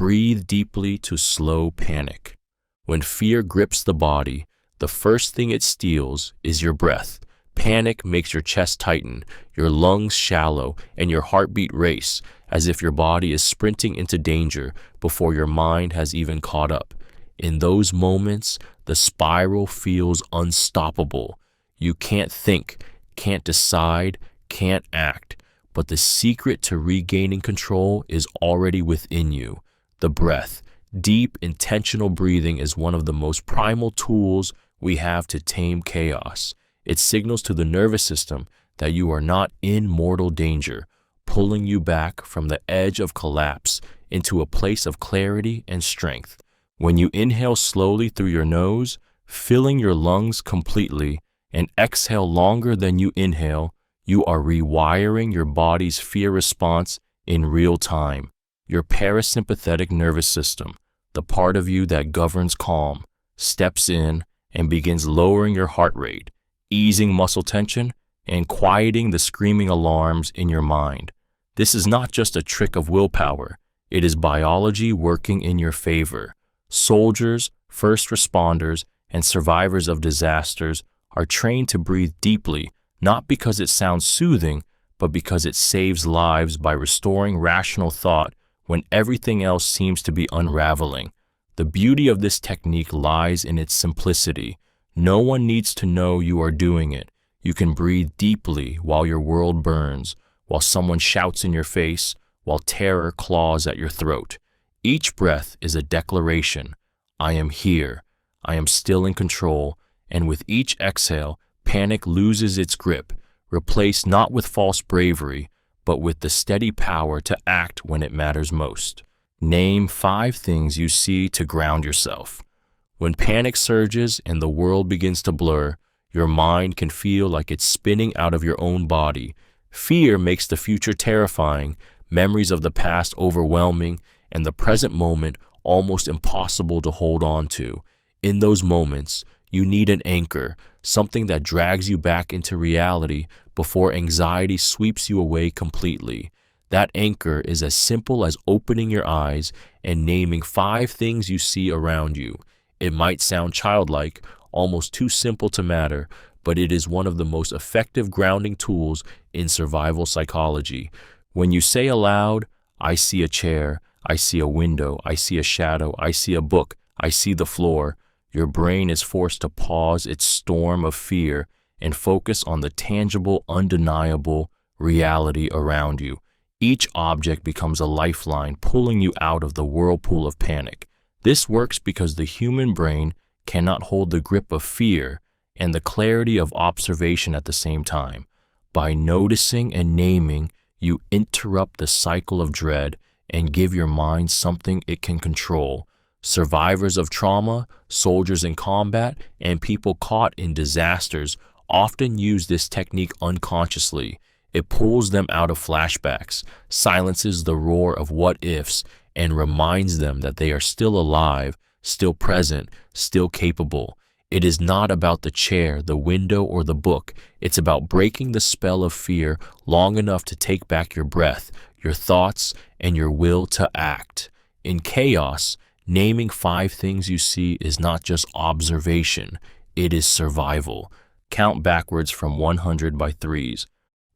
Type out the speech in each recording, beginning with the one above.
Breathe deeply to slow panic. When fear grips the body, the first thing it steals is your breath. Panic makes your chest tighten, your lungs shallow, and your heartbeat race, as if your body is sprinting into danger before your mind has even caught up. In those moments, the spiral feels unstoppable. You can't think, can't decide, can't act, but the secret to regaining control is already within you. The breath. Deep, intentional breathing is one of the most primal tools we have to tame chaos. It signals to the nervous system that you are not in mortal danger, pulling you back from the edge of collapse into a place of clarity and strength. When you inhale slowly through your nose, filling your lungs completely, and exhale longer than you inhale, you are rewiring your body's fear response in real time. Your parasympathetic nervous system, the part of you that governs calm, steps in and begins lowering your heart rate, easing muscle tension, and quieting the screaming alarms in your mind. This is not just a trick of willpower. It is biology working in your favor. Soldiers, first responders, and survivors of disasters are trained to breathe deeply, not because it sounds soothing, but because it saves lives by restoring rational thought when everything else seems to be unraveling. The beauty of this technique lies in its simplicity. No one needs to know you are doing it. You can breathe deeply while your world burns, while someone shouts in your face, while terror claws at your throat. Each breath is a declaration. I am here. I am still in control. And with each exhale, panic loses its grip, replaced not with false bravery, but with the steady power to act when it matters most. Name 5 things you see to ground yourself. When panic surges and the world begins to blur, your mind can feel like it's spinning out of your own body. Fear makes the future terrifying, memories of the past overwhelming, and the present moment almost impossible to hold on to. In those moments, you need an anchor, something that drags you back into reality before anxiety sweeps you away completely. That anchor is as simple as opening your eyes and naming 5 things you see around you. It might sound childlike, almost too simple to matter, but it is one of the most effective grounding tools in survival psychology. When you say aloud, I see a chair, I see a window, I see a shadow, I see a book, I see the floor, your brain is forced to pause its storm of fear and focus on the tangible, undeniable reality around you. Each object becomes a lifeline, pulling you out of the whirlpool of panic. This works because the human brain cannot hold the grip of fear and the clarity of observation at the same time. By noticing and naming, you interrupt the cycle of dread and give your mind something it can control. Survivors of trauma, soldiers in combat, and people caught in disasters often use this technique unconsciously. It pulls them out of flashbacks, silences the roar of what-ifs, and reminds them that they are still alive, still present, still capable. It is not about the chair, the window, or the book. It's about breaking the spell of fear long enough to take back your breath, your thoughts, and your will to act. In chaos, naming 5 things you see is not just observation, it is survival. Count backwards from 100 by threes.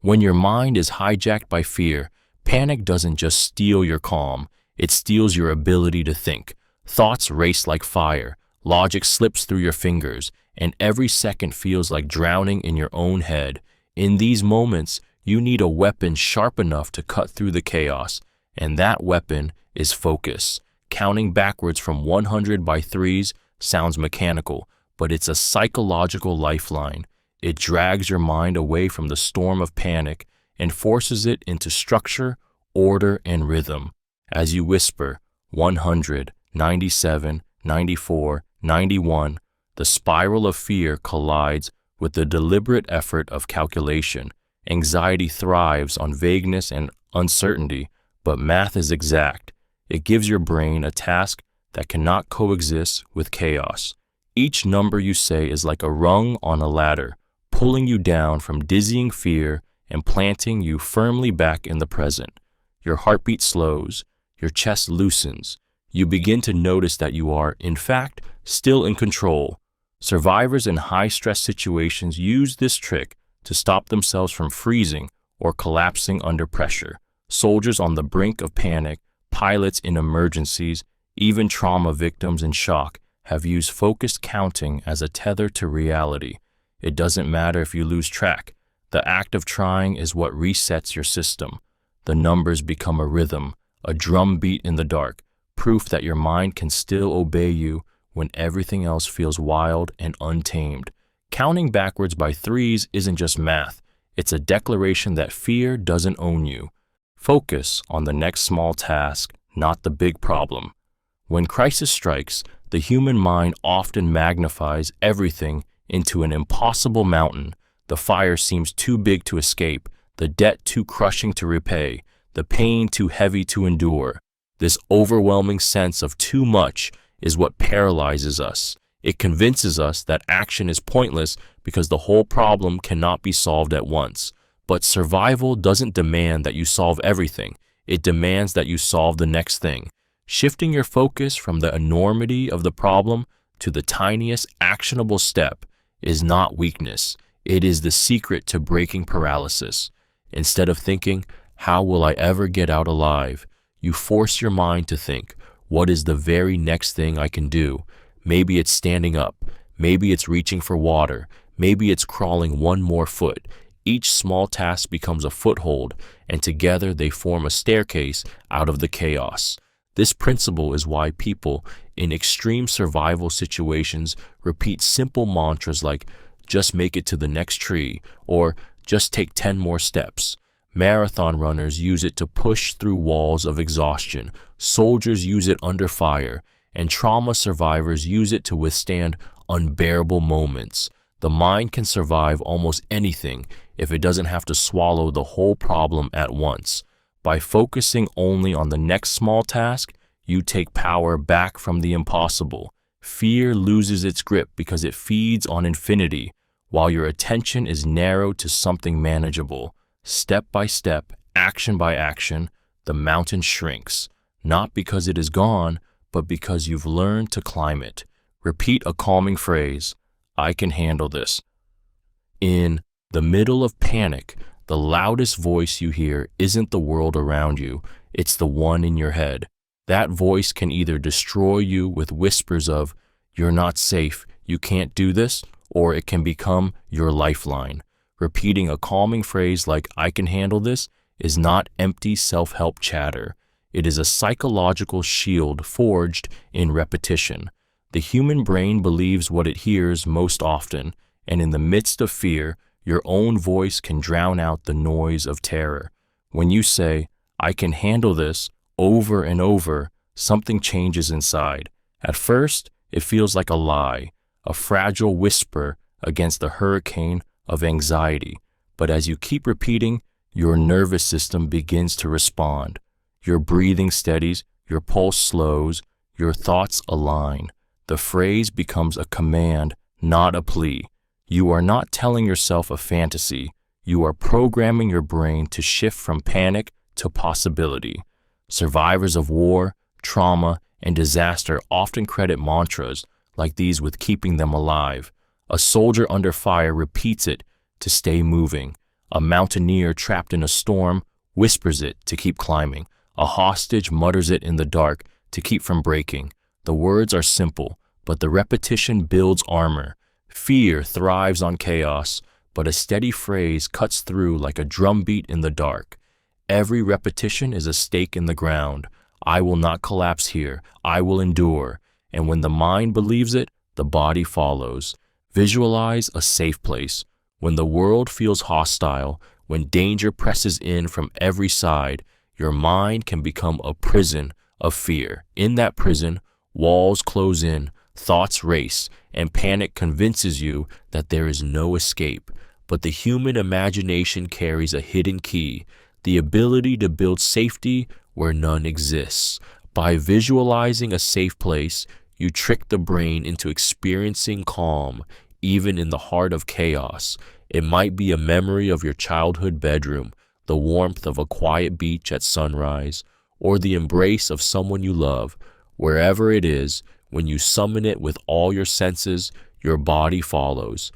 When your mind is hijacked by fear, panic doesn't just steal your calm, it steals your ability to think. Thoughts race like fire, logic slips through your fingers, and every second feels like drowning in your own head. In these moments, you need a weapon sharp enough to cut through the chaos, and that weapon is focus. Counting backwards from 100 by threes sounds mechanical, but it's a psychological lifeline. It drags your mind away from the storm of panic and forces it into structure, order, and rhythm. As you whisper, 100, 97, 94, 91, the spiral of fear collides with the deliberate effort of calculation. Anxiety thrives on vagueness and uncertainty, but math is exact. It gives your brain a task that cannot coexist with chaos. Each number you say is like a rung on a ladder, pulling you down from dizzying fear and planting you firmly back in the present. Your heartbeat slows, your chest loosens, You begin to notice that you are, in fact, still in control. Survivors in high-stress situations use this trick to stop themselves from freezing or collapsing under pressure. Soldiers on the brink of panic, pilots in emergencies, even trauma victims in shock have used focused counting as a tether to reality. It doesn't matter if you lose track. The act of trying is what resets your system. The numbers become a rhythm, a drum beat in the dark, proof that your mind can still obey you when everything else feels wild and untamed. Counting backwards by threes isn't just math. It's a declaration that fear doesn't own you. Focus on the next small task, not the big problem. When crisis strikes, the human mind often magnifies everything into an impossible mountain. The fire seems too big to escape, the debt too crushing to repay, the pain too heavy to endure. This overwhelming sense of too much is what paralyzes us. It convinces us that action is pointless because the whole problem cannot be solved at once. But survival doesn't demand that you solve everything. It demands that you solve the next thing. Shifting your focus from the enormity of the problem to the tiniest actionable step is not weakness. It is the secret to breaking paralysis. Instead of thinking, how will I ever get out alive? You force your mind to think, what is the very next thing I can do? Maybe it's standing up. Maybe it's reaching for water. Maybe it's crawling one more foot. Each small task becomes a foothold, and together they form a staircase out of the chaos. This principle is why people in extreme survival situations repeat simple mantras like, just make it to the next tree, or just take 10 more steps. Marathon runners use it to push through walls of exhaustion. Soldiers use it under fire, and trauma survivors use it to withstand unbearable moments. The mind can survive almost anything if it doesn't have to swallow the whole problem at once. By focusing only on the next small task, you take power back from the impossible. Fear loses its grip because it feeds on infinity, while your attention is narrowed to something manageable. Step by step, action by action, the mountain shrinks, not because it is gone, but because you've learned to climb it. Repeat a calming phrase, I can handle this. In the middle of panic, the loudest voice you hear isn't the world around you, it's the one in your head. That voice can either destroy you with whispers of, you're not safe, you can't do this, or it can become your lifeline. Repeating a calming phrase like, I can handle this, is not empty self-help chatter. It is a psychological shield forged in repetition. The human brain believes what it hears most often, and in the midst of fear, your own voice can drown out the noise of terror. When you say, I can handle this, over and over, something changes inside. At first, it feels like a lie, a fragile whisper against the hurricane of anxiety. But as you keep repeating, your nervous system begins to respond. Your breathing steadies, your pulse slows, your thoughts align. The phrase becomes a command, not a plea. You are not telling yourself a fantasy. You are programming your brain to shift from panic to possibility. Survivors of war, trauma, and disaster often credit mantras like these with keeping them alive. A soldier under fire repeats it to stay moving. A mountaineer trapped in a storm whispers it to keep climbing. A hostage mutters it in the dark to keep from breaking. The words are simple, but the repetition builds armor. Fear thrives on chaos, but a steady phrase cuts through like a drumbeat in the dark. Every repetition is a stake in the ground. I will not collapse here. I will endure. And when the mind believes it, the body follows. Visualize a safe place. When the world feels hostile, when danger presses in from every side, your mind can become a prison of fear. In that prison, walls close in, thoughts race, and panic convinces you that there is no escape. But the human imagination carries a hidden key, the ability to build safety where none exists. By visualizing a safe place, you trick the brain into experiencing calm, even in the heart of chaos. It might be a memory of your childhood bedroom, the warmth of a quiet beach at sunrise, or the embrace of someone you love. Wherever it is, when you summon it with all your senses, your body follows.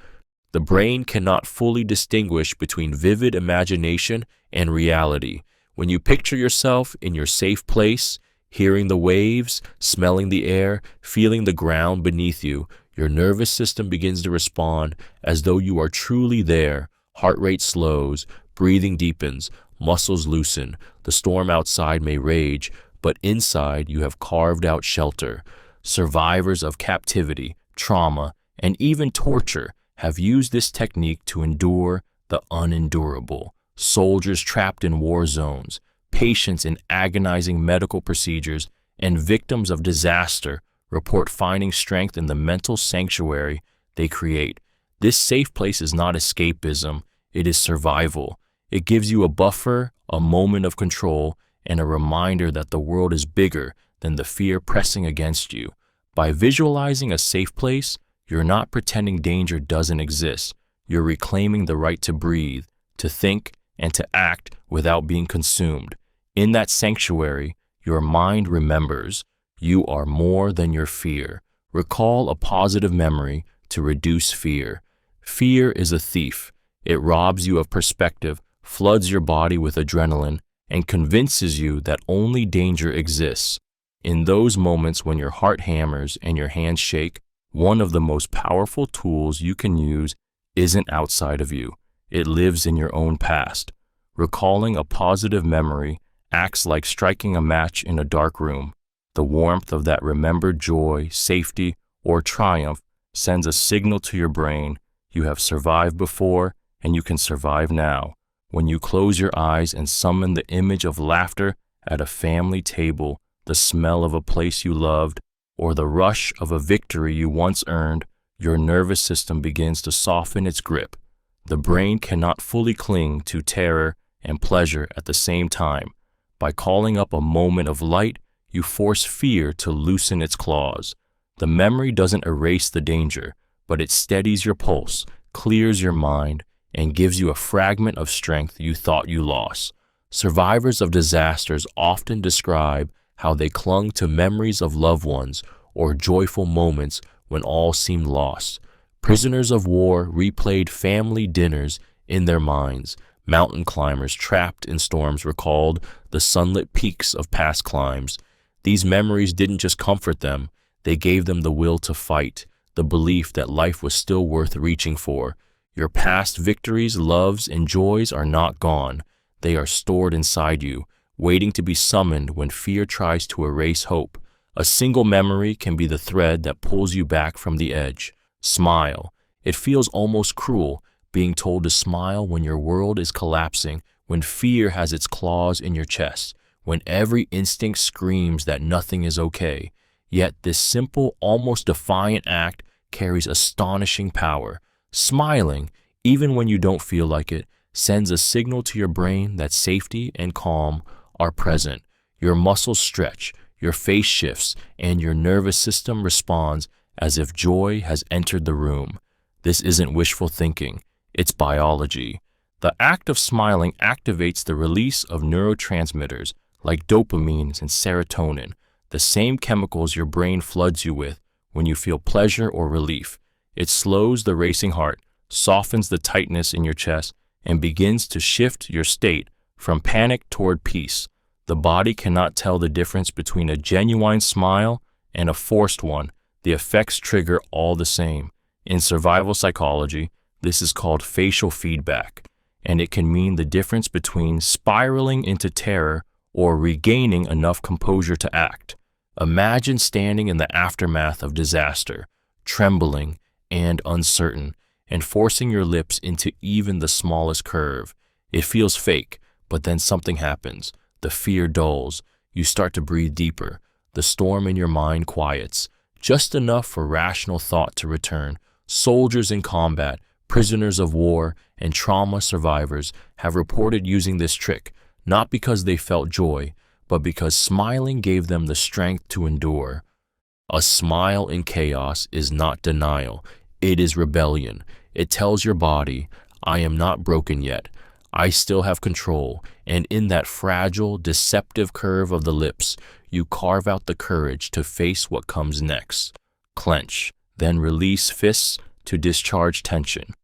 The brain cannot fully distinguish between vivid imagination and reality. When you picture yourself in your safe place, hearing the waves, smelling the air, feeling the ground beneath you, your nervous system begins to respond as though you are truly there. Heart rate slows, breathing deepens, muscles loosen. The storm outside may rage, but inside you have carved out shelter. Survivors of captivity, trauma, and even torture have used this technique to endure the unendurable. Soldiers trapped in war zones, patients in agonizing medical procedures, and victims of disaster report finding strength in the mental sanctuary they create. This safe place is not escapism, it is survival. It gives you a buffer, a moment of control, and a reminder that the world is bigger than the fear pressing against you. By visualizing a safe place, you're not pretending danger doesn't exist. You're reclaiming the right to breathe, to think, and to act without being consumed. In that sanctuary, your mind remembers you are more than your fear. Recall a positive memory to reduce fear. Fear is a thief. It robs you of perspective, floods your body with adrenaline, and convinces you that only danger exists. In those moments when your heart hammers and your hands shake, one of the most powerful tools you can use isn't outside of you. It lives in your own past. Recalling a positive memory acts like striking a match in a dark room. The warmth of that remembered joy, safety, or triumph sends a signal to your brain you have survived before and you can survive now. When you close your eyes and summon the image of laughter at a family table, the smell of a place you loved, or the rush of a victory you once earned, your nervous system begins to soften its grip. The brain cannot fully cling to terror and pleasure at the same time. By calling up a moment of light, you force fear to loosen its claws. The memory doesn't erase the danger, but it steadies your pulse, clears your mind, and gives you a fragment of strength you thought you lost. Survivors of disasters often describe how they clung to memories of loved ones or joyful moments when all seemed lost. Prisoners of war replayed family dinners in their minds. Mountain climbers trapped in storms recalled the sunlit peaks of past climbs. These memories didn't just comfort them, they gave them the will to fight, the belief that life was still worth reaching for. Your past victories, loves, and joys are not gone. They are stored inside you, waiting to be summoned when fear tries to erase hope. A single memory can be the thread that pulls you back from the edge. Smile. It feels almost cruel, being told to smile when your world is collapsing, when fear has its claws in your chest, when every instinct screams that nothing is okay. Yet this simple, almost defiant act carries astonishing power. Smiling, even when you don't feel like it, sends a signal to your brain that safety and calm are present. Your muscles stretch, your face shifts, and your nervous system responds as if joy has entered the room. This isn't wishful thinking, it's biology. The act of smiling activates the release of neurotransmitters like dopamine and serotonin, the same chemicals your brain floods you with when you feel pleasure or relief. It slows the racing heart, softens the tightness in your chest, and begins to shift your state from panic toward peace. The body cannot tell the difference between a genuine smile and a forced one. The effects trigger all the same. In survival psychology, this is called facial feedback, and it can mean the difference between spiraling into terror or regaining enough composure to act. Imagine standing in the aftermath of disaster, trembling and uncertain, and forcing your lips into even the smallest curve. It feels fake, but then something happens. The fear dulls. You start to breathe deeper. The storm in your mind quiets, just enough for rational thought to return. Soldiers in combat, prisoners of war, and trauma survivors have reported using this trick, not because they felt joy, but because smiling gave them the strength to endure. A smile in chaos is not denial, it is rebellion. It tells your body, I am not broken yet. I still have control, and in that fragile, deceptive curve of the lips, you carve out the courage to face what comes next. Clench, then release fists to discharge tension.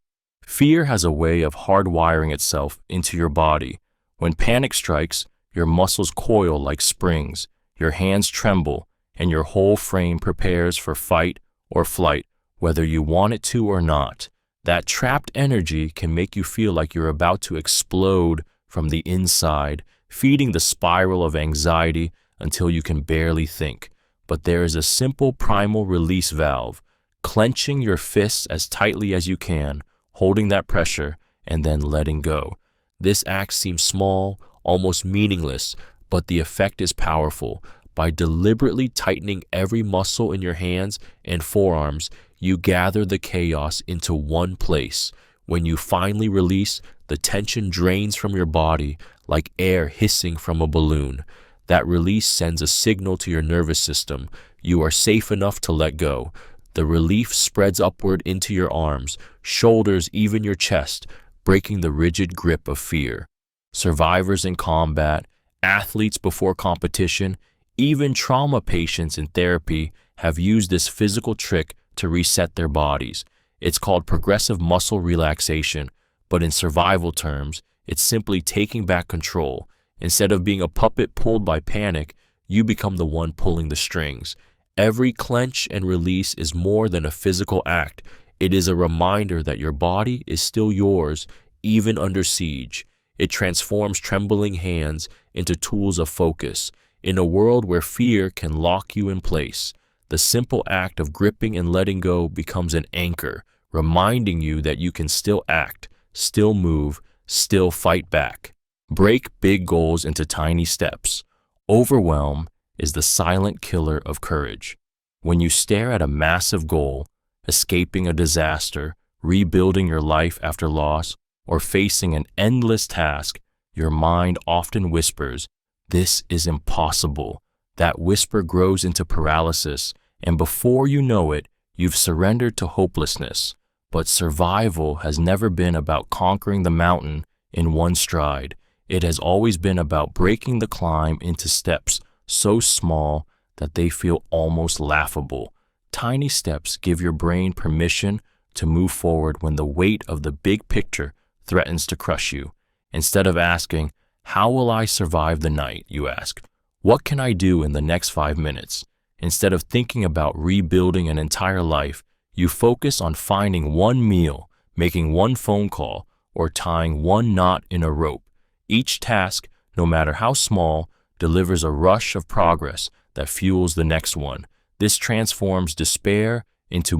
Fear has a way of hardwiring itself into your body. When panic strikes, your muscles coil like springs, your hands tremble, and your whole frame prepares for fight or flight, whether you want it to or not. That trapped energy can make you feel like you're about to explode from the inside, feeding the spiral of anxiety until you can barely think. But there is a simple primal release valve, clenching your fists as tightly as you can, holding that pressure, and then letting go. This act seems small, almost meaningless, but the effect is powerful. By deliberately tightening every muscle in your hands and forearms, you gather the chaos into one place. When you finally release, the tension drains from your body like air hissing from a balloon. That release sends a signal to your nervous system. You are safe enough to let go. The relief spreads upward into your arms, shoulders, even your chest, breaking the rigid grip of fear. Survivors in combat, athletes before competition, even trauma patients in therapy have used this physical trick to reset their bodies. It's called progressive muscle relaxation, but in survival terms, it's simply taking back control. Instead of being a puppet pulled by panic, you become the one pulling the strings. Every clench and release is more than a physical act. It is a reminder that your body is still yours, even under siege. It transforms trembling hands into tools of focus. In a world where fear can lock you in place, the simple act of gripping and letting go becomes an anchor, reminding you that you can still act, still move, still fight back. Break big goals into tiny steps. Overwhelm is the silent killer of courage. When you stare at a massive goal, escaping a disaster, rebuilding your life after loss, or facing an endless task, your mind often whispers, "This is impossible." That whisper grows into paralysis, and before you know it, you've surrendered to hopelessness. But survival has never been about conquering the mountain in one stride. It has always been about breaking the climb into steps so small that they feel almost laughable. Tiny steps give your brain permission to move forward when the weight of the big picture threatens to crush you. Instead of asking, "How will I survive the night?" you ask, "What can I do in the next 5 minutes?" Instead of thinking about rebuilding an entire life, you focus on finding one meal, making one phone call, or tying one knot in a rope. Each task, no matter how small, delivers a rush of progress that fuels the next one. This transforms despair into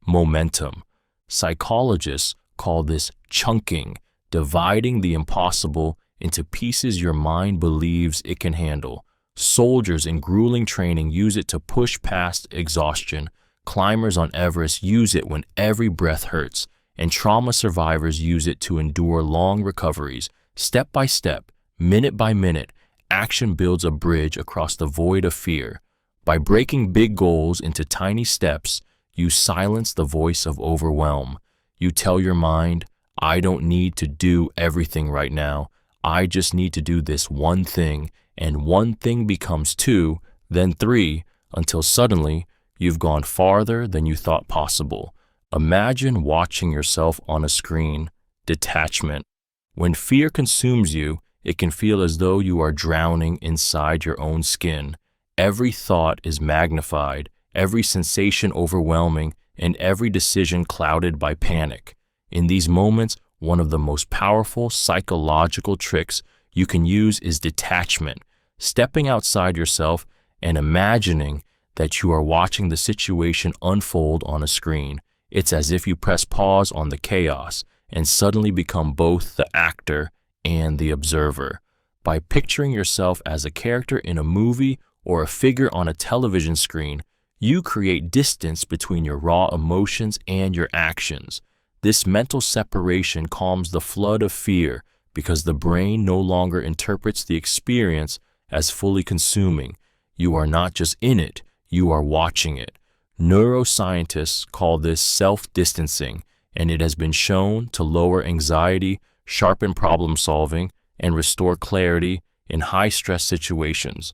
momentum. Psychologists call this chunking, dividing the impossible into pieces your mind believes it can handle. Soldiers in grueling training use it to push past exhaustion. Climbers on Everest use it when every breath hurts, and trauma survivors use it to endure long recoveries. Step by step, minute by minute, action builds a bridge across the void of fear. By breaking big goals into tiny steps, you silence the voice of overwhelm. You tell your mind, "I don't need to do everything right now. I just need to do this one thing," and one thing becomes two, then three, until suddenly you've gone farther than you thought possible. Imagine watching yourself on a screen. Detachment. When fear consumes you, it can feel as though you are drowning inside your own skin. Every thought is magnified, every sensation overwhelming, and every decision clouded by panic. In these moments, one of the most powerful psychological tricks you can use is detachment, stepping outside yourself and imagining that you are watching the situation unfold on a screen. It's as if you press pause on the chaos and suddenly become both the actor and the observer. By picturing yourself as a character in a movie or a figure on a television screen, you create distance between your raw emotions and your actions. This mental separation calms the flood of fear because the brain no longer interprets the experience as fully consuming. You are not just in it, you are watching it. Neuroscientists call this self-distancing, and it has been shown to lower anxiety, sharpen problem solving, and restore clarity in high-stress situations.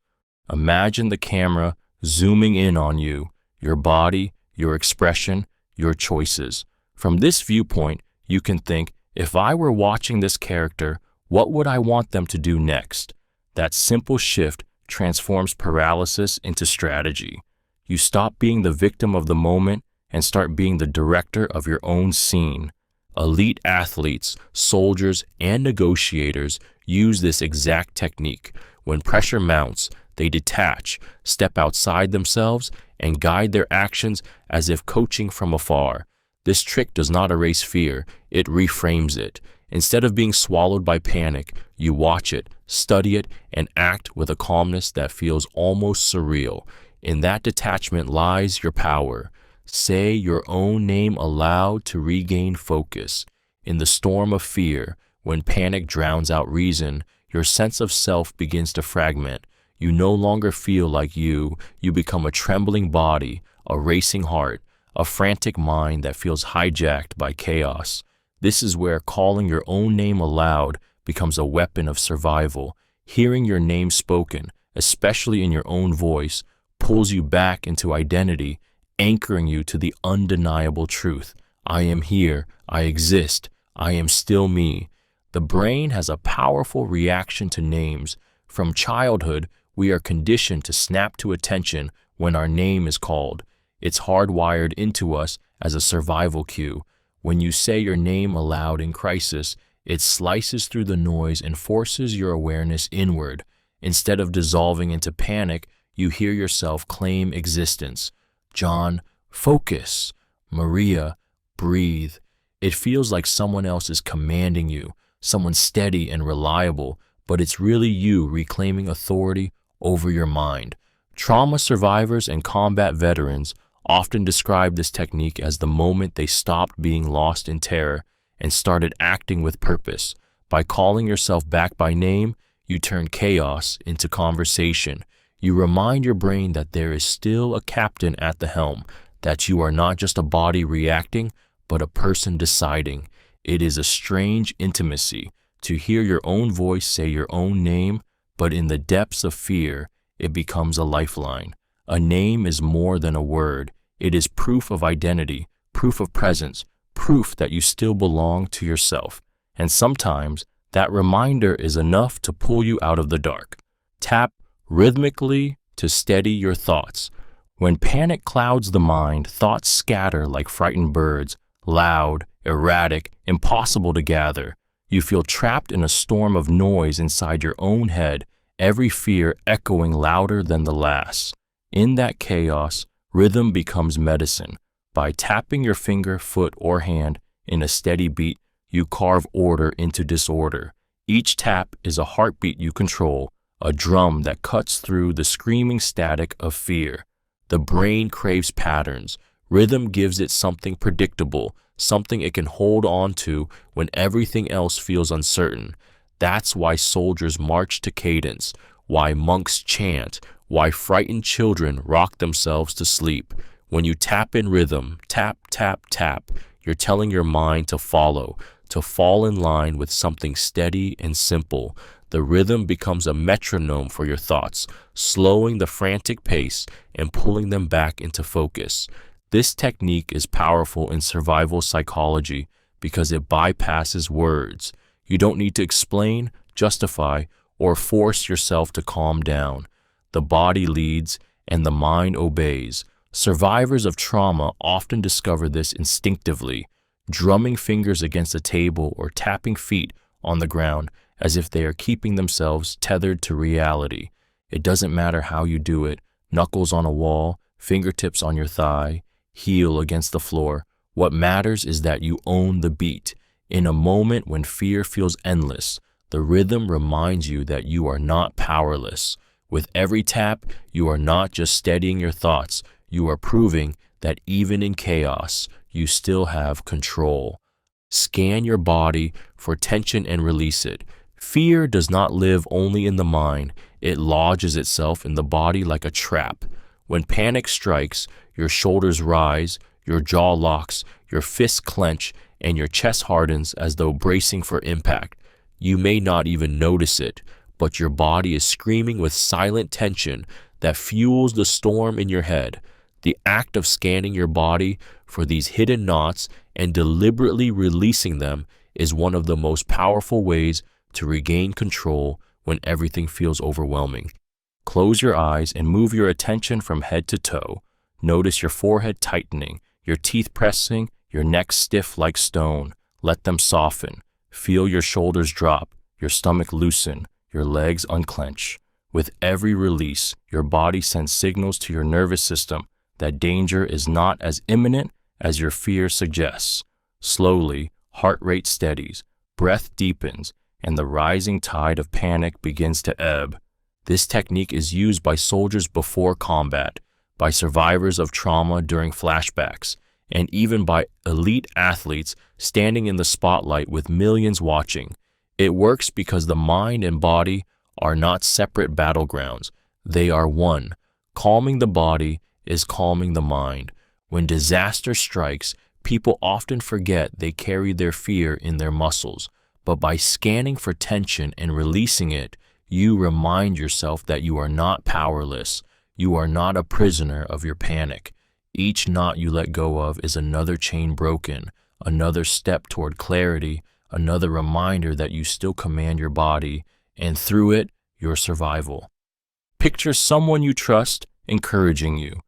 Imagine the camera zooming in on you, your body, your expression, your choices. From this viewpoint, you can think, if I were watching this character, what would I want them to do next? That simple shift transforms paralysis into strategy. You stop being the victim of the moment and start being the director of your own scene. Elite athletes, soldiers, and negotiators use this exact technique. When pressure mounts, they detach, step outside themselves, and guide their actions as if coaching from afar. This trick does not erase fear, it reframes it. Instead of being swallowed by panic, you watch it, study it, and act with a calmness that feels almost surreal. In that detachment lies your power. Say your own name aloud to regain focus. In the storm of fear, when panic drowns out reason, your sense of self begins to fragment. You no longer feel like you become a trembling body, a racing heart, a frantic mind that feels hijacked by chaos. This is where calling your own name aloud becomes a weapon of survival. Hearing your name spoken, especially in your own voice, pulls you back into identity, anchoring you to the undeniable truth. I am here, I exist, I am still me. The brain has a powerful reaction to names. From childhood, we are conditioned to snap to attention when our name is called. It's hardwired into us as a survival cue. When you say your name aloud in crisis, it slices through the noise and forces your awareness inward. Instead of dissolving into panic, you hear yourself claim existence. John, focus. Maria, breathe. It feels like someone else is commanding you, someone steady and reliable, but it's really you reclaiming authority over your mind. Trauma survivors and combat veterans often describe this technique as the moment they stopped being lost in terror and started acting with purpose. By calling yourself back by name, you turn chaos into conversation. You remind your brain that there is still a captain at the helm, that you are not just a body reacting, but a person deciding. It is a strange intimacy to hear your own voice say your own name, but in the depths of fear, it becomes a lifeline. A name is more than a word. It is proof of identity, proof of presence, proof that you still belong to yourself. And sometimes that reminder is enough to pull you out of the dark. Tap rhythmically to steady your thoughts. When panic clouds the mind, thoughts scatter like frightened birds, loud, erratic, impossible to gather. You feel trapped in a storm of noise inside your own head, every fear echoing louder than the last. In that chaos, rhythm becomes medicine. By tapping your finger, foot, or hand in a steady beat, you carve order into disorder. Each tap is a heartbeat you control, a drum that cuts through the screaming static of fear. The brain craves patterns. Rhythm gives it something predictable, something it can hold on to when everything else feels uncertain. That's why soldiers march to cadence, why monks chant, why frightened children rock themselves to sleep. When you tap in rhythm, tap, tap, tap, you're telling your mind to follow, to fall in line with something steady and simple. The rhythm becomes a metronome for your thoughts, slowing the frantic pace and pulling them back into focus. This technique is powerful in survival psychology because it bypasses words. You don't need to explain, justify, or force yourself to calm down. The body leads and the mind obeys. Survivors of trauma often discover this instinctively, drumming fingers against a table or tapping feet on the ground as if they are keeping themselves tethered to reality. It doesn't matter how you do it, knuckles on a wall, fingertips on your thigh, heel against the floor. What matters is that you own the beat. In a moment when fear feels endless, the rhythm reminds you that you are not powerless. With every tap, you are not just steadying your thoughts, you are proving that even in chaos, you still have control. Scan your body for tension and release it. Fear does not live only in the mind, it lodges itself in the body like a trap. When panic strikes, your shoulders rise, your jaw locks, your fists clench, and your chest hardens as though bracing for impact. You may not even notice it, but your body is screaming with silent tension that fuels the storm in your head. The act of scanning your body for these hidden knots and deliberately releasing them is one of the most powerful ways to regain control when everything feels overwhelming. Close your eyes and move your attention from head to toe. Notice your forehead tightening, your teeth pressing, your neck stiff like stone. Let them soften. Feel your shoulders drop, your stomach loosen, your legs unclench. With every release, your body sends signals to your nervous system that danger is not as imminent as your fear suggests. Slowly, heart rate steadies, breath deepens, and the rising tide of panic begins to ebb. This technique is used by soldiers before combat, by survivors of trauma during flashbacks, and even by elite athletes standing in the spotlight with millions watching. It works because the mind and body are not separate battlegrounds. They are one. Calming the body is calming the mind. When disaster strikes, people often forget they carry their fear in their muscles, but by scanning for tension and releasing it, you remind yourself that you are not powerless. You are not a prisoner of your panic. Each knot you let go of is another chain broken, another step toward clarity, another reminder that you still command your body, and through it, your survival. Picture someone you trust encouraging you.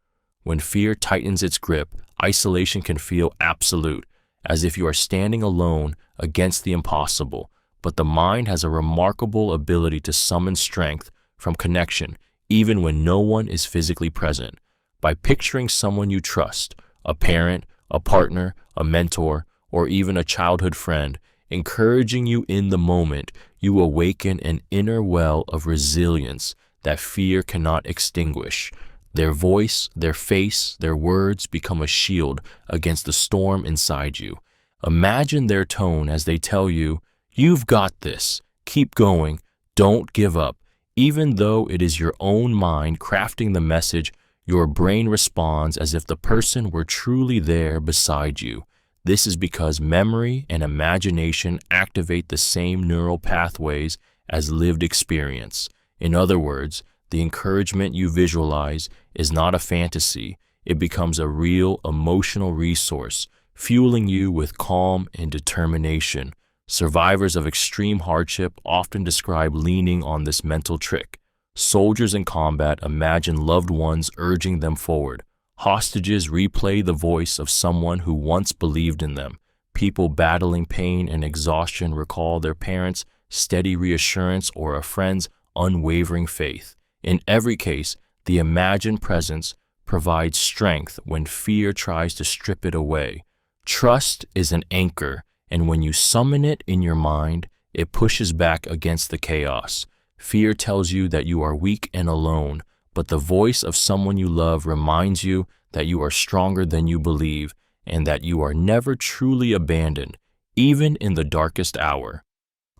When fear tightens its grip, isolation can feel absolute, as if you are standing alone against the impossible. But the mind has a remarkable ability to summon strength from connection, even when no one is physically present. By picturing someone you trust, a parent, a partner, a mentor, or even a childhood friend, encouraging you in the moment, you awaken an inner well of resilience that fear cannot extinguish. Their voice, their face, their words become a shield against the storm inside you. Imagine their tone as they tell you, "You've got this. Keep going. Don't give up." Even though it is your own mind crafting the message, your brain responds as if the person were truly there beside you. This is because memory and imagination activate the same neural pathways as lived experience. In other words, the encouragement you visualize is not a fantasy. It becomes a real emotional resource, fueling you with calm and determination. Survivors of extreme hardship often describe leaning on this mental trick. Soldiers in combat imagine loved ones urging them forward. Hostages replay the voice of someone who once believed in them. People battling pain and exhaustion recall their parents' steady reassurance or a friend's unwavering faith. In every case, the imagined presence provides strength when fear tries to strip it away. Trust is an anchor, and when you summon it in your mind, it pushes back against the chaos. Fear tells you that you are weak and alone, but the voice of someone you love reminds you that you are stronger than you believe and that you are never truly abandoned, even in the darkest hour.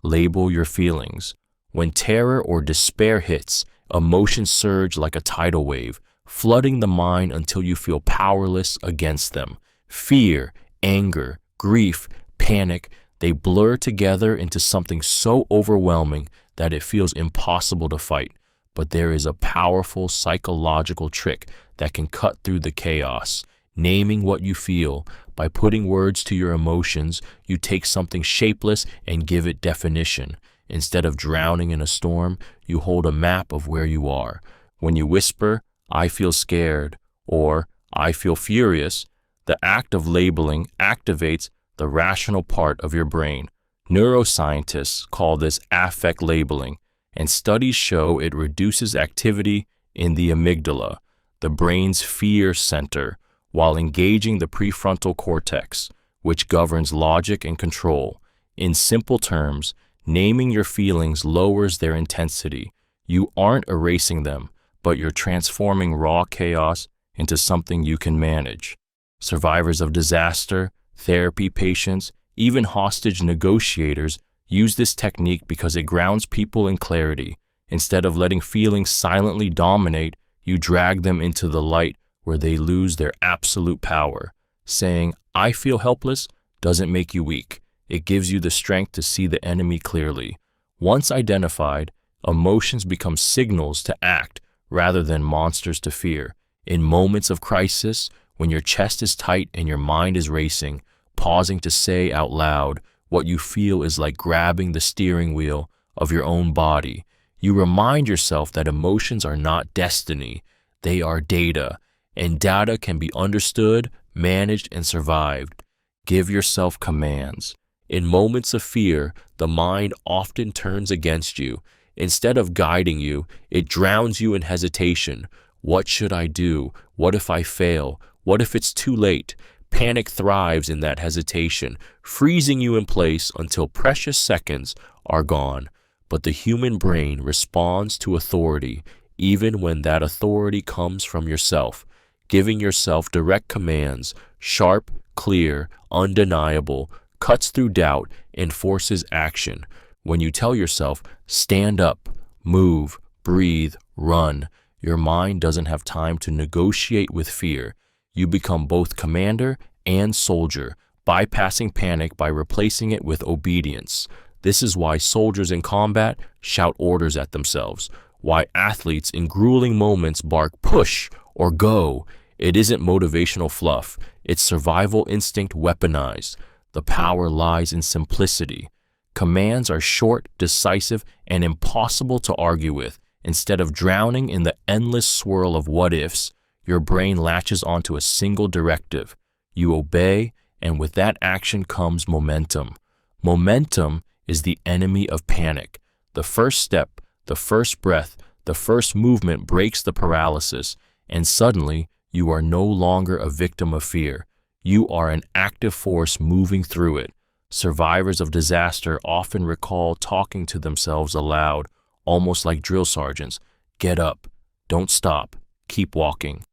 Label your feelings. When terror or despair hits, emotions surge like a tidal wave, flooding the mind until you feel powerless against them. Fear, anger, grief, panic, they blur together into something so overwhelming that it feels impossible to fight. But there is a powerful psychological trick that can cut through the chaos. Naming what you feel. By putting words to your emotions, you take something shapeless and give it definition. Instead of drowning in a storm, you hold a map of where you are. When you whisper, "I feel scared," or "I feel furious," the act of labeling activates the rational part of your brain. Neuroscientists call this affect labeling, and studies show it reduces activity in the amygdala, the brain's fear center, while engaging the prefrontal cortex, which governs logic and control. In simple terms, naming your feelings lowers their intensity. You aren't erasing them, but you're transforming raw chaos into something you can manage. Survivors of disaster, therapy patients, even hostage negotiators use this technique because it grounds people in clarity. Instead of letting feelings silently dominate, you drag them into the light where they lose their absolute power. Saying, "I feel helpless," doesn't make you weak. It gives you the strength to see the enemy clearly. Once identified, Emotions become signals to act rather than monsters to fear. In moments of crisis, when your chest is tight and your mind is racing, pausing to say out loud what you feel is like grabbing the steering wheel of your own body. You remind yourself that emotions are not destiny, they are data, and data can be understood, managed, and survived. Give yourself commands. In moments of fear, the mind often turns against you. Instead of guiding you, it drowns you in hesitation. What should I do? What if I fail? What if it's too late? Panic thrives in that hesitation, freezing you in place until precious seconds are gone. But the human brain responds to authority, even when that authority comes from yourself. Giving yourself direct commands, sharp, clear, undeniable, cuts through doubt and forces action. When you tell yourself, stand up, move, breathe, run, your mind doesn't have time to negotiate with fear. You become both commander and soldier, bypassing panic by replacing it with obedience. This is why soldiers in combat shout orders at themselves, why athletes in grueling moments bark push or go. It isn't motivational fluff, it's survival instinct weaponized. The power lies in simplicity. Commands are short, decisive, and impossible to argue with. Instead of drowning in the endless swirl of what-ifs, your brain latches onto a single directive. You obey, and with that action comes momentum. Momentum is the enemy of panic. The first step, the first breath, the first movement breaks the paralysis, and suddenly you are no longer a victim of fear. You are an active force moving through it. Survivors of disaster often recall talking to themselves aloud, almost like drill sergeants. Get up, don't stop, keep walking.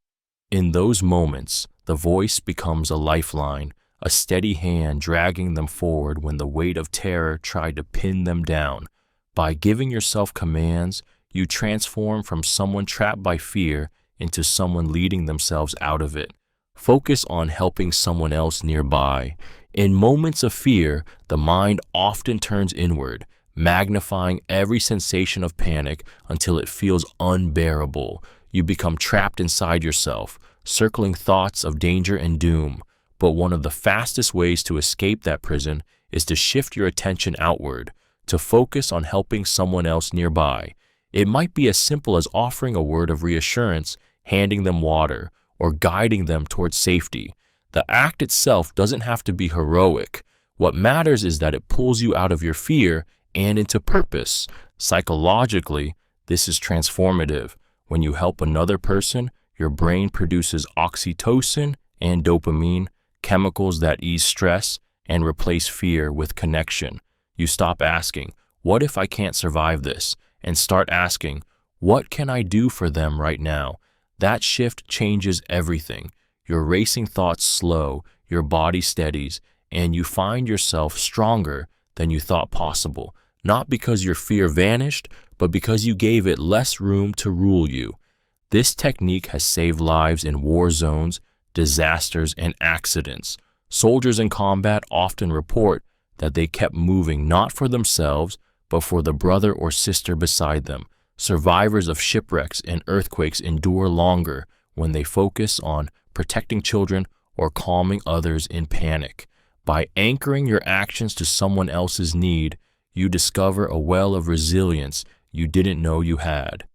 In those moments, the voice becomes a lifeline, a steady hand dragging them forward when the weight of terror tried to pin them down. By giving yourself commands, you transform from someone trapped by fear into someone leading themselves out of it. Focus on helping someone else nearby. In moments of fear, the mind often turns inward, magnifying every sensation of panic until it feels unbearable. You become trapped inside yourself, circling thoughts of danger and doom. But one of the fastest ways to escape that prison is to shift your attention outward, to focus on helping someone else nearby. It might be as simple as offering a word of reassurance, handing them water, or guiding them towards safety. The act itself doesn't have to be heroic. What matters is that it pulls you out of your fear and into purpose. Psychologically, this is transformative. When you help another person, your brain produces oxytocin and dopamine, chemicals that ease stress and replace fear with connection. You stop asking, "What if I can't survive this?" and start asking, "What can I do for them right now?" That shift changes everything. Your racing thoughts slow, your body steadies, and you find yourself stronger than you thought possible, not because your fear vanished, but because you gave it less room to rule you. This technique has saved lives in war zones, disasters, and accidents. Soldiers in combat often report that they kept moving not for themselves, but for the brother or sister beside them. Survivors of shipwrecks and earthquakes endure longer when they focus on protecting children or calming others in panic. By anchoring your actions to someone else's need, you discover a well of resilience you didn't know you had.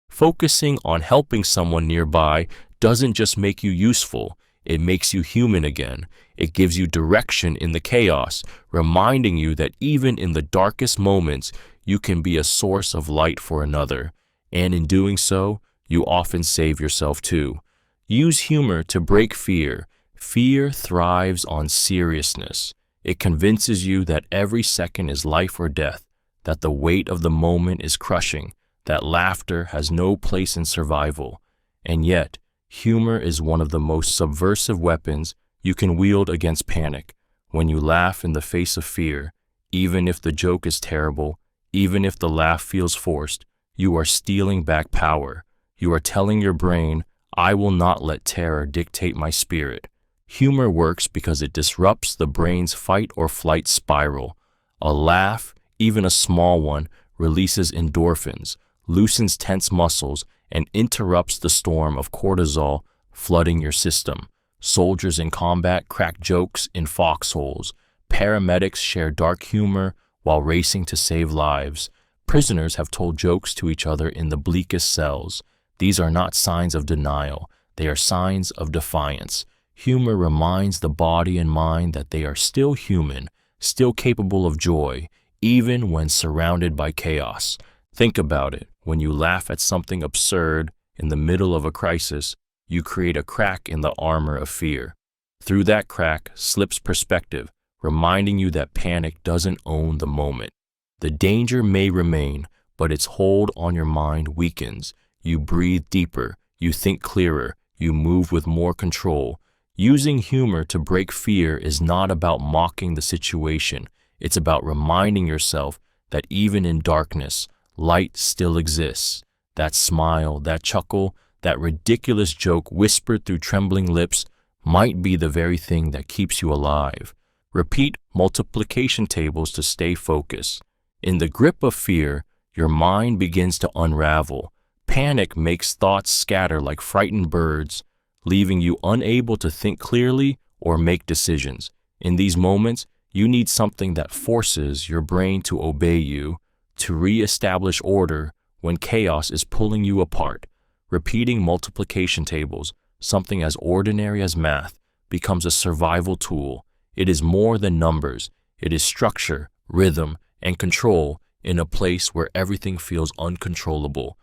Focusing on helping someone nearby doesn't just make you useful, it makes you human again. It gives you direction in the chaos, reminding you that even in the darkest moments, you can be a source of light for another. And in doing so, you often save yourself too. Use humor to break fear. Fear thrives on seriousness. It convinces you that every second is life or death, that the weight of the moment is crushing, that laughter has no place in survival. And yet, humor is one of the most subversive weapons you can wield against panic. When you laugh in the face of fear, even if the joke is terrible, even if the laugh feels forced, you are stealing back power. You are telling your brain, "I will not let terror dictate my spirit." Humor works because it disrupts the brain's fight or flight spiral. A laugh, even a small one, releases endorphins, loosens tense muscles, and interrupts the storm of cortisol flooding your system. Soldiers in combat crack jokes in foxholes. Paramedics share dark humor while racing to save lives. Prisoners have told jokes to each other in the bleakest cells. These are not signs of denial. They are signs of defiance. Humor reminds the body and mind that they are still human, still capable of joy, even when surrounded by chaos. Think about it. When you laugh at something absurd in the middle of a crisis, you create a crack in the armor of fear. Through that crack slips perspective, reminding you that panic doesn't own the moment. The danger may remain, but its hold on your mind weakens. You breathe deeper, you think clearer, you move with more control. Using humor to break fear is not about mocking the situation. It's about reminding yourself that even in darkness, light still exists. That smile, that chuckle, that ridiculous joke whispered through trembling lips might be the very thing that keeps you alive. Repeat multiplication tables to stay focused. In the grip of fear, your mind begins to unravel. Panic makes thoughts scatter like frightened birds, leaving you unable to think clearly or make decisions. In these moments, you need something that forces your brain to obey you, to re-establish order when chaos is pulling you apart. Repeating multiplication tables, something as ordinary as math, becomes a survival tool. It is more than numbers. It is structure, rhythm, and control in a place where everything feels uncontrollable.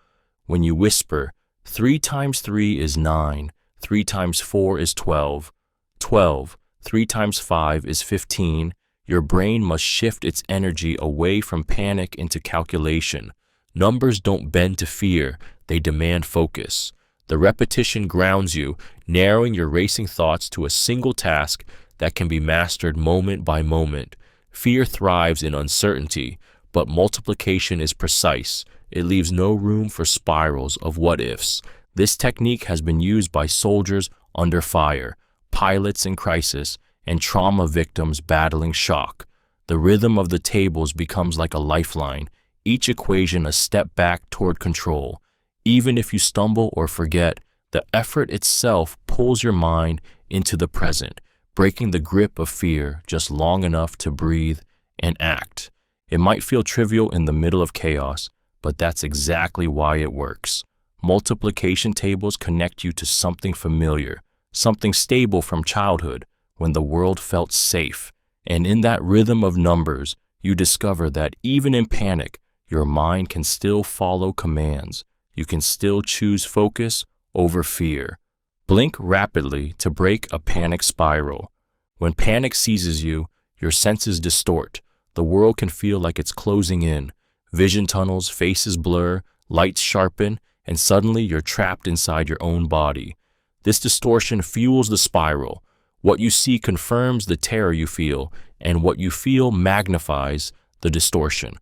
When you whisper, 3 times 3 is 9, 3 times 4 is 12, 12, 3 times 5 is 15, your brain must shift its energy away from panic into calculation. Numbers don't bend to fear, they demand focus. The repetition grounds you, narrowing your racing thoughts to a single task that can be mastered moment by moment. Fear thrives in uncertainty, but multiplication is precise. It leaves no room for spirals of what-ifs. This technique has been used by soldiers under fire, pilots in crisis, and trauma victims battling shock. The rhythm of the tables becomes like a lifeline, each equation a step back toward control. Even if you stumble or forget, the effort itself pulls your mind into the present, breaking the grip of fear just long enough to breathe and act. It might feel trivial in the middle of chaos, but that's exactly why it works. Multiplication tables connect you to something familiar, something stable from childhood when the world felt safe. And in that rhythm of numbers, you discover that even in panic, your mind can still follow commands. You can still choose focus over fear. Blink rapidly to break a panic spiral. When panic seizes you, your senses distort. The world can feel like it's closing in. Vision tunnels, faces blur, lights sharpen, and suddenly you're trapped inside your own body. This distortion fuels the spiral. What you see confirms the terror you feel, and what you feel magnifies the distortion.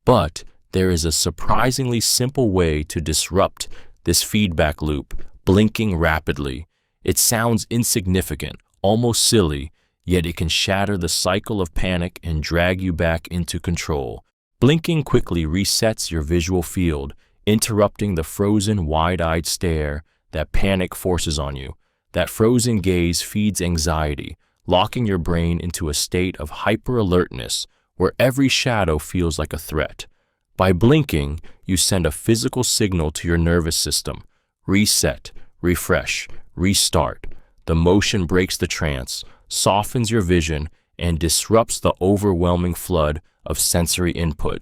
But there is a surprisingly simple way to disrupt this feedback loop: blinking rapidly. It sounds insignificant, almost silly, yet it can shatter the cycle of panic and drag you back into control. Blinking quickly resets your visual field, interrupting the frozen, wide-eyed stare that panic forces on you. That frozen gaze feeds anxiety, locking your brain into a state of hyper-alertness where every shadow feels like a threat. By blinking, you send a physical signal to your nervous system. Reset, refresh, restart. The motion breaks the trance, softens your vision, and disrupts the overwhelming flood of sensory input.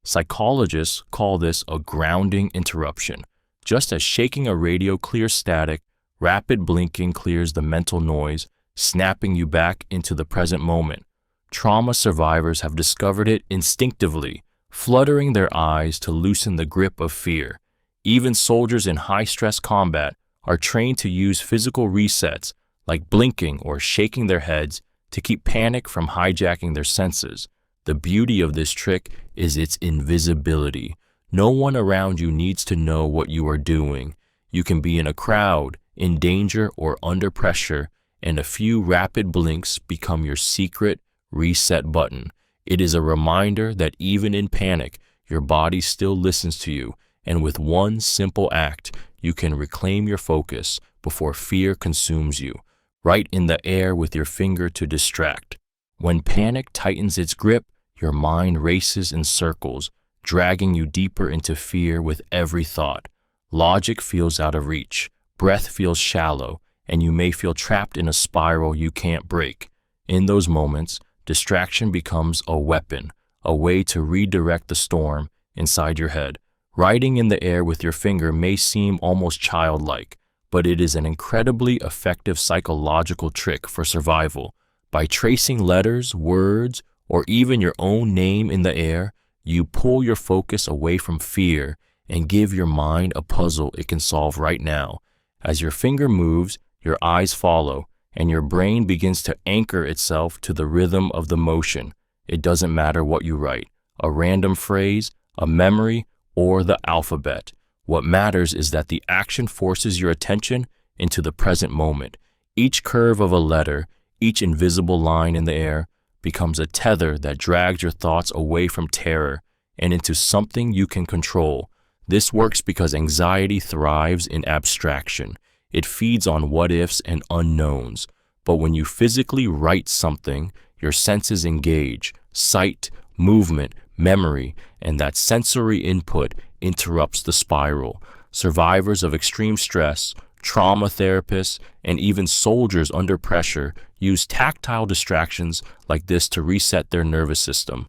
Psychologists call this a grounding interruption. Just as shaking a radio clears static, rapid blinking clears the mental noise, snapping you back into the present moment. Trauma survivors have discovered it instinctively, fluttering their eyes to loosen the grip of fear. Even soldiers in high-stress combat are trained to use physical resets, like blinking or shaking their heads, to keep panic from hijacking their senses. The beauty of this trick is its invisibility. No one around you needs to know what you are doing. You can be in a crowd, in danger, or under pressure, and a few rapid blinks become your secret reset button. It is a reminder that even in panic, your body still listens to you, and with one simple act, you can reclaim your focus before fear consumes you. Write in the air with your finger to distract. When panic tightens its grip, your mind races in circles, dragging you deeper into fear with every thought. Logic feels out of reach, breath feels shallow, and you may feel trapped in a spiral you can't break. In those moments, distraction becomes a weapon, a way to redirect the storm inside your head. Writing in the air with your finger may seem almost childlike, but it is an incredibly effective psychological trick for survival. By tracing letters, words, or even your own name in the air, you pull your focus away from fear and give your mind a puzzle it can solve right now. As your finger moves, your eyes follow, and your brain begins to anchor itself to the rhythm of the motion. It doesn't matter what you write, a random phrase, a memory, or the alphabet. What matters is that the action forces your attention into the present moment. Each curve of a letter, each invisible line in the air, becomes a tether that drags your thoughts away from terror and into something you can control. This works because anxiety thrives in abstraction. It feeds on what-ifs and unknowns. But when you physically write something, your senses engage, sight, movement, memory, and that sensory input interrupts the spiral. Survivors of extreme stress, trauma therapists, and even soldiers under pressure use tactile distractions like this to reset their nervous system.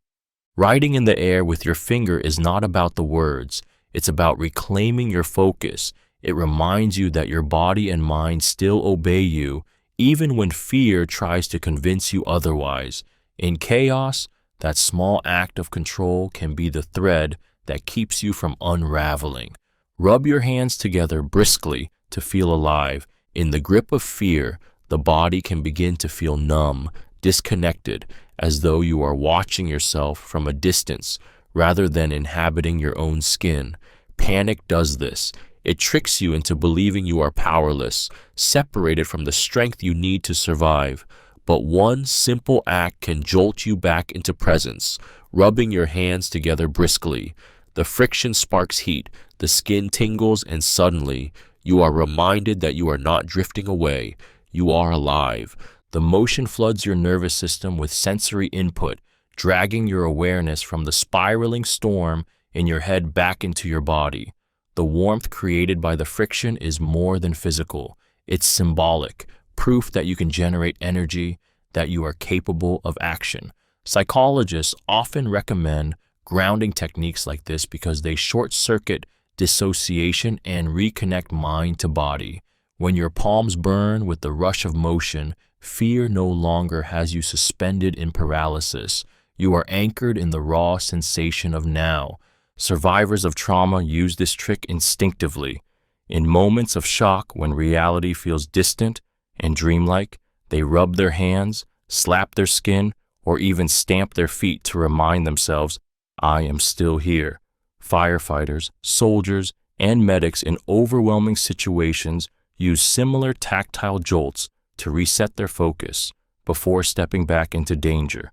Writing in the air with your finger is not about the words. It's about reclaiming your focus. It reminds you that your body and mind still obey you, even when fear tries to convince you otherwise. In chaos, that small act of control can be the thread that keeps you from unraveling. Rub your hands together briskly to feel alive. In the grip of fear, the body can begin to feel numb, disconnected, as though you are watching yourself from a distance rather than inhabiting your own skin. Panic does this. It tricks you into believing you are powerless, separated from the strength you need to survive. But one simple act can jolt you back into presence, rubbing your hands together briskly. The friction sparks heat, the skin tingles, and suddenly, you are reminded that you are not drifting away. You are alive. The motion floods your nervous system with sensory input, dragging your awareness from the spiraling storm in your head back into your body. The warmth created by the friction is more than physical. It's symbolic, proof that you can generate energy, that you are capable of action. Psychologists often recommend grounding techniques like this because they short-circuit dissociation and reconnect mind to body. When your palms burn with the rush of motion, fear no longer has you suspended in paralysis. You are anchored in the raw sensation of now. Survivors of trauma use this trick instinctively. In moments of shock when reality feels distant and dreamlike, they rub their hands, slap their skin, or even stamp their feet to remind themselves, I am still here. Firefighters, soldiers, and medics in overwhelming situations use similar tactile jolts to reset their focus before stepping back into danger.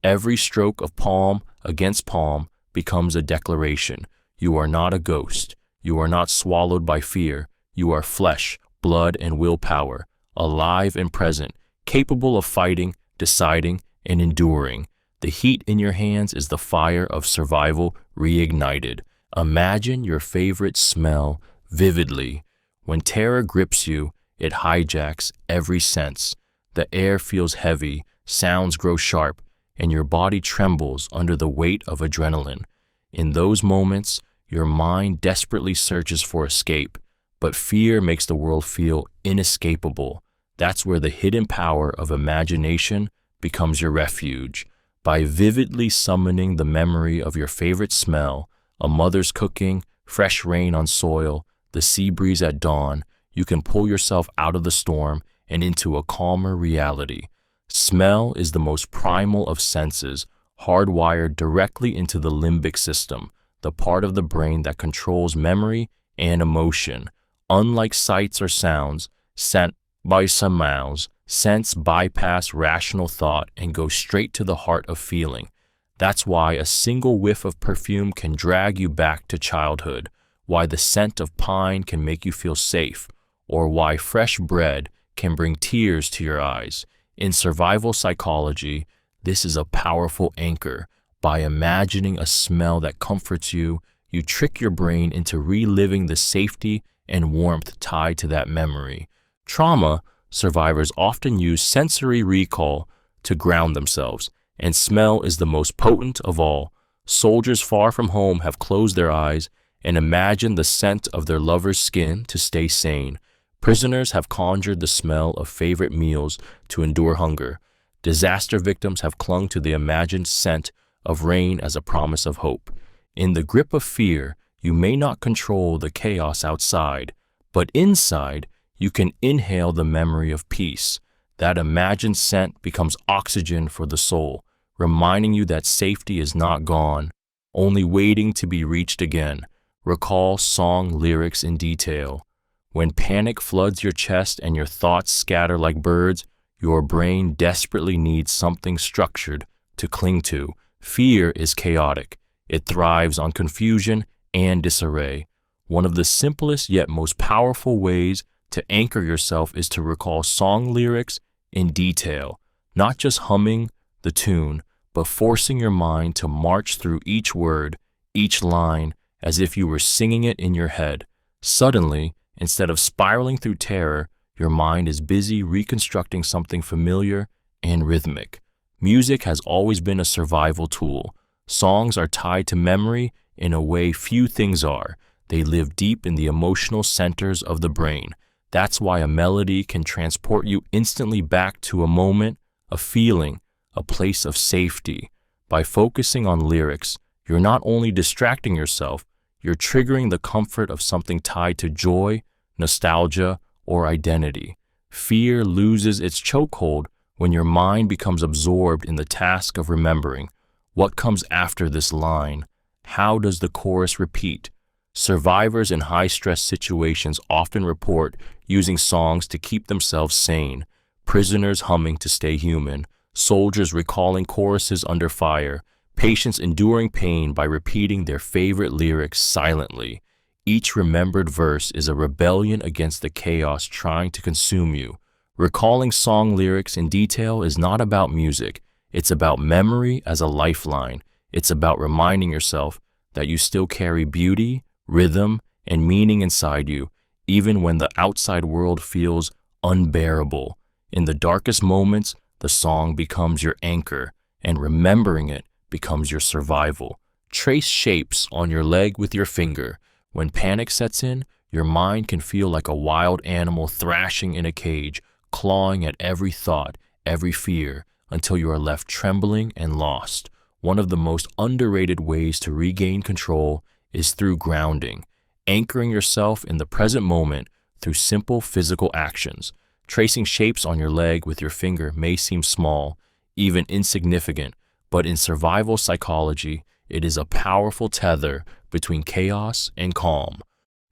Every stroke of palm against palm becomes a declaration. You are not a ghost. You are not swallowed by fear. You are flesh, blood, and willpower, alive and present, capable of fighting, deciding, and enduring. The heat in your hands is the fire of survival reignited. Imagine your favorite smell vividly. When terror grips you, it hijacks every sense. The air feels heavy, sounds grow sharp, and your body trembles under the weight of adrenaline. In those moments, your mind desperately searches for escape, but fear makes the world feel inescapable. That's where the hidden power of imagination becomes your refuge. By vividly summoning the memory of your favorite smell, a mother's cooking, fresh rain on soil, the sea breeze at dawn, you can pull yourself out of the storm and into a calmer reality. Smell is the most primal of senses, hardwired directly into the limbic system, the part of the brain that controls memory and emotion. Unlike sights or sounds, sent by some mouths, scents bypass rational thought and go straight to the heart of feeling. That's why a single whiff of perfume can drag you back to childhood, why the scent of pine can make you feel safe, or why fresh bread can bring tears to your eyes. In survival psychology, this is a powerful anchor. By imagining a smell that comforts you, you trick your brain into reliving the safety and warmth tied to that memory. Trauma survivors often use sensory recall to ground themselves, and smell is the most potent of all. Soldiers far from home have closed their eyes and imagined the scent of their lover's skin to stay sane. Prisoners have conjured the smell of favorite meals to endure hunger. Disaster victims have clung to the imagined scent of rain as a promise of hope. In the grip of fear, you may not control the chaos outside, but inside, you can inhale the memory of peace. That imagined scent becomes oxygen for the soul, reminding you that safety is not gone, only waiting to be reached again. Recall song lyrics in detail. When panic floods your chest and your thoughts scatter like birds, your brain desperately needs something structured to cling to. Fear is chaotic. It thrives on confusion and disarray. One of the simplest yet most powerful ways to anchor yourself is to recall song lyrics in detail, not just humming the tune, but forcing your mind to march through each word, each line, as if you were singing it in your head. Suddenly, instead of spiraling through terror, your mind is busy reconstructing something familiar and rhythmic. Music has always been a survival tool. Songs are tied to memory in a way few things are. They live deep in the emotional centers of the brain. That's why a melody can transport you instantly back to a moment, a feeling, a place of safety. By focusing on lyrics, you're not only distracting yourself, you're triggering the comfort of something tied to joy, nostalgia, or identity. Fear loses its chokehold when your mind becomes absorbed in the task of remembering. What comes after this line? How does the chorus repeat? Survivors in high-stress situations often report using songs to keep themselves sane, prisoners humming to stay human, soldiers recalling choruses under fire, patients enduring pain by repeating their favorite lyrics silently. Each remembered verse is a rebellion against the chaos trying to consume you. Recalling song lyrics in detail is not about music. It's about memory as a lifeline. It's about reminding yourself that you still carry beauty, rhythm, and meaning inside you, even when the outside world feels unbearable. In the darkest moments, the song becomes your anchor, and remembering it becomes your survival. Trace shapes on your leg with your finger. When panic sets in, your mind can feel like a wild animal thrashing in a cage, clawing at every thought, every fear, until you are left trembling and lost. One of the most underrated ways to regain control is through grounding, anchoring yourself in the present moment through simple physical actions. Tracing shapes on your leg with your finger may seem small, even insignificant, but in survival psychology, it is a powerful tether between chaos and calm.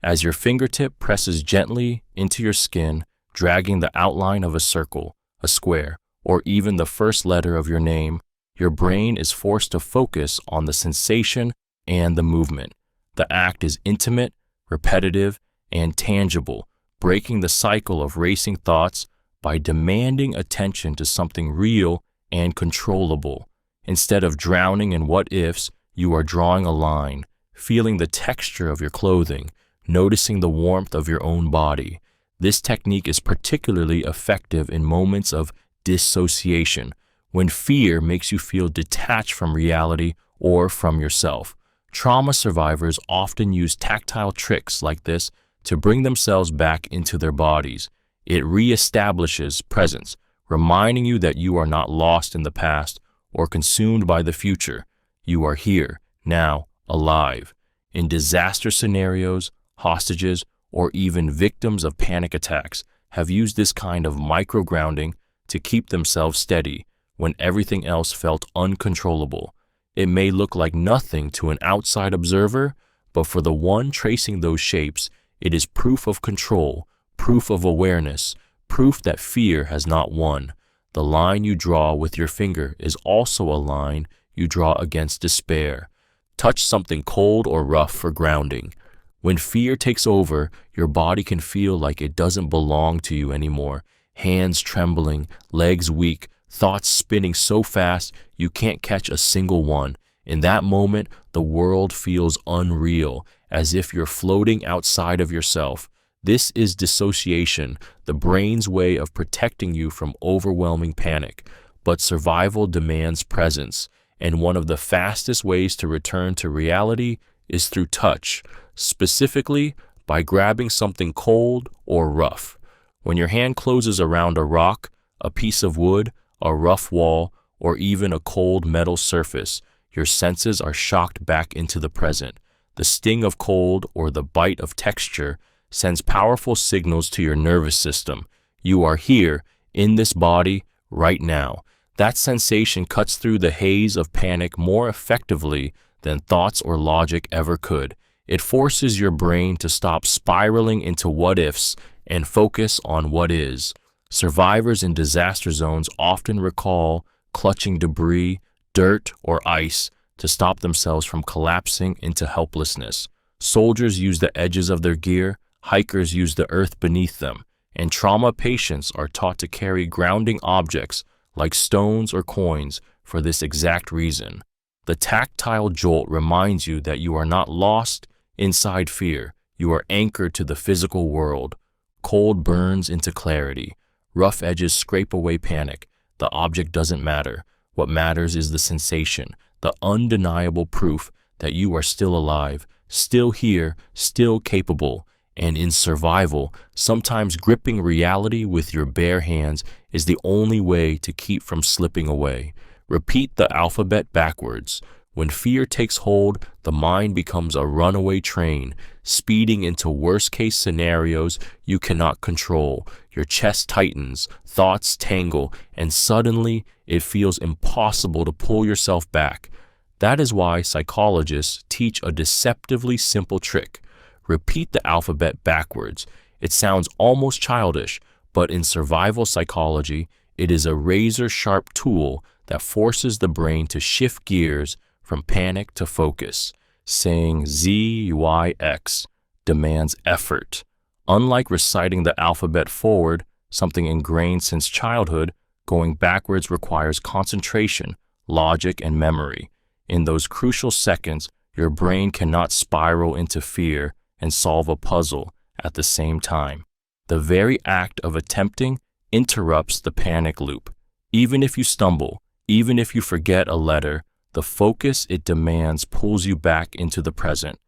As your fingertip presses gently into your skin, dragging the outline of a circle, a square, or even the first letter of your name, your brain is forced to focus on the sensation and the movement. The act is intimate, repetitive, and tangible, breaking the cycle of racing thoughts by demanding attention to something real and controllable. Instead of drowning in what-ifs, you are drawing a line, feeling the texture of your clothing, noticing the warmth of your own body. This technique is particularly effective in moments of dissociation, when fear makes you feel detached from reality or from yourself. Trauma survivors often use tactile tricks like this to bring themselves back into their bodies. It reestablishes presence, reminding you that you are not lost in the past or consumed by the future. You are here, now, alive. In disaster scenarios, hostages, or even victims of panic attacks have used this kind of micro-grounding to keep themselves steady when everything else felt uncontrollable. It may look like nothing to an outside observer, but for the one tracing those shapes, it is proof of control, proof of awareness, proof that fear has not won. The line you draw with your finger is also a line you draw against despair. Touch something cold or rough for grounding. When fear takes over, your body can feel like it doesn't belong to you anymore. Hands trembling, legs weak, thoughts spinning so fast you can't catch a single one. In that moment, the world feels unreal, as if you're floating outside of yourself. This is dissociation, the brain's way of protecting you from overwhelming panic. But survival demands presence, and one of the fastest ways to return to reality is through touch, specifically by grabbing something cold or rough. When your hand closes around a rock, a piece of wood, a rough wall, or even a cold metal surface, your senses are shocked back into the present. The sting of cold or the bite of texture sends powerful signals to your nervous system. You are here, in this body, right now. That sensation cuts through the haze of panic more effectively than thoughts or logic ever could. It forces your brain to stop spiraling into what-ifs and focus on what is. Survivors in disaster zones often recall clutching debris, dirt, or ice to stop themselves from collapsing into helplessness. Soldiers use the edges of their gear, hikers use the earth beneath them, and trauma patients are taught to carry grounding objects like stones or coins for this exact reason. The tactile jolt reminds you that you are not lost inside fear. You are anchored to the physical world. Cold burns into clarity. Rough edges scrape away panic. The object doesn't matter. What matters is the sensation, the undeniable proof that you are still alive, still here, still capable. And in survival, sometimes gripping reality with your bare hands is the only way to keep from slipping away. Repeat the alphabet backwards. When fear takes hold, the mind becomes a runaway train, speeding into worst-case scenarios you cannot control. Your chest tightens, thoughts tangle, and suddenly it feels impossible to pull yourself back. That is why psychologists teach a deceptively simple trick. Repeat the alphabet backwards. It sounds almost childish, but in survival psychology, it is a razor-sharp tool that forces the brain to shift gears from panic to focus. Saying Z-Y-X demands effort. Unlike reciting the alphabet forward, something ingrained since childhood, going backwards requires concentration, logic, and memory. In those crucial seconds, your brain cannot spiral into fear and solve a puzzle at the same time. The very act of attempting interrupts the panic loop. Even if you stumble, even if you forget a letter, the focus it demands pulls you back into the present.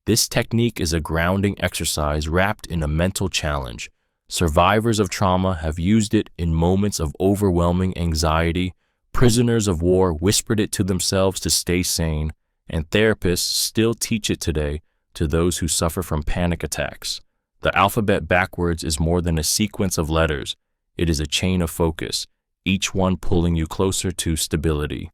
This technique is a grounding exercise wrapped in a mental challenge. Survivors of trauma have used it in moments of overwhelming anxiety. Prisoners of war whispered it to themselves to stay sane, and therapists still teach it today to those who suffer from panic attacks. The alphabet backwards is more than a sequence of letters. It is a chain of focus, each one pulling you closer to stability.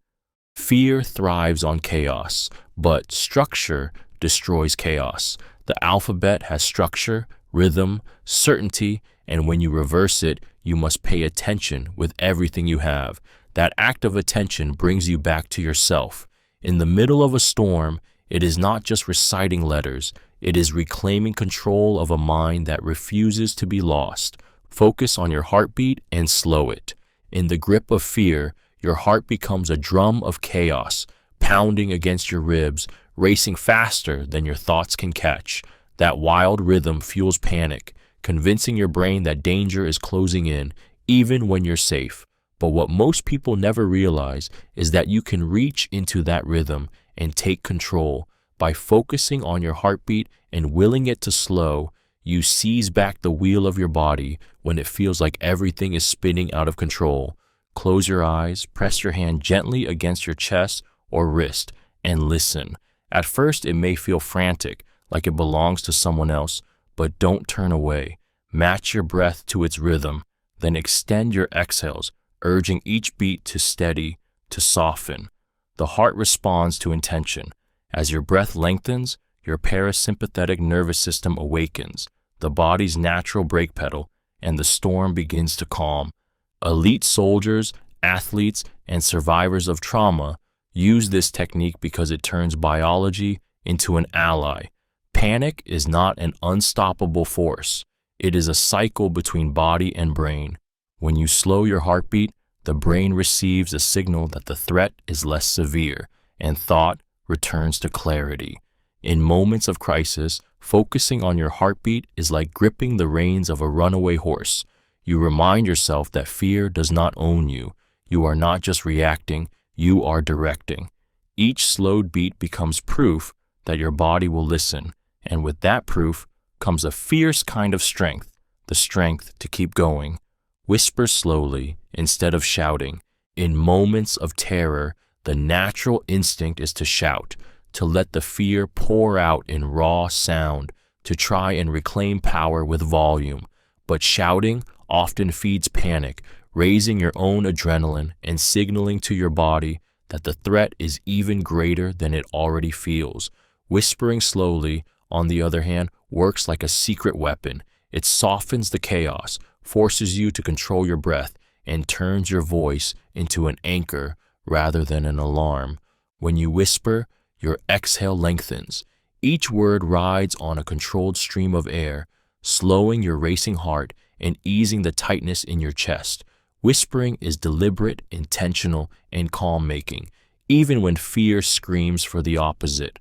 Fear thrives on chaos, but structure destroys chaos. The alphabet has structure, rhythm, certainty, and when you reverse it, you must pay attention with everything you have. That act of attention brings you back to yourself. In the middle of a storm, it is not just reciting letters, it is reclaiming control of a mind that refuses to be lost. Focus on your heartbeat and slow it. In the grip of fear, your heart becomes a drum of chaos, pounding against your ribs, racing faster than your thoughts can catch. That wild rhythm fuels panic, convincing your brain that danger is closing in, even when you're safe. But what most people never realize is that you can reach into that rhythm and take control. By focusing on your heartbeat and willing it to slow, you seize back the wheel of your body when it feels like everything is spinning out of control. Close your eyes, press your hand gently against your chest or wrist, and listen. At first, it may feel frantic, like it belongs to someone else, but don't turn away. Match your breath to its rhythm, then extend your exhales, urging each beat to steady, to soften. The heart responds to intention. As your breath lengthens, your parasympathetic nervous system awakens, the body's natural brake pedal, and the storm begins to calm. Elite soldiers, athletes, and survivors of trauma Use this technique because it turns biology into an ally. Panic is not an unstoppable force. It is a cycle between body and brain. When you slow your heartbeat, the brain receives a signal that the threat is less severe, and thought returns to clarity. In moments of crisis, focusing on your heartbeat is like gripping the reins of a runaway horse. You remind yourself that fear does not own you. You are not just reacting, you are directing. Each slowed beat becomes proof that your body will listen, and with that proof comes a fierce kind of strength, the strength to keep going. Whisper slowly instead of shouting. In moments of terror, the natural instinct is to shout, to let the fear pour out in raw sound, to try and reclaim power with volume. But shouting often feeds panic, raising your own adrenaline and signaling to your body that the threat is even greater than it already feels. Whispering slowly, on the other hand, works like a secret weapon. It softens the chaos, forces you to control your breath, and turns your voice into an anchor rather than an alarm. When you whisper, your exhale lengthens. Each word rides on a controlled stream of air, slowing your racing heart and easing the tightness in your chest. Whispering is deliberate, intentional, and calm-making, even when fear screams for the opposite.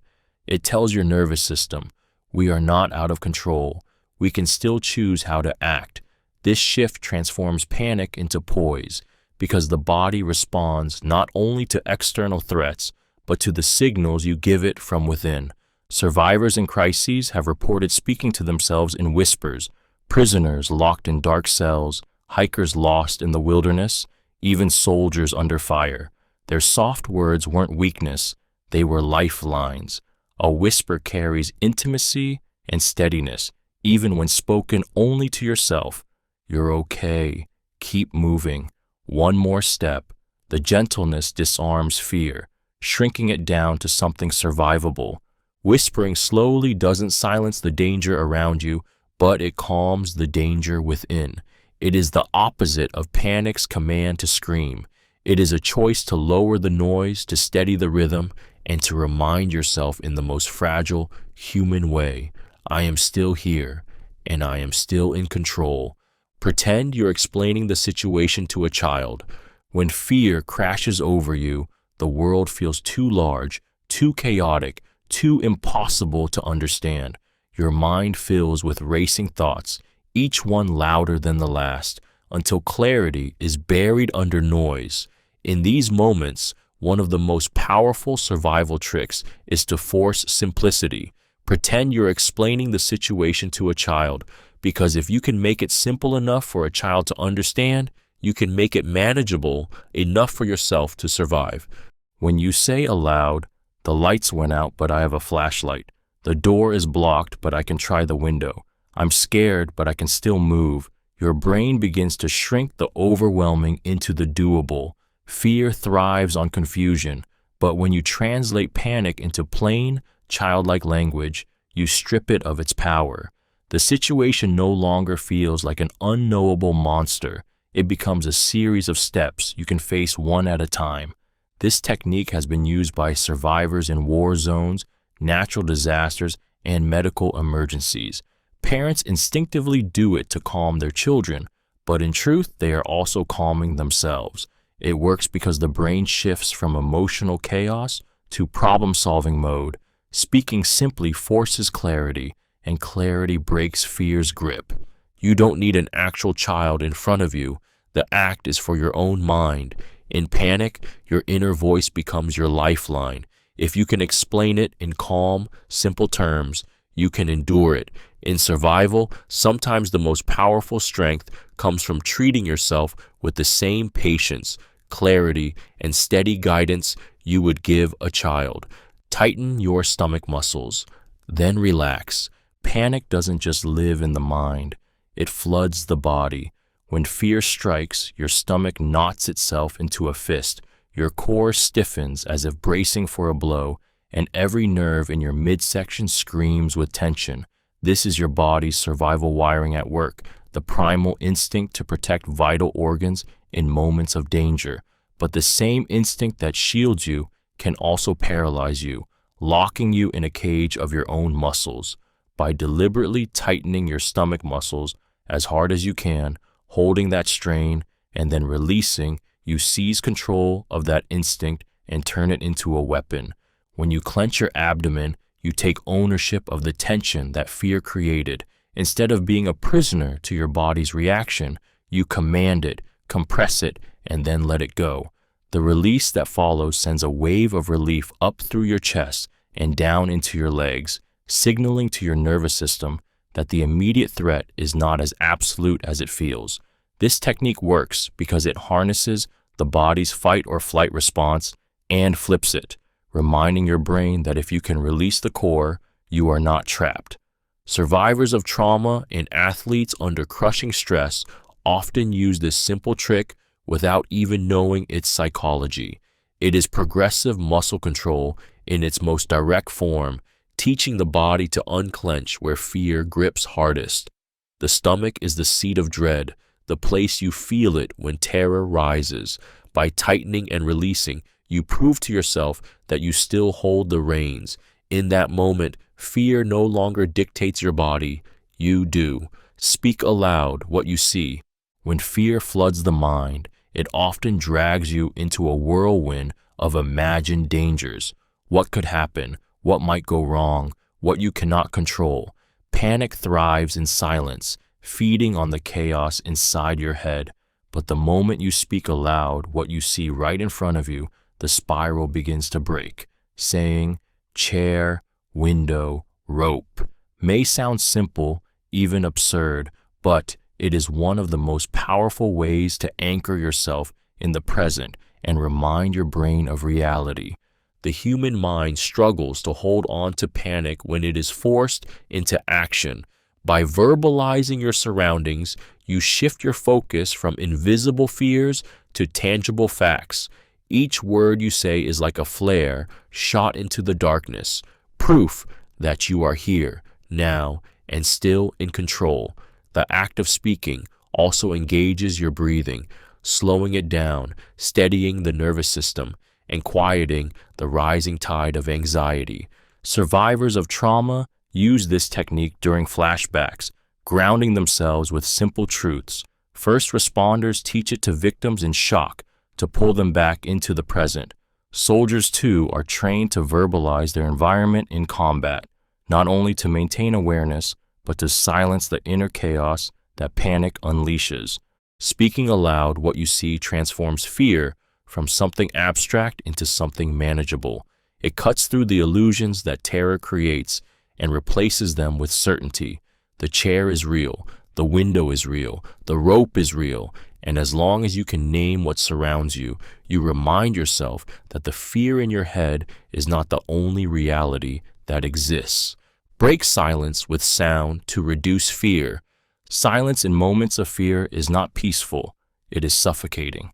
It tells your nervous system, we are not out of control. We can still choose how to act. This shift transforms panic into poise, because the body responds not only to external threats, but to the signals you give it from within. Survivors in crises have reported speaking to themselves in whispers, prisoners locked in dark cells, hikers lost in the wilderness, even soldiers under fire. Their soft words weren't weakness, they were lifelines. A whisper carries intimacy and steadiness, even when spoken only to yourself. You're okay. Keep moving. One more step. The gentleness disarms fear, shrinking it down to something survivable. Whispering slowly doesn't silence the danger around you, but it calms the danger within. It is the opposite of panic's command to scream. It is a choice to lower the noise, to steady the rhythm, and to remind yourself in the most fragile, human way, I am still here, and I am still in control. Pretend you're explaining the situation to a child. When fear crashes over you, the world feels too large, too chaotic, too impossible to understand. Your mind fills with racing thoughts, each one louder than the last, until clarity is buried under noise. In these moments, one of the most powerful survival tricks is to force simplicity. Pretend you're explaining the situation to a child, because if you can make it simple enough for a child to understand, you can make it manageable enough for yourself to survive. When you say aloud, the lights went out but I have a flashlight. The door is blocked but I can try the window. I'm scared but I can still move. Your brain begins to shrink the overwhelming into the doable. Fear thrives on confusion, but when you translate panic into plain, childlike language, you strip it of its power. The situation no longer feels like an unknowable monster. It becomes a series of steps you can face one at a time. This technique has been used by survivors in war zones, natural disasters, and medical emergencies. Parents instinctively do it to calm their children, but in truth, they are also calming themselves. It works because the brain shifts from emotional chaos to problem-solving mode. Speaking simply forces clarity, and clarity breaks fear's grip. You don't need an actual child in front of you. The act is for your own mind. In panic, your inner voice becomes your lifeline. If you can explain it in calm, simple terms, you can endure it. In survival, sometimes the most powerful strength comes from treating yourself with the same patience, clarity, and steady guidance you would give a child. Tighten your stomach muscles, then relax. Panic doesn't just live in the mind, it floods the body. When fear strikes, your stomach knots itself into a fist, your core stiffens as if bracing for a blow, and every nerve in your midsection screams with tension. This is your body's survival wiring at work, the primal instinct to protect vital organs in moments of danger. But the same instinct that shields you can also paralyze you, locking you in a cage of your own muscles. By deliberately tightening your stomach muscles as hard as you can, holding that strain, and then releasing, you seize control of that instinct and turn it into a weapon. When you clench your abdomen, you take ownership of the tension that fear created. Instead of being a prisoner to your body's reaction, you command it, compress it, and then let it go. The release that follows sends a wave of relief up through your chest and down into your legs, signaling to your nervous system that the immediate threat is not as absolute as it feels. This technique works because it harnesses the body's fight or flight response and flips it, reminding your brain that if you can release the core, you are not trapped. Survivors of trauma and athletes under crushing stress often use this simple trick without even knowing its psychology. It is progressive muscle control in its most direct form, teaching the body to unclench where fear grips hardest. The stomach is the seat of dread, the place you feel it when terror rises. By tightening and releasing, you prove to yourself that you still hold the reins. In that moment, fear no longer dictates your body, you do. Speak aloud what you see. When fear floods the mind, it often drags you into a whirlwind of imagined dangers. What could happen? What might go wrong? What you cannot control? Panic thrives in silence, feeding on the chaos inside your head. But the moment you speak aloud what you see right in front of you, the spiral begins to break. Saying, chair, window, rope may sound simple, even absurd, but it is one of the most powerful ways to anchor yourself in the present and remind your brain of reality. The human mind struggles to hold on to panic when it is forced into action. By verbalizing your surroundings, you shift your focus from invisible fears to tangible facts. Each word you say is like a flare shot into the darkness, proof that you are here, now, and still in control. The act of speaking also engages your breathing, slowing it down, steadying the nervous system, and quieting the rising tide of anxiety. Survivors of trauma use this technique during flashbacks, grounding themselves with simple truths. First responders teach it to victims in shock to pull them back into the present. Soldiers, too, are trained to verbalize their environment in combat, not only to maintain awareness, but to silence the inner chaos that panic unleashes. Speaking aloud what you see transforms fear from something abstract into something manageable. It cuts through the illusions that terror creates and replaces them with certainty. The chair is real, the window is real, the rope is real, and as long as you can name what surrounds you, you remind yourself that the fear in your head is not the only reality that exists. Break silence with sound to reduce fear. Silence in moments of fear is not peaceful, it is suffocating.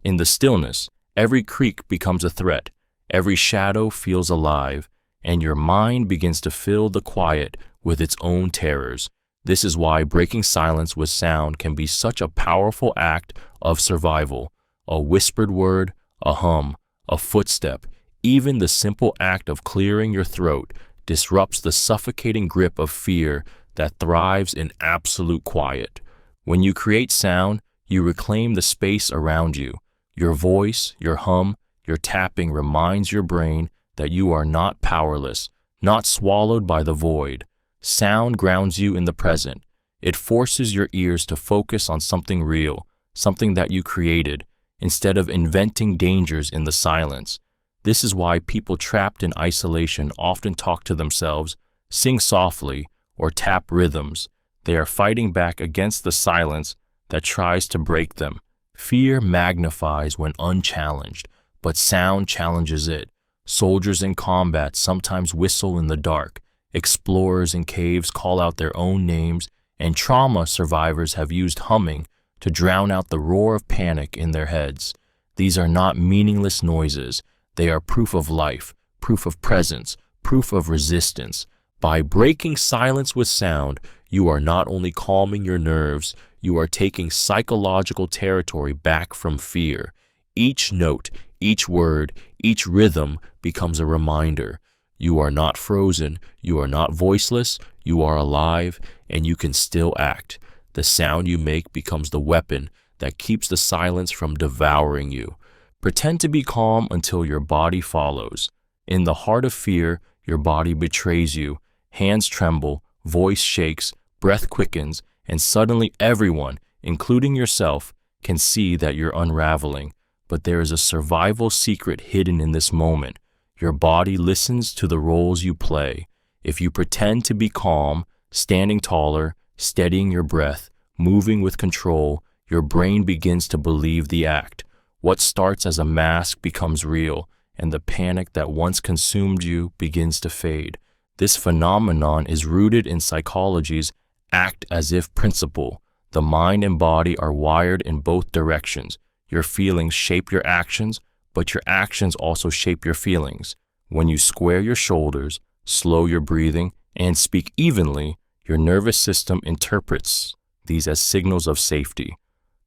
In the stillness, every creak becomes a threat, every shadow feels alive, and your mind begins to fill the quiet with its own terrors. This is why breaking silence with sound can be such a powerful act of survival. A whispered word, a hum, a footstep, even the simple act of clearing your throat disrupts the suffocating grip of fear that thrives in absolute quiet. When you create sound, you reclaim the space around you. Your voice, your hum, your tapping reminds your brain that you are not powerless, not swallowed by the void. Sound grounds you in the present. It forces your ears to focus on something real, something that you created, instead of inventing dangers in the silence. This is why people trapped in isolation often talk to themselves, sing softly, or tap rhythms. They are fighting back against the silence that tries to break them. Fear magnifies when unchallenged, but sound challenges it. Soldiers in combat sometimes whistle in the dark. Explorers in caves call out their own names, and trauma survivors have used humming to drown out the roar of panic in their heads. These are not meaningless noises. They are proof of life, proof of presence, proof of resistance. By breaking silence with sound, you are not only calming your nerves, you are taking psychological territory back from fear. Each note, each word, each rhythm becomes a reminder. You are not frozen, you are not voiceless, you are alive, and you can still act. The sound you make becomes the weapon that keeps the silence from devouring you. Pretend to be calm until your body follows. In the heart of fear, your body betrays you. Hands tremble, voice shakes, breath quickens, and suddenly everyone, including yourself, can see that you're unraveling. But there is a survival secret hidden in this moment. Your body listens to the roles you play. If you pretend to be calm, standing taller, steadying your breath, moving with control, your brain begins to believe the act. What starts as a mask becomes real, and the panic that once consumed you begins to fade. This phenomenon is rooted in psychology's act as if principle. The mind and body are wired in both directions. Your feelings shape your actions, but your actions also shape your feelings. When you square your shoulders, slow your breathing, and speak evenly, your nervous system interprets these as signals of safety.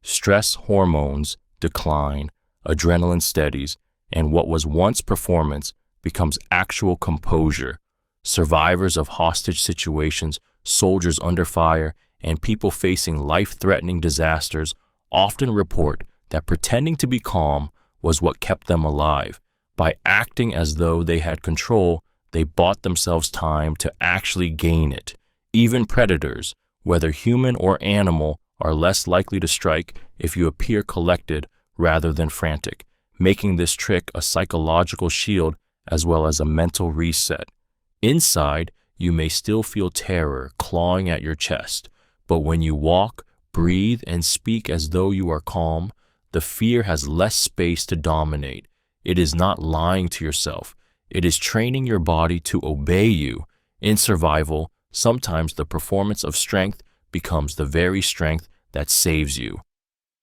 Stress hormones decline, adrenaline steadies, and what was once performance becomes actual composure. Survivors of hostage situations, soldiers under fire, and people facing life-threatening disasters often report that pretending to be calm was what kept them alive. By acting as though they had control, they bought themselves time to actually gain it. Even predators, whether human or animal, are less likely to strike if you appear collected rather than frantic, making this trick a psychological shield as well as a mental reset. Inside, you may still feel terror clawing at your chest, but when you walk, breathe, and speak as though you are calm, the fear has less space to dominate. It is not lying to yourself. It is training your body to obey you. In survival, sometimes the performance of strength becomes the very strength that saves you.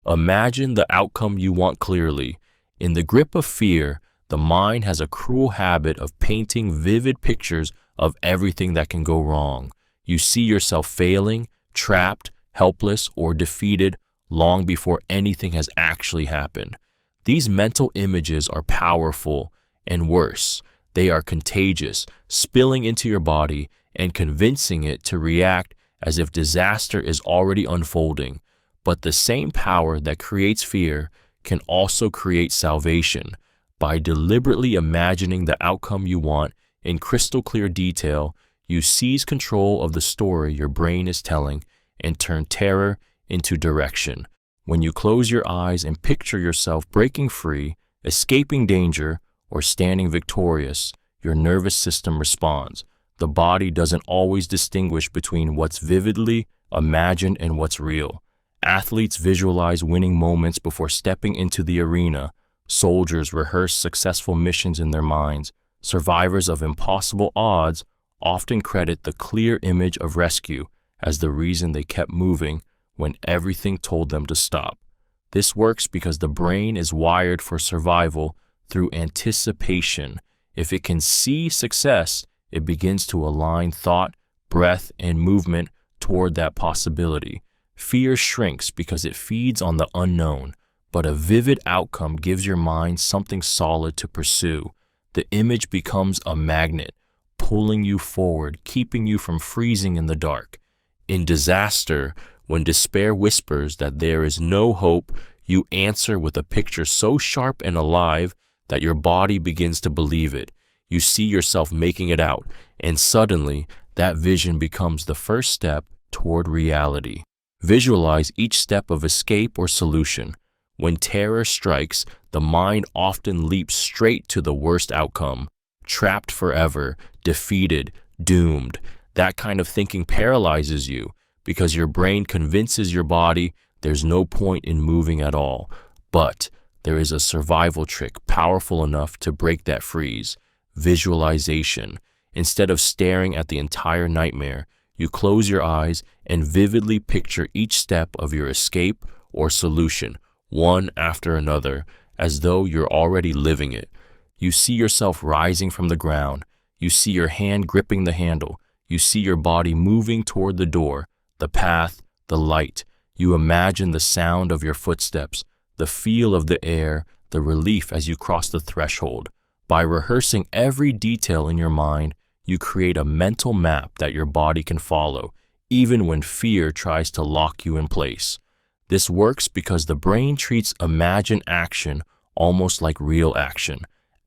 Imagine the outcome you want clearly. In the grip of fear, the mind has a cruel habit of painting vivid pictures of everything that can go wrong. You see yourself failing, trapped, helpless, or defeated long before anything has actually happened. These mental images are powerful, and worse, they are contagious, spilling into your body and convincing it to react as if disaster is already unfolding. But the same power that creates fear can also create salvation. By deliberately imagining the outcome you want in crystal clear detail, you seize control of the story your brain is telling and turn terror into direction. When you close your eyes and picture yourself breaking free, escaping danger, or standing victorious, your nervous system responds. The body doesn't always distinguish between what's vividly imagined and what's real. Athletes visualize winning moments before stepping into the arena. Soldiers rehearse successful missions in their minds. Survivors of impossible odds often credit the clear image of rescue as the reason they kept moving when everything told them to stop. This works because the brain is wired for survival through anticipation. If it can see success, it begins to align thought, breath, and movement toward that possibility. Fear shrinks because it feeds on the unknown, but a vivid outcome gives your mind something solid to pursue. The image becomes a magnet, pulling you forward, keeping you from freezing in the dark. In disaster, when despair whispers that there is no hope, you answer with a picture so sharp and alive that your body begins to believe it. You see yourself making it out, and suddenly that vision becomes the first step toward reality. Visualize each step of escape or solution. When terror strikes, the mind often leaps straight to the worst outcome. Trapped forever, defeated, doomed. That kind of thinking paralyzes you because your brain convinces your body there's no point in moving at all. But there is a survival trick powerful enough to break that freeze. Visualization. Instead of staring at the entire nightmare, you close your eyes and vividly picture each step of your escape or solution, one after another, as though you're already living it. You see yourself rising from the ground. You see your hand gripping the handle. You see your body moving toward the door, the path, the light. You imagine the sound of your footsteps, the feel of the air, the relief as you cross the threshold. By rehearsing every detail in your mind, you create a mental map that your body can follow, even when fear tries to lock you in place. This works because the brain treats imagined action almost like real action.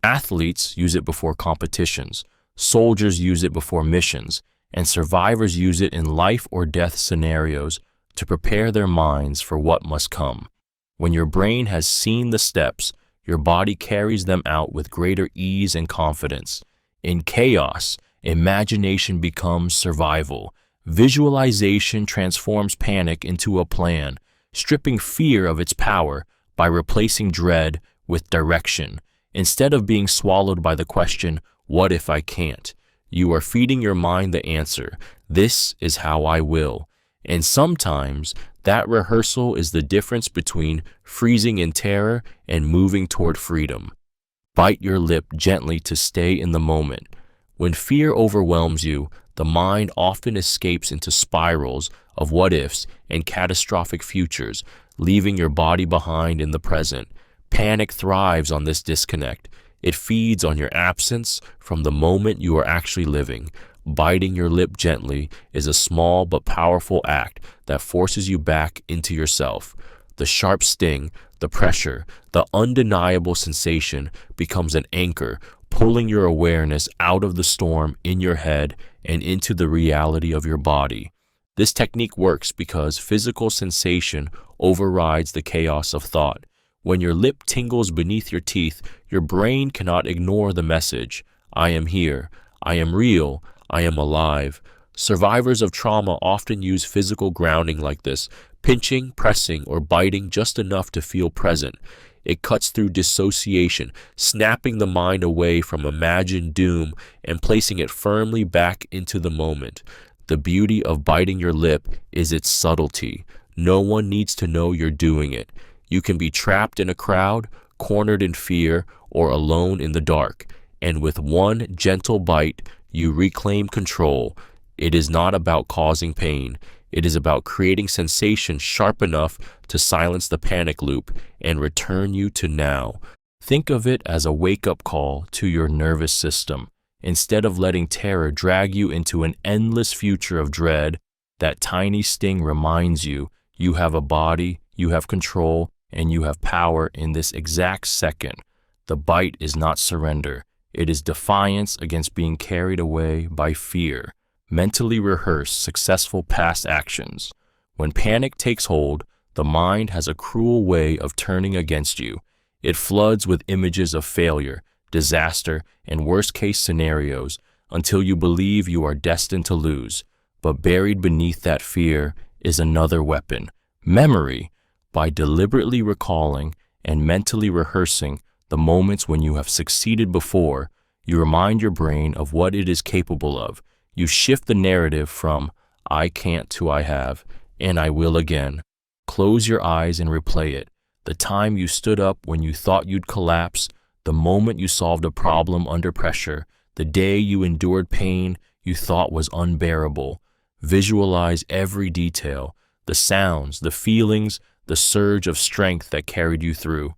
Athletes use it before competitions, soldiers use it before missions, and survivors use it in life or death scenarios to prepare their minds for what must come. When your brain has seen the steps, your body carries them out with greater ease and confidence. In chaos, imagination becomes survival. Visualization transforms panic into a plan, stripping fear of its power by replacing dread with direction. Instead of being swallowed by the question, "What if I can't?" you are feeding your mind the answer, "This is how I will." And sometimes that rehearsal is the difference between freezing in terror and moving toward freedom. Bite your lip gently to stay in the moment. When fear overwhelms you, the mind often escapes into spirals of what-ifs and catastrophic futures, leaving your body behind in the present. Panic thrives on this disconnect. It feeds on your absence from the moment you are actually living. Biting your lip gently is a small but powerful act that forces you back into yourself. The sharp sting, the pressure, the undeniable sensation becomes an anchor, pulling your awareness out of the storm in your head and into the reality of your body. This technique works because physical sensation overrides the chaos of thought. When your lip tingles beneath your teeth, your brain cannot ignore the message, "I am here, I am real, I am alive." Survivors of trauma often use physical grounding like this, pinching, pressing, or biting just enough to feel present. It cuts through dissociation, snapping the mind away from imagined doom and placing it firmly back into the moment. The beauty of biting your lip is its subtlety. No one needs to know you're doing it. You can be trapped in a crowd, cornered in fear, or alone in the dark, and with one gentle bite, you reclaim control. It is not about causing pain. It is about creating sensation sharp enough to silence the panic loop and return you to now. Think of it as a wake-up call to your nervous system. Instead of letting terror drag you into an endless future of dread, that tiny sting reminds you you have a body, you have control, and you have power in this exact second. The bite is not surrender. It is defiance against being carried away by fear. Mentally rehearse successful past actions. When panic takes hold, the mind has a cruel way of turning against you. It floods with images of failure, disaster, and worst-case scenarios until you believe you are destined to lose. But buried beneath that fear is another weapon, memory. By deliberately recalling and mentally rehearsing the moments when you have succeeded before, you remind your brain of what it is capable of. You shift the narrative from "I can't" to "I have," and "I will again." Close your eyes and replay it. The time you stood up when you thought you'd collapse, the moment you solved a problem under pressure, the day you endured pain you thought was unbearable. Visualize every detail, the sounds, the feelings, the surge of strength that carried you through.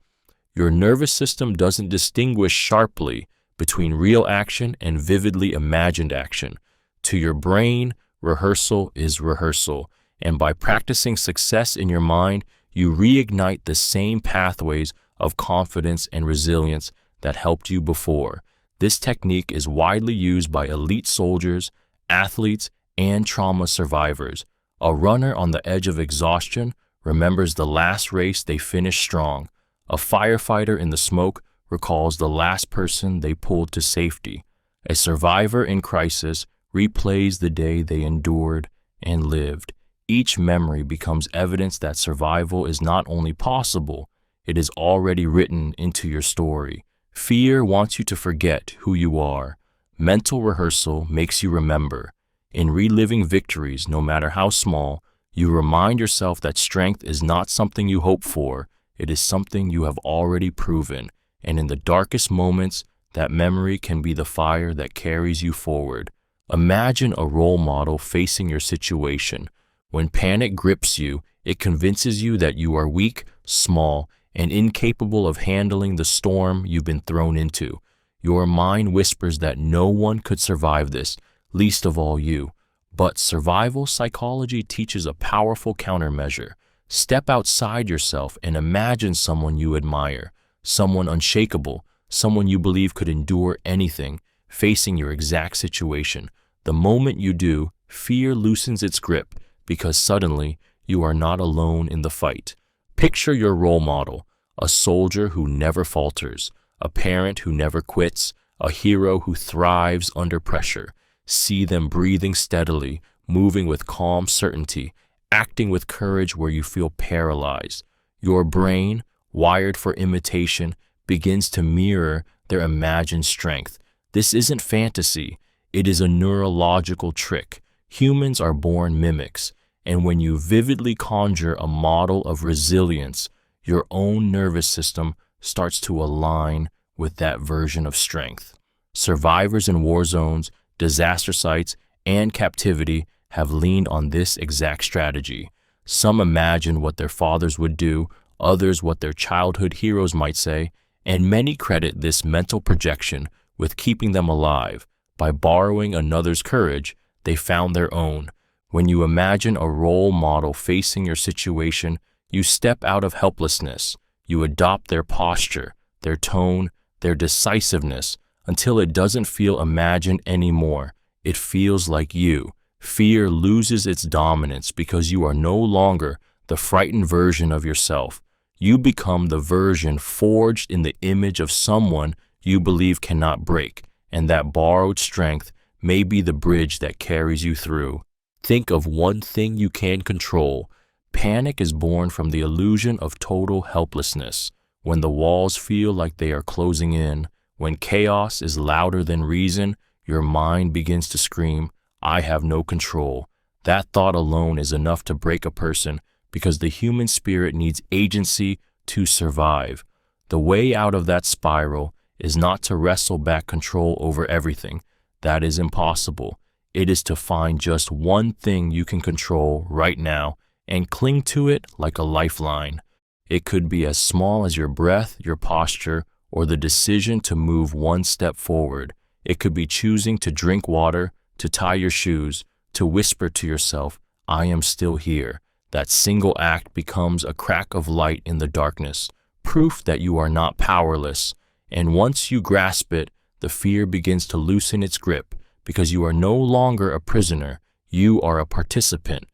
Your nervous system doesn't distinguish sharply between real action and vividly imagined action. To your brain, rehearsal is rehearsal, and by practicing success in your mind, you reignite the same pathways of confidence and resilience that helped you before. This technique is widely used by elite soldiers, athletes, and trauma survivors. A runner on the edge of exhaustion remembers the last race they finished strong. A firefighter in the smoke recalls the last person they pulled to safety. A survivor in crisis replays the day they endured and lived. Each memory becomes evidence that survival is not only possible, it is already written into your story. Fear wants you to forget who you are. Mental rehearsal makes you remember. In reliving victories, no matter how small, you remind yourself that strength is not something you hope for, it is something you have already proven. And in the darkest moments, that memory can be the fire that carries you forward. Imagine a role model facing your situation. When panic grips you, it convinces you that you are weak, small, and incapable of handling the storm you've been thrown into. Your mind whispers that no one could survive this, least of all you. But survival psychology teaches a powerful countermeasure. Step outside yourself and imagine someone you admire, someone unshakable, someone you believe could endure anything, facing your exact situation. The moment you do, fear loosens its grip because suddenly you are not alone in the fight. Picture your role model, a soldier who never falters, a parent who never quits, a hero who thrives under pressure. See them breathing steadily, moving with calm certainty, acting with courage where you feel paralyzed. Your brain, wired for imitation, begins to mirror their imagined strength. This isn't fantasy, it is a neurological trick. Humans are born mimics, and when you vividly conjure a model of resilience, your own nervous system starts to align with that version of strength. Survivors in war zones, disaster sites, and captivity have leaned on this exact strategy. Some imagine what their fathers would do, others what their childhood heroes might say, and many credit this mental projection with keeping them alive. By borrowing another's courage, they found their own. When you imagine a role model facing your situation, you step out of helplessness. You adopt their posture, their tone, their decisiveness, until it doesn't feel imagined anymore. It feels like you. Fear loses its dominance because you are no longer the frightened version of yourself. You become the version forged in the image of someone you believe cannot break, and that borrowed strength may be the bridge that carries you through. Think of one thing you can control. Panic is born from the illusion of total helplessness. When the walls feel like they are closing in, when chaos is louder than reason, your mind begins to scream, "I have no control." That thought alone is enough to break a person because the human spirit needs agency to survive. The way out of that spiral is not to wrestle back control over everything. That is impossible. It is to find just one thing you can control right now and cling to it like a lifeline. It could be as small as your breath, your posture, or the decision to move one step forward. It could be choosing to drink water, to tie your shoes, to whisper to yourself, "I am still here." That single act becomes a crack of light in the darkness, proof that you are not powerless. And once you grasp it, the fear begins to loosen its grip because you are no longer a prisoner, you are a participant.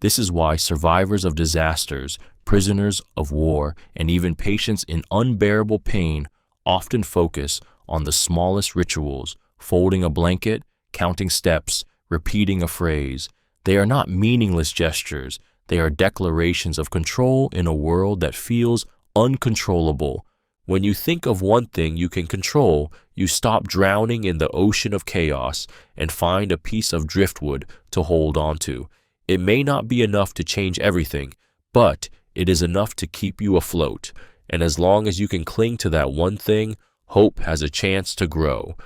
This is why survivors of disasters, prisoners of war, and even patients in unbearable pain often focus on the smallest rituals, folding a blanket, counting steps, repeating a phrase. They are not meaningless gestures. They are declarations of control in a world that feels uncontrollable. When you think of one thing you can control, you stop drowning in the ocean of chaos and find a piece of driftwood to hold onto. It may not be enough to change everything, but it is enough to keep you afloat. And as long as you can cling to that one thing, hope has a chance to grow.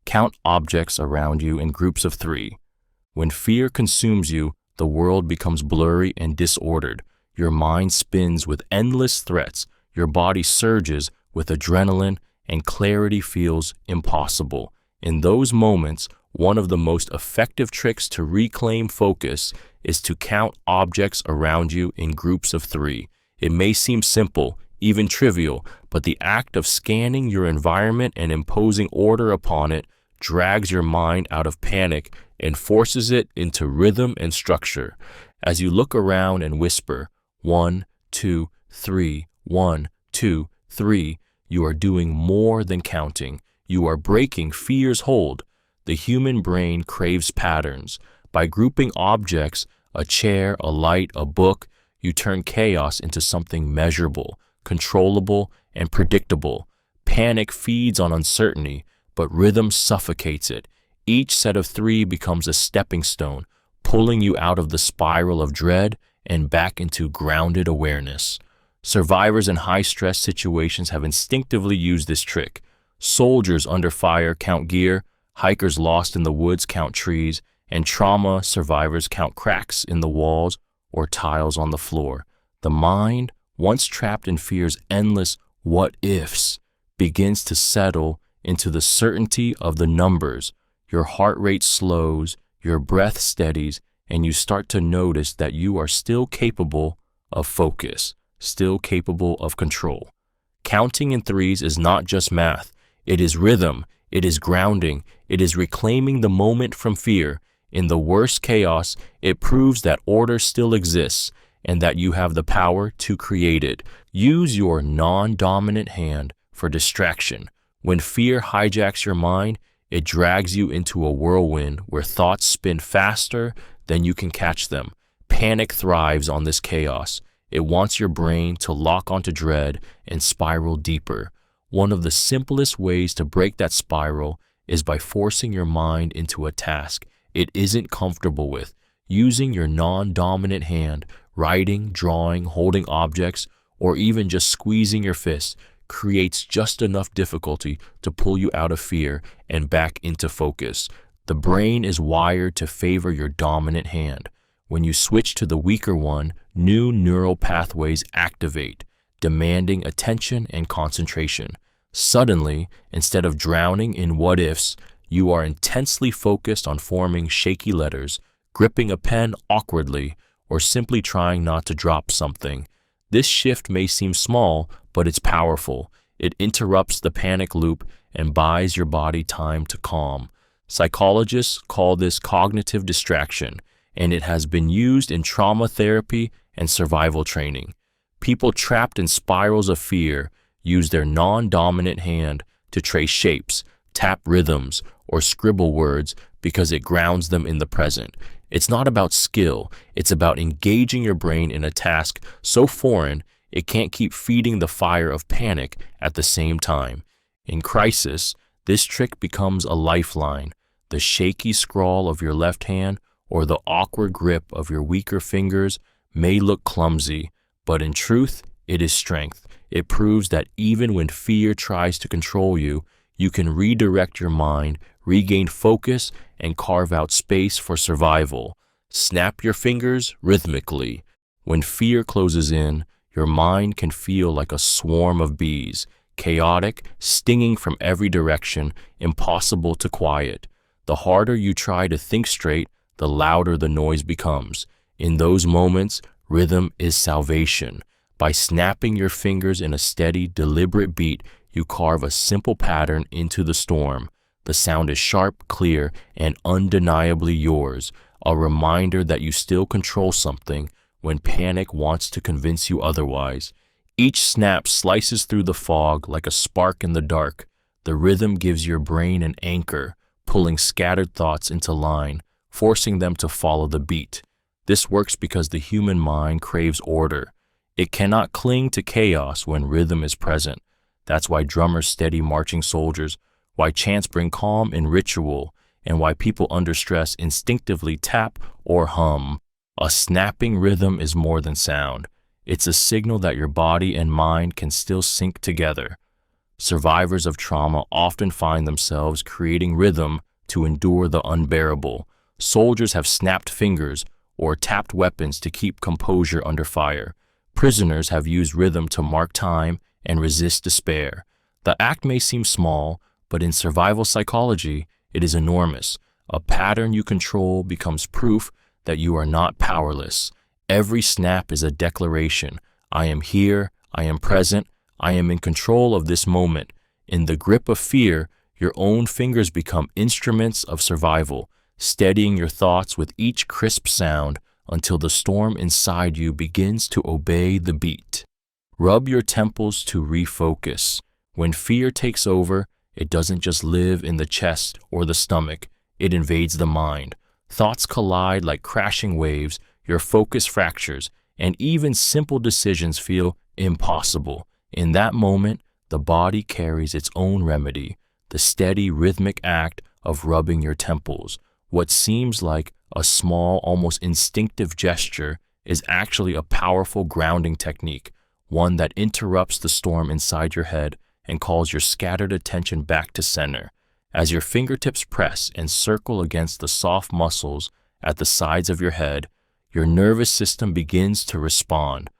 Count objects around you in groups of 3. When fear consumes you, the world becomes blurry and disordered. Your mind spins with endless threats, your body surges with adrenaline, and clarity feels impossible. In those moments, one of the most effective tricks to reclaim focus is to count objects around you in groups of 3. It may seem simple, even trivial, but the act of scanning your environment and imposing order upon it drags your mind out of panic and forces it into rhythm and structure. As you look around and whisper, 1, 2, 3, 1, 2, 3, you are doing more than counting. You are breaking fear's hold. The human brain craves patterns. By grouping objects, a chair, a light, a book, you turn chaos into something measurable, controllable, and predictable. Panic feeds on uncertainty, but rhythm suffocates it. Each set of 3 becomes a stepping stone, pulling you out of the spiral of dread and back into grounded awareness. Survivors in high-stress situations have instinctively used this trick. Soldiers under fire count gear, hikers lost in the woods count trees, and trauma survivors count cracks in the walls or tiles on the floor. The mind, once trapped in fear's endless what ifs, begins to settle into the certainty of the numbers. Your heart rate slows, your breath steadies, and you start to notice that you are still capable of focus, still capable of control. Counting in threes is not just math. It is rhythm. It is grounding. It is reclaiming the moment from fear. In the worst chaos, it proves that order still exists and that you have the power to create it. Use your non-dominant hand for distraction. When fear hijacks your mind, it drags you into a whirlwind where thoughts spin faster than you can catch them. Panic thrives on this chaos. It wants your brain to lock onto dread and spiral deeper. One of the simplest ways to break that spiral is by forcing your mind into a task it isn't comfortable with. Using your non-dominant hand, writing, drawing, holding objects, or even just squeezing your fists creates just enough difficulty to pull you out of fear and back into focus. The brain is wired to favor your dominant hand. When you switch to the weaker one, new neural pathways activate, demanding attention and concentration. Suddenly, instead of drowning in what-ifs, you are intensely focused on forming shaky letters, gripping a pen awkwardly, or simply trying not to drop something. This shift may seem small, but it's powerful. It interrupts the panic loop and buys your body time to calm. Psychologists call this cognitive distraction, and it has been used in trauma therapy and survival training. People trapped in spirals of fear use their non-dominant hand to trace shapes, tap rhythms, or scribble words because it grounds them in the present. It's not about skill, it's about engaging your brain in a task so foreign it can't keep feeding the fire of panic at the same time. In crisis, this trick becomes a lifeline. The shaky scrawl of your left hand or the awkward grip of your weaker fingers may look clumsy, but in truth, it is strength. It proves that even when fear tries to control you, you can redirect your mind, regain focus, and carve out space for survival. Snap your fingers rhythmically. When fear closes in, your mind can feel like a swarm of bees, chaotic, stinging from every direction, impossible to quiet. The harder you try to think straight, the louder the noise becomes. In those moments, rhythm is salvation. By snapping your fingers in a steady, deliberate beat, you carve a simple pattern into the storm. The sound is sharp, clear, and undeniably yours, a reminder that you still control something when panic wants to convince you otherwise. Each snap slices through the fog like a spark in the dark. The rhythm gives your brain an anchor, pulling scattered thoughts into line, forcing them to follow the beat. This works because the human mind craves order. It cannot cling to chaos when rhythm is present. That's why drummers steady marching soldiers, why chants bring calm in ritual, and why people under stress instinctively tap or hum. A snapping rhythm is more than sound. It's a signal that your body and mind can still sync together. Survivors of trauma often find themselves creating rhythm to endure the unbearable. Soldiers have snapped fingers or tapped weapons to keep composure under fire. Prisoners have used rhythm to mark time and resist despair. The act may seem small, but in survival psychology, it is enormous. A pattern you control becomes proof that you are not powerless. Every snap is a declaration. I am here, I am present, I am in control of this moment. In the grip of fear, your own fingers become instruments of survival, steadying your thoughts with each crisp sound until the storm inside you begins to obey the beat. Rub your temples to refocus. When fear takes over, it doesn't just live in the chest or the stomach, it invades the mind. Thoughts collide like crashing waves, your focus fractures, and even simple decisions feel impossible. In that moment, the body carries its own remedy, the steady rhythmic act of rubbing your temples. What seems like a small, almost instinctive gesture is actually a powerful grounding technique, one that interrupts the storm inside your head and calls your scattered attention back to center. As your fingertips press and circle against the soft muscles at the sides of your head, your nervous system begins to respond.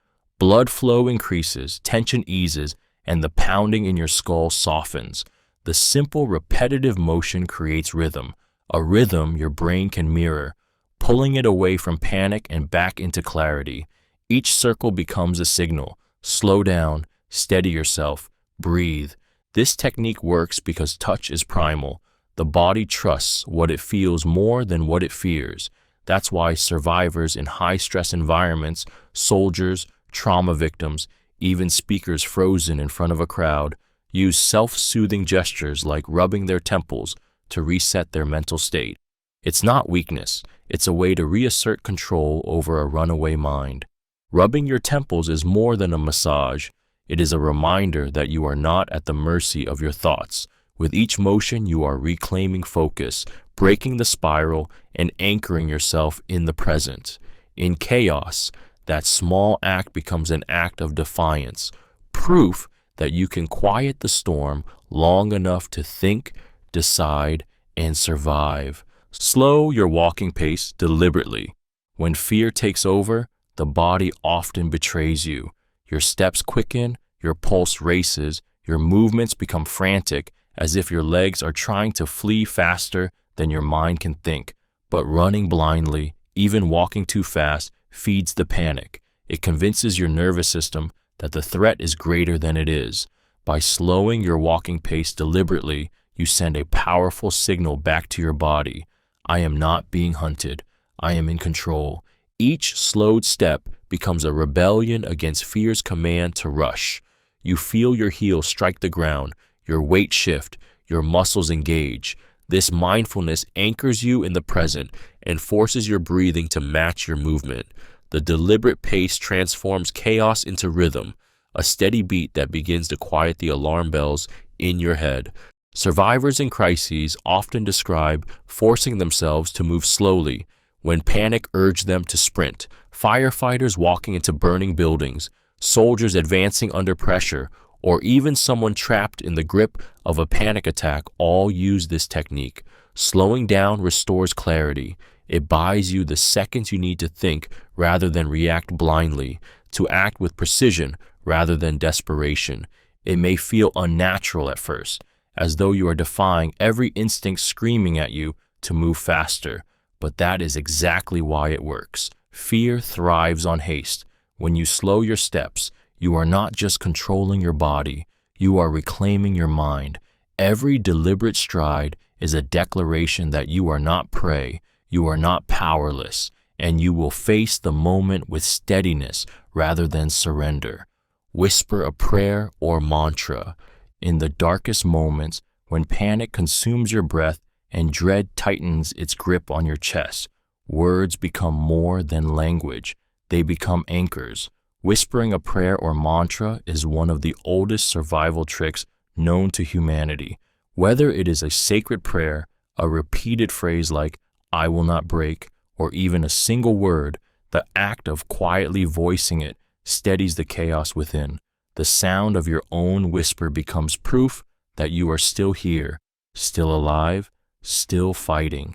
Blood flow increases, tension eases, and the pounding in your skull softens. The simple, repetitive motion creates rhythm, a rhythm your brain can mirror, pulling it away from panic and back into clarity. Each circle becomes a signal. Slow down, steady yourself, breathe. This technique works because touch is primal. The body trusts what it feels more than what it fears. That's why survivors in high-stress environments, soldiers, trauma victims, even speakers frozen in front of a crowd, use self-soothing gestures like rubbing their temples to reset their mental state. It's not weakness, it's a way to reassert control over a runaway mind. Rubbing your temples is more than a massage. It is a reminder that you are not at the mercy of your thoughts. With each motion, you are reclaiming focus, breaking the spiral, and anchoring yourself in the present. In chaos, that small act becomes an act of defiance, proof that you can quiet the storm long enough to think, decide, and survive. Slow your walking pace deliberately. When fear takes over, the body often betrays you. Your steps quicken, your pulse races, your movements become frantic, as if your legs are trying to flee faster than your mind can think. But running blindly, even walking too fast, feeds the panic. It convinces your nervous system that the threat is greater than it is. By slowing your walking pace deliberately, you send a powerful signal back to your body. I am not being hunted. I am in control. Each slowed step becomes a rebellion against fear's command to rush. You feel your heels strike the ground, your weight shift, your muscles engage. This mindfulness anchors you in the present and forces your breathing to match your movement. The deliberate pace transforms chaos into rhythm, a steady beat that begins to quiet the alarm bells in your head. Survivors in crises often describe forcing themselves to move slowly when panic urged them to sprint. Firefighters walking into burning buildings, soldiers advancing under pressure, or even someone trapped in the grip of a panic attack all use this technique. Slowing down restores clarity. It buys you the seconds you need to think rather than react blindly, to act with precision rather than desperation. It may feel unnatural at first, as though you are defying every instinct screaming at you to move faster, but that is exactly why it works. Fear thrives on haste. When you slow your steps, you are not just controlling your body, you are reclaiming your mind. Every deliberate stride is a declaration that you are not prey, you are not powerless, and you will face the moment with steadiness rather than surrender. Whisper a prayer or mantra. In the darkest moments, when panic consumes your breath and dread tightens its grip on your chest, words become more than language. They become anchors. Whispering a prayer or mantra is one of the oldest survival tricks known to humanity. Whether it is a sacred prayer, a repeated phrase like, "I will not break," or even a single word, the act of quietly voicing it steadies the chaos within. The sound of your own whisper becomes proof that you are still here, still alive, still fighting.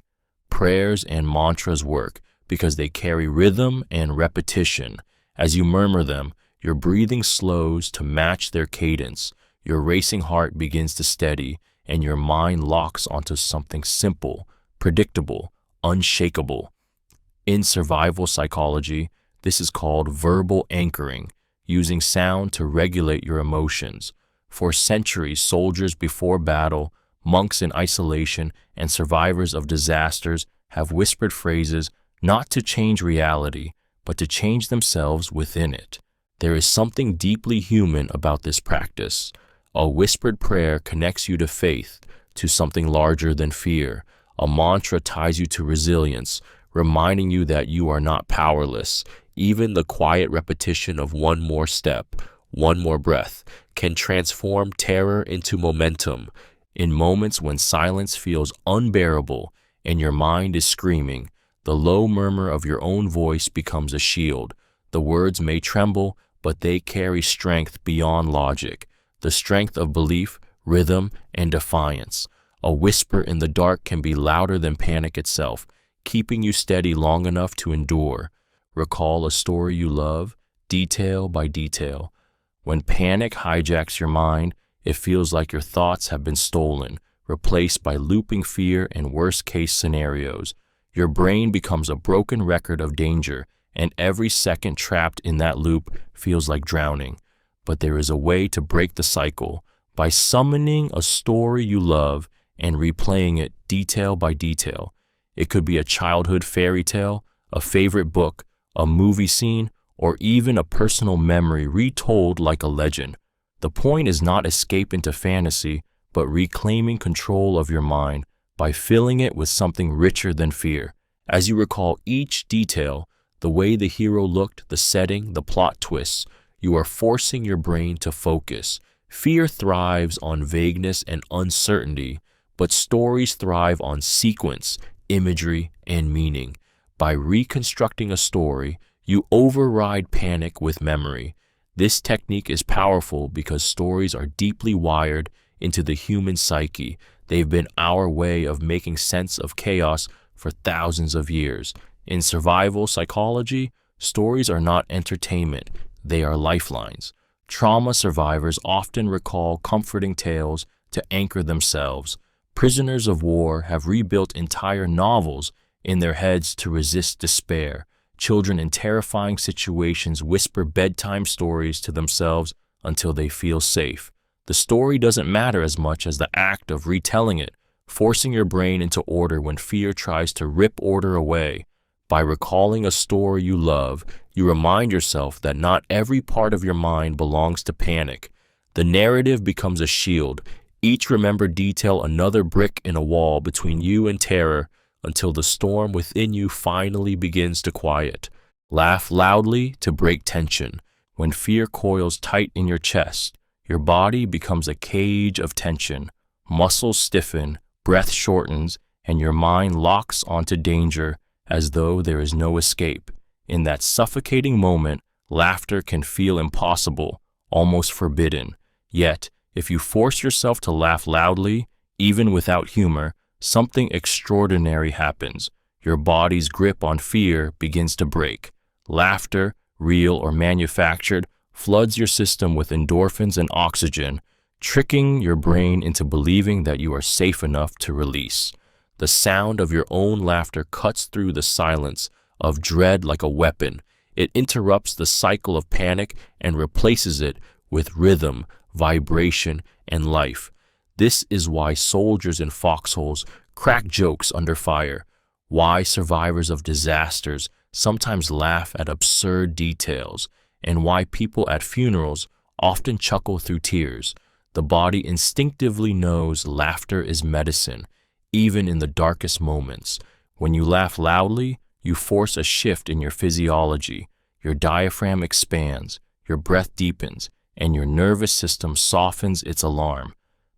Prayers and mantras work because they carry rhythm and repetition. As you murmur them, your breathing slows to match their cadence, your racing heart begins to steady, and your mind locks onto something simple, predictable, unshakable. In survival psychology, this is called verbal anchoring, using sound to regulate your emotions. For centuries, soldiers before battle, monks in isolation, and survivors of disasters have whispered phrases not to change reality, but to change themselves within it. There is something deeply human about this practice. A whispered prayer connects you to faith, to something larger than fear. A mantra ties you to resilience, reminding you that you are not powerless. Even the quiet repetition of one more step, one more breath, can transform terror into momentum. In moments when silence feels unbearable and your mind is screaming, the low murmur of your own voice becomes a shield. The words may tremble, but they carry strength beyond logic, the strength of belief, rhythm, and defiance. A whisper in the dark can be louder than panic itself, keeping you steady long enough to endure. Recall a story you love, detail by detail. When panic hijacks your mind, it feels like your thoughts have been stolen, replaced by looping fear and worst-case scenarios. Your brain becomes a broken record of danger, and every second trapped in that loop feels like drowning. But there is a way to break the cycle by summoning a story you love and replaying it detail by detail. It could be a childhood fairy tale, a favorite book, a movie scene, or even a personal memory retold like a legend. The point is not escape into fantasy, but reclaiming control of your mind by filling it with something richer than fear. As you recall each detail, the way the hero looked, the setting, the plot twists, you are forcing your brain to focus. Fear thrives on vagueness and uncertainty, but stories thrive on sequence, imagery, and meaning. By reconstructing a story, you override panic with memory. This technique is powerful because stories are deeply wired into the human psyche. They've been our way of making sense of chaos for thousands of years. In survival psychology, stories are not entertainment, they are lifelines. Trauma survivors often recall comforting tales to anchor themselves. Prisoners of war have rebuilt entire novels in their heads to resist despair. Children in terrifying situations whisper bedtime stories to themselves until they feel safe. The story doesn't matter as much as the act of retelling it, forcing your brain into order when fear tries to rip order away. By recalling a story you love, you remind yourself that not every part of your mind belongs to panic. The narrative becomes a shield. Each remembered detail another brick in a wall between you and terror until the storm within you finally begins to quiet. Laugh loudly to break tension. When fear coils tight in your chest, your body becomes a cage of tension. Muscles stiffen, breath shortens, and your mind locks onto danger as though there is no escape. In that suffocating moment, laughter can feel impossible, almost forbidden. Yet, if you force yourself to laugh loudly, even without humor, something extraordinary happens. Your body's grip on fear begins to break. Laughter, real or manufactured, floods your system with endorphins and oxygen, tricking your brain into believing that you are safe enough to release. The sound of your own laughter cuts through the silence of dread like a weapon. It interrupts the cycle of panic and replaces it with rhythm, vibration, and life. This is why soldiers in foxholes crack jokes under fire, why survivors of disasters sometimes laugh at absurd details, and why people at funerals often chuckle through tears. The body instinctively knows laughter is medicine, even in the darkest moments. When you laugh loudly, you force a shift in your physiology. Your diaphragm expands, your breath deepens, and your nervous system softens its alarm.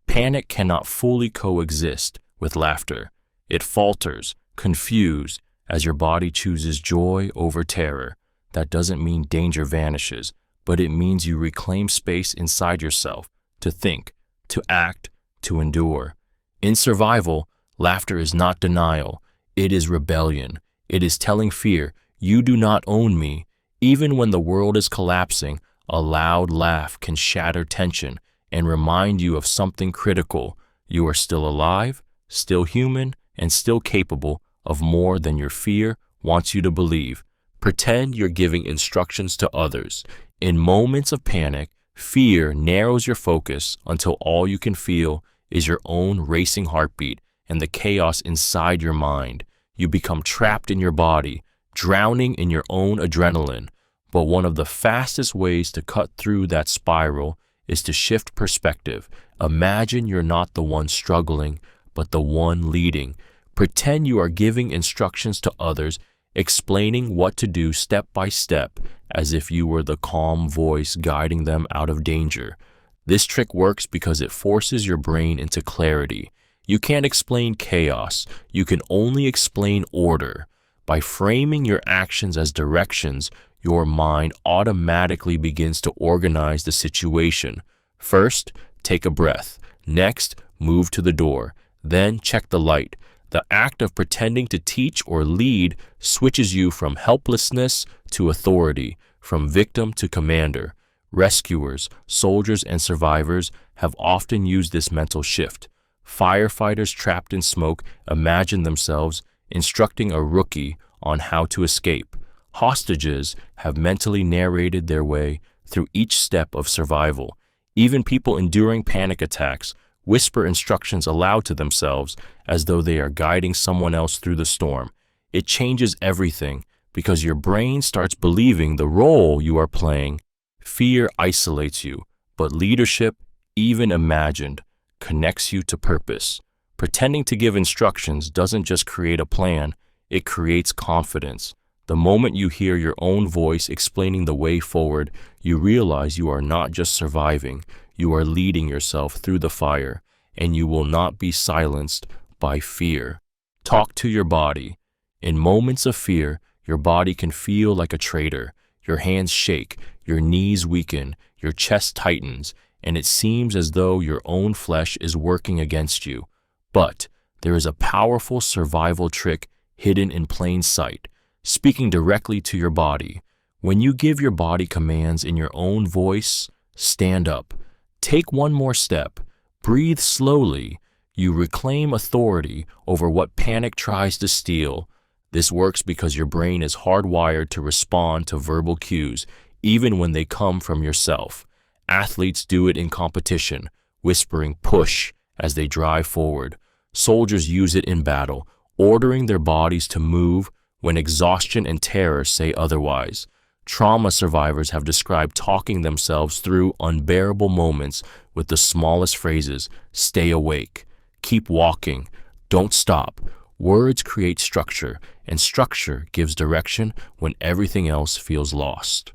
Panic cannot fully coexist with laughter. It falters, confused, as your body chooses joy over terror. That doesn't mean danger vanishes, but it means you reclaim space inside yourself to think, to act, to endure. In survival, laughter is not denial, it is rebellion. It is telling fear, you do not own me. Even when the world is collapsing, a loud laugh can shatter tension and remind you of something critical. You are still alive, still human, and still capable of more than your fear wants you to believe. Pretend you're giving instructions to others. In moments of panic, fear narrows your focus until all you can feel is your own racing heartbeat and the chaos inside your mind. You become trapped in your body, drowning in your own adrenaline. But one of the fastest ways to cut through that spiral is to shift perspective. Imagine you're not the one struggling, but the one leading. Pretend you are giving instructions to others, explaining what to do step by step, as if you were the calm voice guiding them out of danger. This trick works because it forces your brain into clarity. You can't explain chaos, you can only explain order. By framing your actions as directions, your mind automatically begins to organize the situation. First, take a breath. Next, move to the door. Then check the light. The act of pretending to teach or lead switches you from helplessness to authority, from victim to commander. Rescuers, soldiers, and survivors have often used this mental shift. Firefighters trapped in smoke imagine themselves instructing a rookie on how to escape. Hostages have mentally narrated their way through each step of survival. Even people enduring panic attacks whisper instructions aloud to themselves as though they are guiding someone else through the storm. It changes everything because your brain starts believing the role you are playing. Fear isolates you, but leadership, even imagined, connects you to purpose. Pretending to give instructions doesn't just create a plan, it creates confidence. The moment you hear your own voice explaining the way forward, you realize you are not just surviving, you are leading yourself through the fire, and you will not be silenced by fear. Talk to your body. In moments of fear, your body can feel like a traitor. Your hands shake, your knees weaken, your chest tightens, and it seems as though your own flesh is working against you. But there is a powerful survival trick hidden in plain sight, speaking directly to your body. When you give your body commands in your own voice, stand up, take one more step, breathe slowly, you reclaim authority over what panic tries to steal. This works because your brain is hardwired to respond to verbal cues, even when they come from yourself. Athletes do it in competition, whispering push as they drive forward. Soldiers use it in battle, ordering their bodies to move when exhaustion and terror say otherwise. Trauma survivors have described talking themselves through unbearable moments with the smallest phrases: stay awake, keep walking, don't stop. Words create structure, and structure gives direction when everything else feels lost.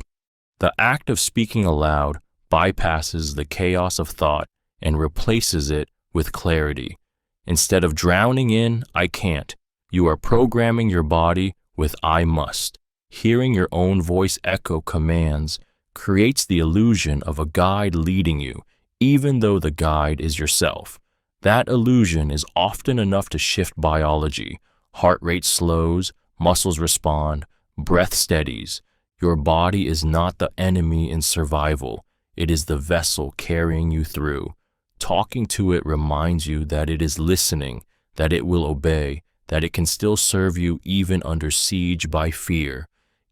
The act of speaking aloud bypasses the chaos of thought and replaces it with clarity. Instead of drowning in "I can't," you are programming your body with "I must." Hearing your own voice echo commands creates the illusion of a guide leading you, even though the guide is yourself. That illusion is often enough to shift biology. Heart rate slows, muscles respond, breath steadies. Your body is not the enemy in survival. It is the vessel carrying you through. Talking to it reminds you that it is listening, that it will obey, that it can still serve you even under siege by fear.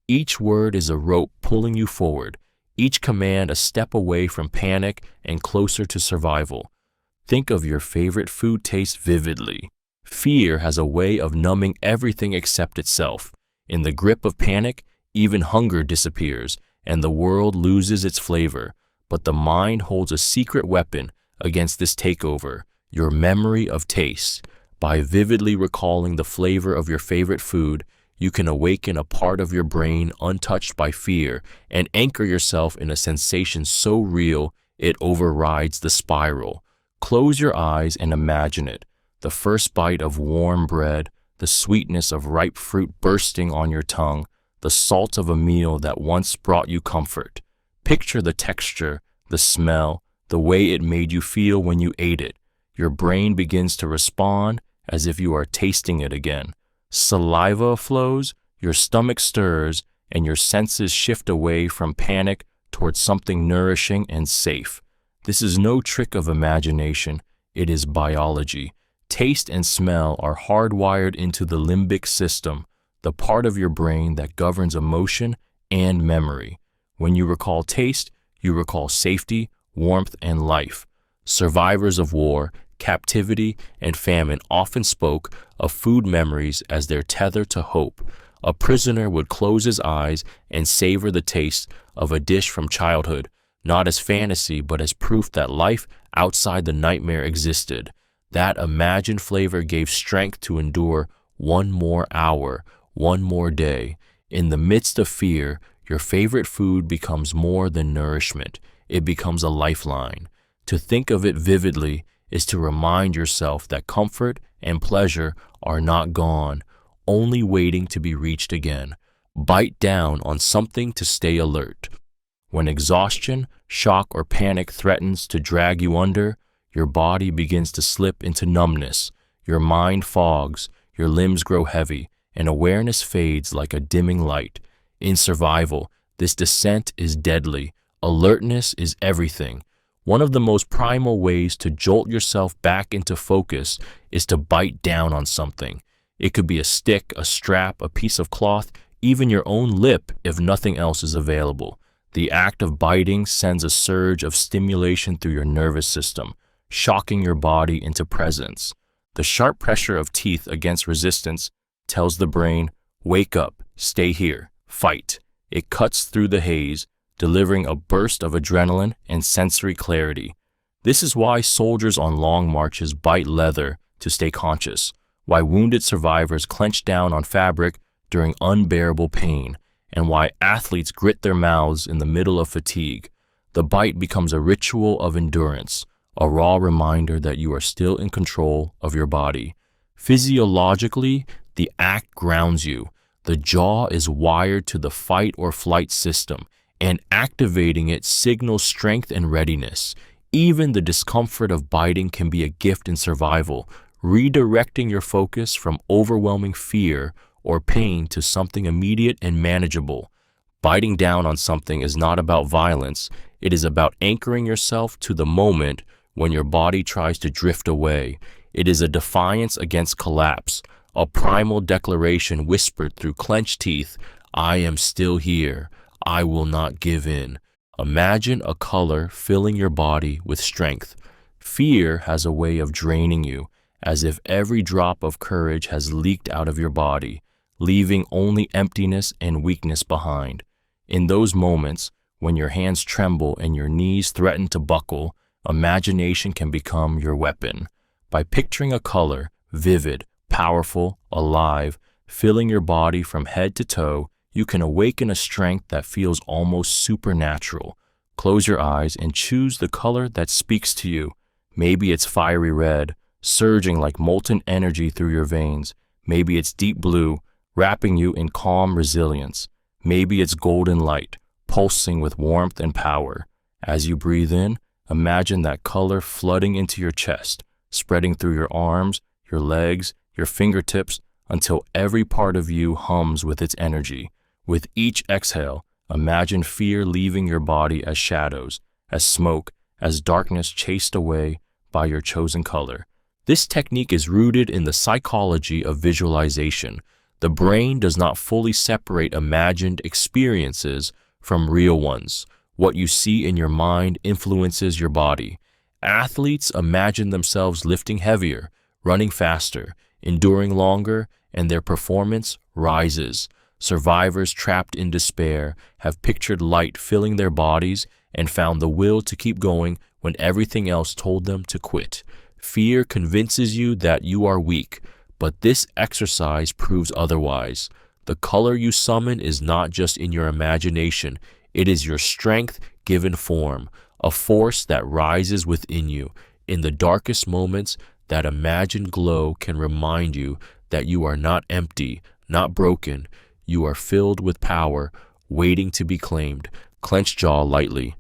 Each word is a rope pulling you forward, each command a step away from panic and closer to survival. Think of your favorite food taste vividly. Fear has a way of numbing everything except itself. In the grip of panic, even hunger disappears, and the world loses its flavor. But the mind holds a secret weapon against this takeover: your memory of taste. By vividly recalling the flavor of your favorite food, you can awaken a part of your brain untouched by fear and anchor yourself in a sensation so real it overrides the spiral. Close your eyes and imagine it: the first bite of warm bread, the sweetness of ripe fruit bursting on your tongue, the salt of a meal that once brought you comfort. Picture the texture, the smell, the way it made you feel when you ate it. Your brain begins to respond as if you are tasting it again. Saliva flows, your stomach stirs, and your senses shift away from panic towards something nourishing and safe. This is no trick of imagination, it is biology. Taste and smell are hardwired into the limbic system, the part of your brain that governs emotion and memory. When you recall taste, you recall safety, warmth, and life. Survivors of war, captivity, and famine often spoke of food memories as their tether to hope. A prisoner would close his eyes and savor the taste of a dish from childhood, not as fantasy but as proof that life outside the nightmare existed. That imagined flavor gave strength to endure one more hour, one more day. In the midst of fear, your favorite food becomes more than nourishment. It becomes a lifeline. To think of it vividly is to remind yourself that comfort and pleasure are not gone, only waiting to be reached again. Bite down on something to stay alert. When exhaustion, shock, or panic threatens to drag you under, your body begins to slip into numbness. Your mind fogs, your limbs grow heavy, and awareness fades like a dimming light. In survival, This descent is deadly. Alertness is everything. One of the most primal ways to jolt yourself back into focus is to bite down on something. It could be a stick, a strap, a piece of cloth, even your own lip if nothing else is available. The act of biting sends a surge of stimulation through your nervous system, shocking your body into presence. The sharp pressure of teeth against resistance tells the brain, wake up, stay here, fight. It cuts through the haze, delivering a burst of adrenaline and sensory clarity. This is why soldiers on long marches bite leather to stay conscious, why wounded survivors clench down on fabric during unbearable pain, and why athletes grit their mouths in the middle of fatigue. The bite becomes a ritual of endurance, a raw reminder that you are still in control of your body. Physiologically, the act grounds you. The jaw is wired to the fight or flight system, and activating it signals strength and readiness. Even the discomfort of biting can be a gift in survival, redirecting your focus from overwhelming fear or pain to something immediate and manageable. Biting down on something is not about violence. It is about anchoring yourself to the moment when your body tries to drift away. It is a defiance against collapse, a primal declaration whispered through clenched teeth, I am still here. I will not give in. Imagine a color filling your body with strength. Fear has a way of draining you, as if every drop of courage has leaked out of your body, leaving only emptiness and weakness behind. In those moments, when your hands tremble and your knees threaten to buckle, imagination can become your weapon. By picturing a color, vivid, powerful, alive, filling your body from head to toe, you can awaken a strength that feels almost supernatural. Close your eyes and choose the color that speaks to you. Maybe it's fiery red, surging like molten energy through your veins. Maybe it's deep blue, wrapping you in calm resilience. Maybe it's golden light, pulsing with warmth and power. As you breathe in, imagine that color flooding into your chest, spreading through your arms, your legs, your fingertips, until every part of you hums with its energy. With each exhale, imagine fear leaving your body as shadows, as smoke, as darkness chased away by your chosen color. This technique is rooted in the psychology of visualization. The brain does not fully separate imagined experiences from real ones. What you see in your mind influences your body. Athletes imagine themselves lifting heavier, running faster, enduring longer, and their performance rises. Survivors trapped in despair have pictured light filling their bodies and found the will to keep going when everything else told them to quit. Fear convinces you that you are weak, but this exercise proves otherwise. The color you summon is not just in your imagination, it is your strength given form, a force that rises within you. In the darkest moments, that imagined glow can remind you that you are not empty, not broken. You are filled with power, waiting to be claimed. Clench jaw lightly,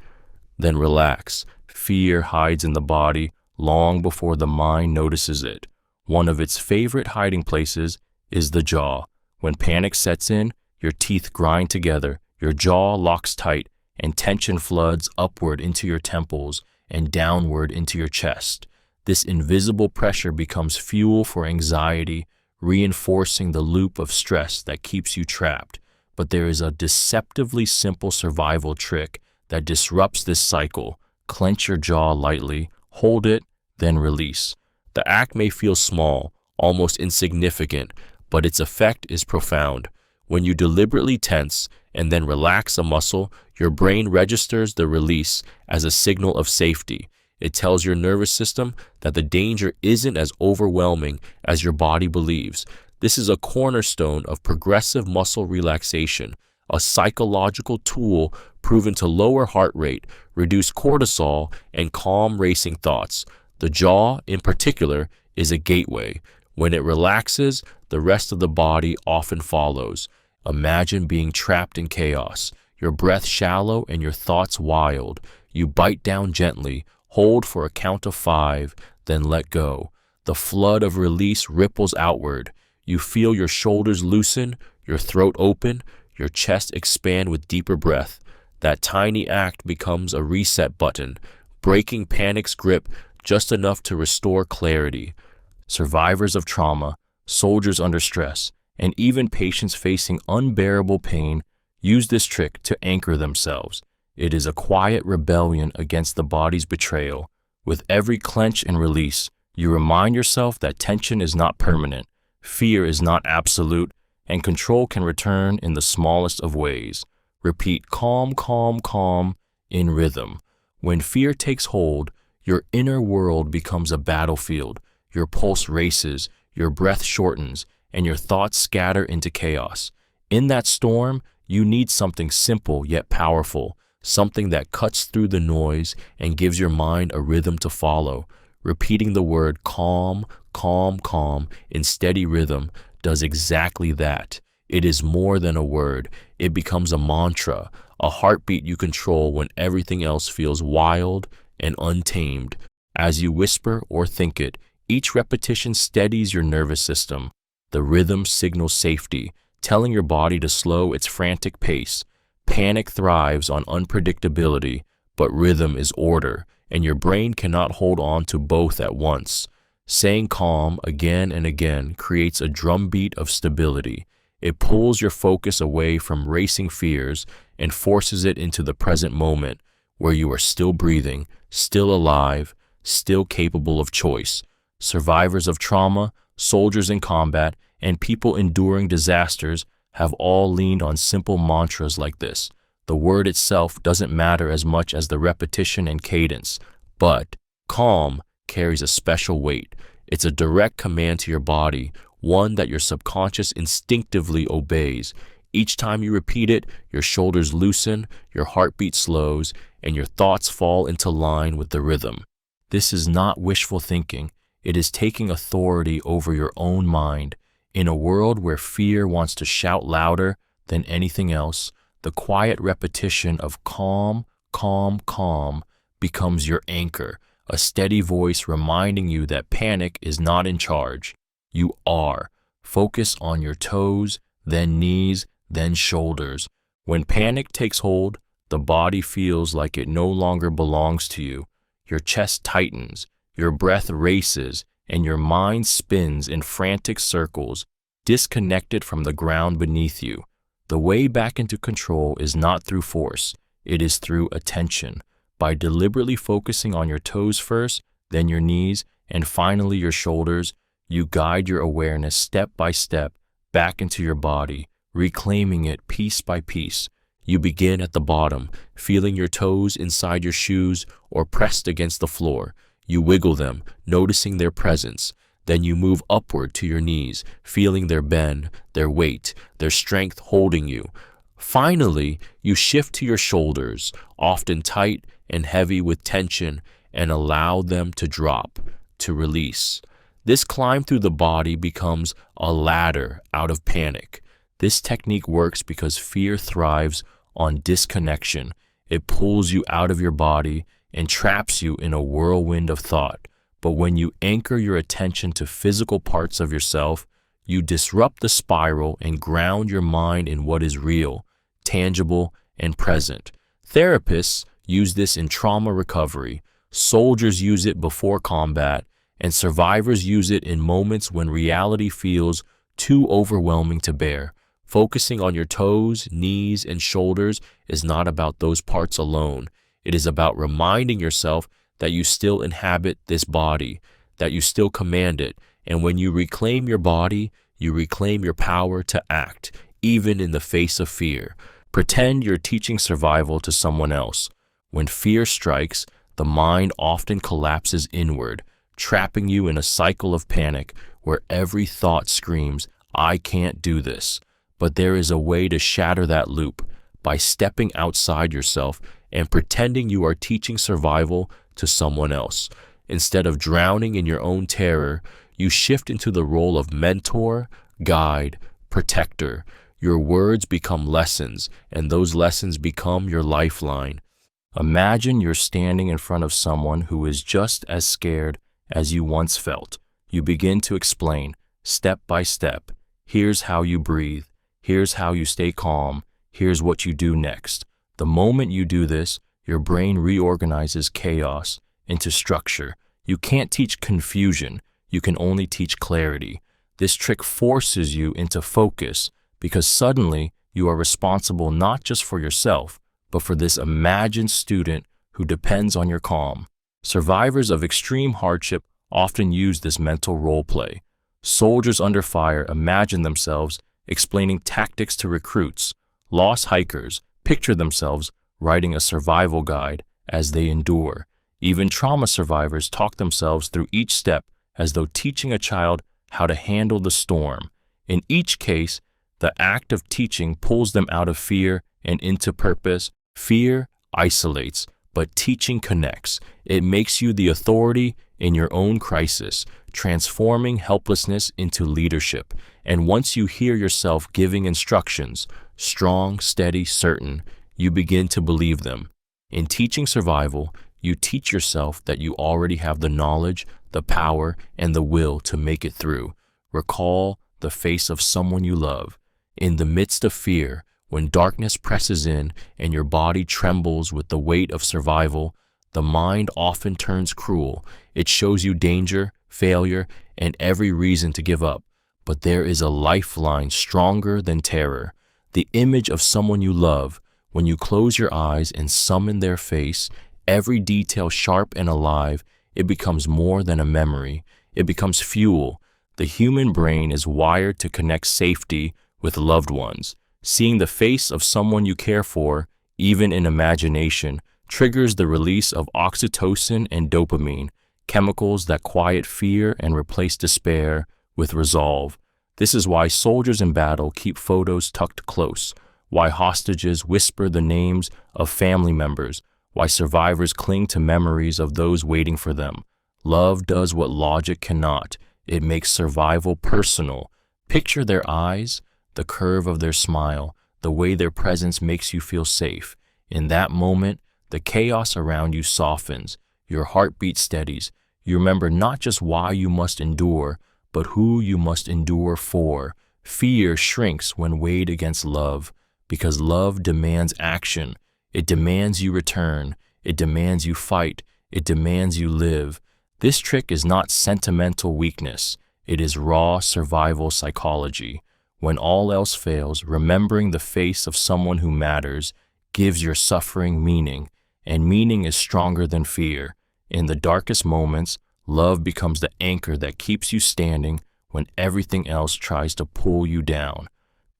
then relax. Fear hides in the body long before the mind notices it. One of its favorite hiding places is the jaw. When panic sets in, your teeth grind together, your jaw locks tight, and tension floods upward into your temples and downward into your chest. This invisible pressure becomes fuel for anxiety, reinforcing the loop of stress that keeps you trapped. But there is a deceptively simple survival trick that disrupts this cycle. Clench your jaw lightly, hold it, then release. The act may feel small, almost insignificant, but its effect is profound. When you deliberately tense and then relax a muscle, your brain registers the release as a signal of safety. It tells your nervous system that the danger isn't as overwhelming as your body believes. This is a cornerstone of progressive muscle relaxation, a psychological tool proven to lower heart rate, reduce cortisol, and calm racing thoughts. The jaw, in particular, is a gateway. When it relaxes, the rest of the body often follows. Imagine being trapped in chaos, your breath shallow and your thoughts wild. You bite down gently, hold for a count of 5, then let go. The flood of release ripples outward. You feel your shoulders loosen, your throat open, your chest expand with deeper breath. That tiny act becomes a reset button, breaking panic's grip just enough to restore clarity. Survivors of trauma, soldiers under stress, and even patients facing unbearable pain use this trick to anchor themselves. It is a quiet rebellion against the body's betrayal. With every clench and release, you remind yourself that tension is not permanent, fear is not absolute, and control can return in the smallest of ways. Repeat calm, calm, calm in rhythm. When fear takes hold, your inner world becomes a battlefield. Your pulse races, your breath shortens, and your thoughts scatter into chaos. In that storm, you need something simple yet powerful, something that cuts through the noise and gives your mind a rhythm to follow. Repeating the word calm, calm, calm in steady rhythm does exactly that. It is more than a word. It becomes a mantra, a heartbeat you control when everything else feels wild and untamed. As you whisper or think it, each repetition steadies your nervous system. The rhythm signals safety, telling your body to slow its frantic pace. Panic thrives on unpredictability, but rhythm is order, and your brain cannot hold on to both at once. Saying calm again and again creates a drumbeat of stability. It pulls your focus away from racing fears and forces it into the present moment, where you are still breathing, still alive, still capable of choice. Survivors of trauma, soldiers in combat, and people enduring disasters have all leaned on simple mantras like this. The word itself doesn't matter as much as the repetition and cadence, but calm carries a special weight. It's a direct command to your body, one that your subconscious instinctively obeys. Each time you repeat it, your shoulders loosen, your heartbeat slows, and your thoughts fall into line with the rhythm. This is not wishful thinking. It is taking authority over your own mind. In a world where fear wants to shout louder than anything else, the quiet repetition of calm, calm, calm becomes your anchor, a steady voice reminding you that panic is not in charge. You are. Focus on your toes, then knees, then shoulders. When panic takes hold, the body feels like it no longer belongs to you. Your chest tightens, your breath races, and your mind spins in frantic circles, disconnected from the ground beneath you. The way back into control is not through force, it is through attention. By deliberately focusing on your toes first, then your knees, and finally your shoulders, you guide your awareness step by step back into your body, reclaiming it piece by piece. You begin at the bottom, feeling your toes inside your shoes or pressed against the floor. You wiggle them, noticing their presence. Then you move upward to your knees, feeling their bend, their weight, their strength holding you. Finally, you shift to your shoulders, often tight and heavy with tension, and allow them to drop, to release. This climb through the body becomes a ladder out of panic. This technique works because fear thrives on disconnection. It pulls you out of your body and traps you in a whirlwind of thought. But when you anchor your attention to physical parts of yourself, you disrupt the spiral and ground your mind in what is real, tangible, and present. Therapists use this in trauma recovery, soldiers use it before combat, and survivors use it in moments when reality feels too overwhelming to bear. Focusing on your toes, knees, and shoulders is not about those parts alone. It is about reminding yourself that you still inhabit this body, that you still command it, and when you reclaim your body, you reclaim your power to act, even in the face of fear. Pretend you're teaching survival to someone else. When fear strikes, the mind often collapses inward, trapping you in a cycle of panic where every thought screams, "I can't do this." But there is a way to shatter that loop by stepping outside yourself and pretending you are teaching survival to someone else. Instead of drowning in your own terror, you shift into the role of mentor, guide, protector. Your words become lessons, and those lessons become your lifeline. Imagine you're standing in front of someone who is just as scared as you once felt. You begin to explain, step by step. Here's how you breathe. Here's how you stay calm. Here's what you do next. The moment you do this, your brain reorganizes chaos into structure. You can't teach confusion, you can only teach clarity. This trick forces you into focus because suddenly you are responsible not just for yourself, but for this imagined student who depends on your calm. Survivors of extreme hardship often use this mental role play. Soldiers under fire imagine themselves explaining tactics to recruits. Lost hikers picture themselves writing a survival guide as they endure. Even trauma survivors talk themselves through each step as though teaching a child how to handle the storm. In each case, the act of teaching pulls them out of fear and into purpose. Fear isolates, but teaching connects. It makes you the authority in your own crisis, transforming helplessness into leadership. And once you hear yourself giving instructions, strong, steady, certain, you begin to believe them. In teaching survival, you teach yourself that you already have the knowledge, the power, and the will to make it through. Recall the face of someone you love. In the midst of fear, when darkness presses in and your body trembles with the weight of survival, the mind often turns cruel. It shows you danger, failure, and every reason to give up. But there is a lifeline stronger than terror. The image of someone you love. When you close your eyes and summon their face, every detail sharp and alive, it becomes more than a memory. It becomes fuel. The human brain is wired to connect safety with loved ones. Seeing the face of someone you care for, even in imagination, triggers the release of oxytocin and dopamine, chemicals that quiet fear and replace despair with resolve. This is why soldiers in battle keep photos tucked close, why hostages whisper the names of family members, why survivors cling to memories of those waiting for them. Love does what logic cannot. It makes survival personal. Picture their eyes, the curve of their smile, the way their presence makes you feel safe. In that moment, the chaos around you softens, your heartbeat steadies. You remember not just why you must endure, but who you must endure for. Fear shrinks when weighed against love, because love demands action. It demands you return. It demands you fight. It demands you live. This trick is not sentimental weakness. It is raw survival psychology. When all else fails, remembering the face of someone who matters gives your suffering meaning, and meaning is stronger than fear. In the darkest moments, love becomes the anchor that keeps you standing when everything else tries to pull you down.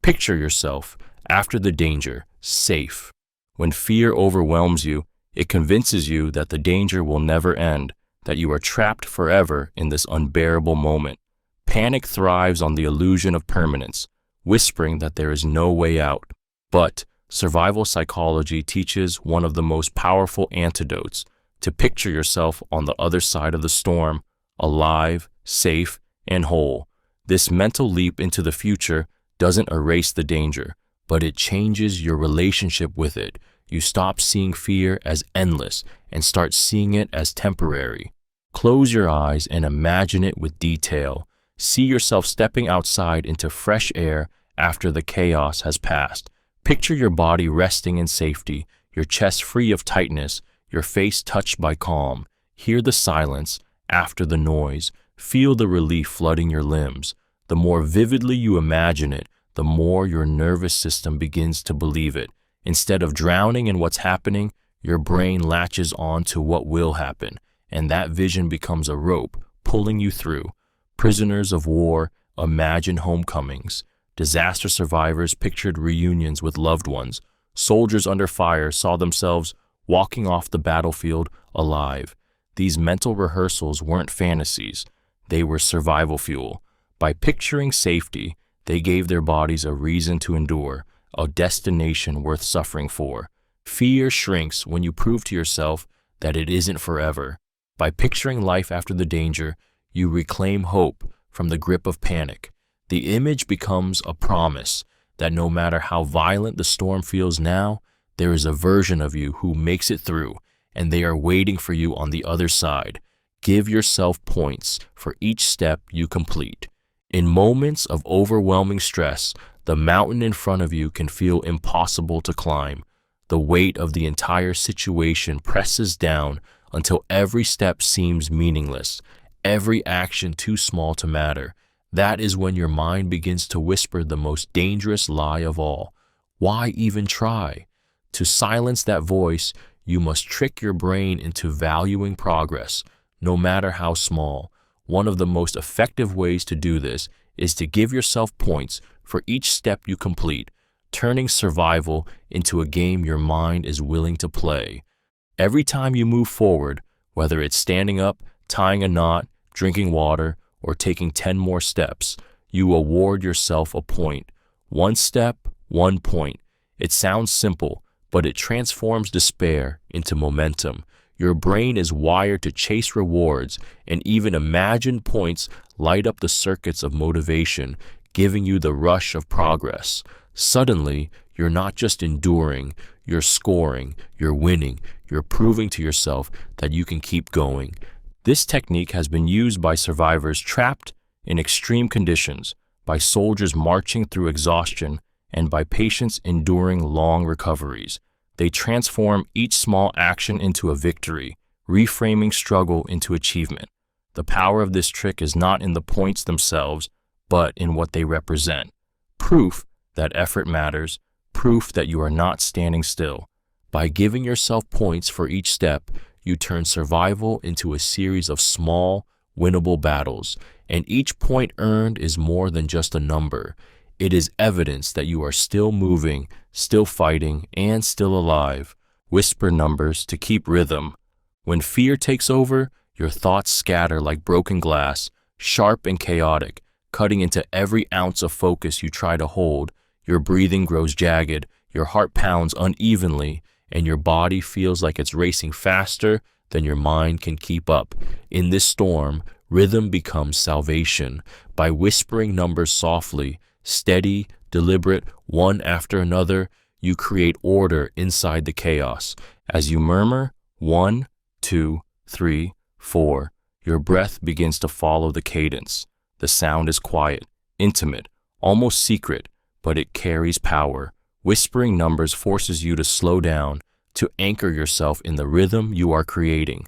Picture yourself, after the danger, safe. When fear overwhelms you, it convinces you that the danger will never end, that you are trapped forever in this unbearable moment. Panic thrives on the illusion of permanence, whispering that there is no way out. But survival psychology teaches one of the most powerful antidotes: to picture yourself on the other side of the storm, alive, safe, and whole. This mental leap into the future doesn't erase the danger, but it changes your relationship with it. You stop seeing fear as endless and start seeing it as temporary. Close your eyes and imagine it with detail. See yourself stepping outside into fresh air after the chaos has passed. Picture your body resting in safety, your chest free of tightness, your face touched by calm. Hear the silence after the noise. Feel the relief flooding your limbs. The more vividly you imagine it, the more your nervous system begins to believe it. Instead of drowning in what's happening, your brain latches on to what will happen, and that vision becomes a rope pulling you through. Prisoners of war imagined homecomings. Disaster survivors pictured reunions with loved ones. Soldiers under fire saw themselves walking off the battlefield alive. These mental rehearsals weren't fantasies. They were survival fuel. By picturing safety, they gave their bodies a reason to endure, a destination worth suffering for. Fear shrinks when you prove to yourself that it isn't forever. By picturing life after the danger, you reclaim hope from the grip of panic. The image becomes a promise that no matter how violent the storm feels now, there is a version of you who makes it through, and they are waiting for you on the other side. Give yourself points for each step you complete. In moments of overwhelming stress, The mountain in front of you can feel impossible to climb. The weight of the entire situation presses down until every step seems meaningless, every action too small to matter. That is when your mind begins to whisper the most dangerous lie of all. Why even try? To silence that voice, you must trick your brain into valuing progress, no matter how small. One of the most effective ways to do this is to give yourself points for each step you complete, turning survival into a game your mind is willing to play. Every time you move forward, whether it's standing up, tying a knot, drinking water, or taking 10 more steps, you award yourself a point. One step, 1 point. It sounds simple, but it transforms despair into momentum. Your brain is wired to chase rewards, and even imagined points light up the circuits of motivation, giving you the rush of progress. Suddenly, you're not just enduring, you're scoring, you're winning, you're proving to yourself that you can keep going. This technique has been used by survivors trapped in extreme conditions, by soldiers marching through exhaustion, and by patients enduring long recoveries. They transform each small action into a victory, reframing struggle into achievement. The power of this trick is not in the points themselves, but in what they represent. Proof that effort matters, proof that you are not standing still. By giving yourself points for each step, you turn survival into a series of small, winnable battles, and each point earned is more than just a number. It is evidence that you are still moving, still fighting, and still alive. Whisper numbers to keep rhythm. When fear takes over, your thoughts scatter like broken glass, sharp and chaotic, cutting into every ounce of focus you try to hold. Your breathing grows jagged, your heart pounds unevenly, and your body feels like it's racing faster than your mind can keep up. In this storm, rhythm becomes salvation. By whispering numbers softly, steady, deliberate, one after another, you create order inside the chaos. As you murmur, 1, 2, 3, 4, your breath begins to follow the cadence. The sound is quiet, intimate, almost secret, but it carries power. Whispering numbers forces you to slow down, to anchor yourself in the rhythm you are creating.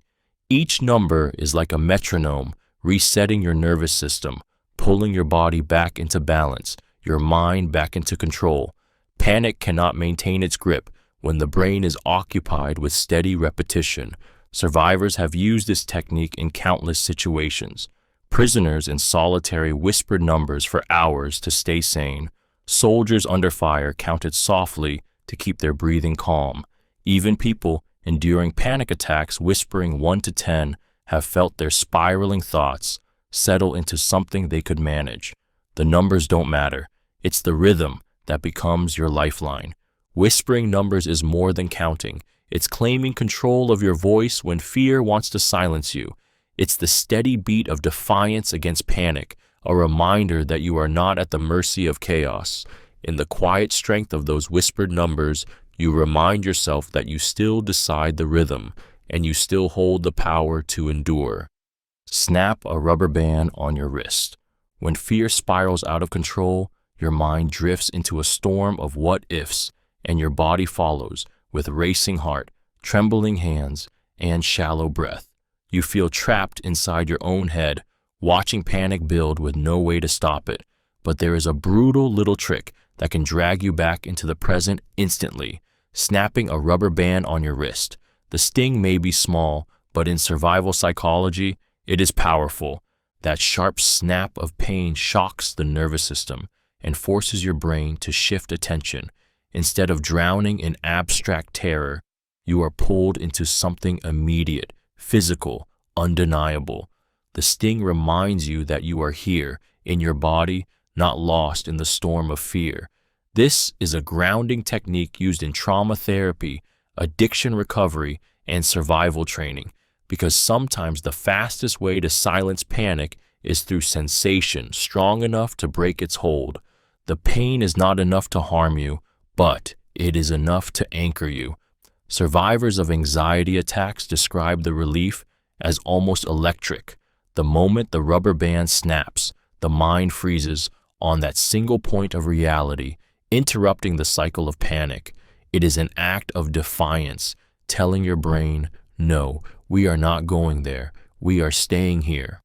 Each number is like a metronome, resetting your nervous system, pulling your body back into balance, your mind back into control. Panic cannot maintain its grip when the brain is occupied with steady repetition. Survivors have used this technique in countless situations. Prisoners in solitary whispered numbers for hours to stay sane. Soldiers under fire counted softly to keep their breathing calm. Even people enduring panic attacks whispering 1 to 10 have felt their spiraling thoughts settle into something they could manage. The numbers don't matter. It's the rhythm that becomes your lifeline. Whispering numbers is more than counting. It's claiming control of your voice when fear wants to silence you. It's the steady beat of defiance against panic, a reminder that you are not at the mercy of chaos. In the quiet strength of those whispered numbers, you remind yourself that you still decide the rhythm, and you still hold the power to endure. Snap a rubber band on your wrist. When fear spirals out of control, your mind drifts into a storm of what-ifs, and your body follows with racing heart, trembling hands, and shallow breath. You feel trapped inside your own head, watching panic build with no way to stop it. But there is a brutal little trick that can drag you back into the present instantly. Snapping a rubber band on your wrist. The sting may be small, but in survival psychology, it is powerful. That sharp snap of pain shocks the nervous system and forces your brain to shift attention. Instead of drowning in abstract terror, you are pulled into something immediate, physical, undeniable. The sting reminds you that you are here, in your body, not lost in the storm of fear. This is a grounding technique used in trauma therapy, addiction recovery, and survival training, because sometimes the fastest way to silence panic is through sensation strong enough to break its hold. The pain is not enough to harm you, but it is enough to anchor you. Survivors of anxiety attacks describe the relief as almost electric. The moment the rubber band snaps, the mind freezes, on that single point of reality, interrupting the cycle of panic. It is an act of defiance, telling your brain, no, we are not going there. We are staying here.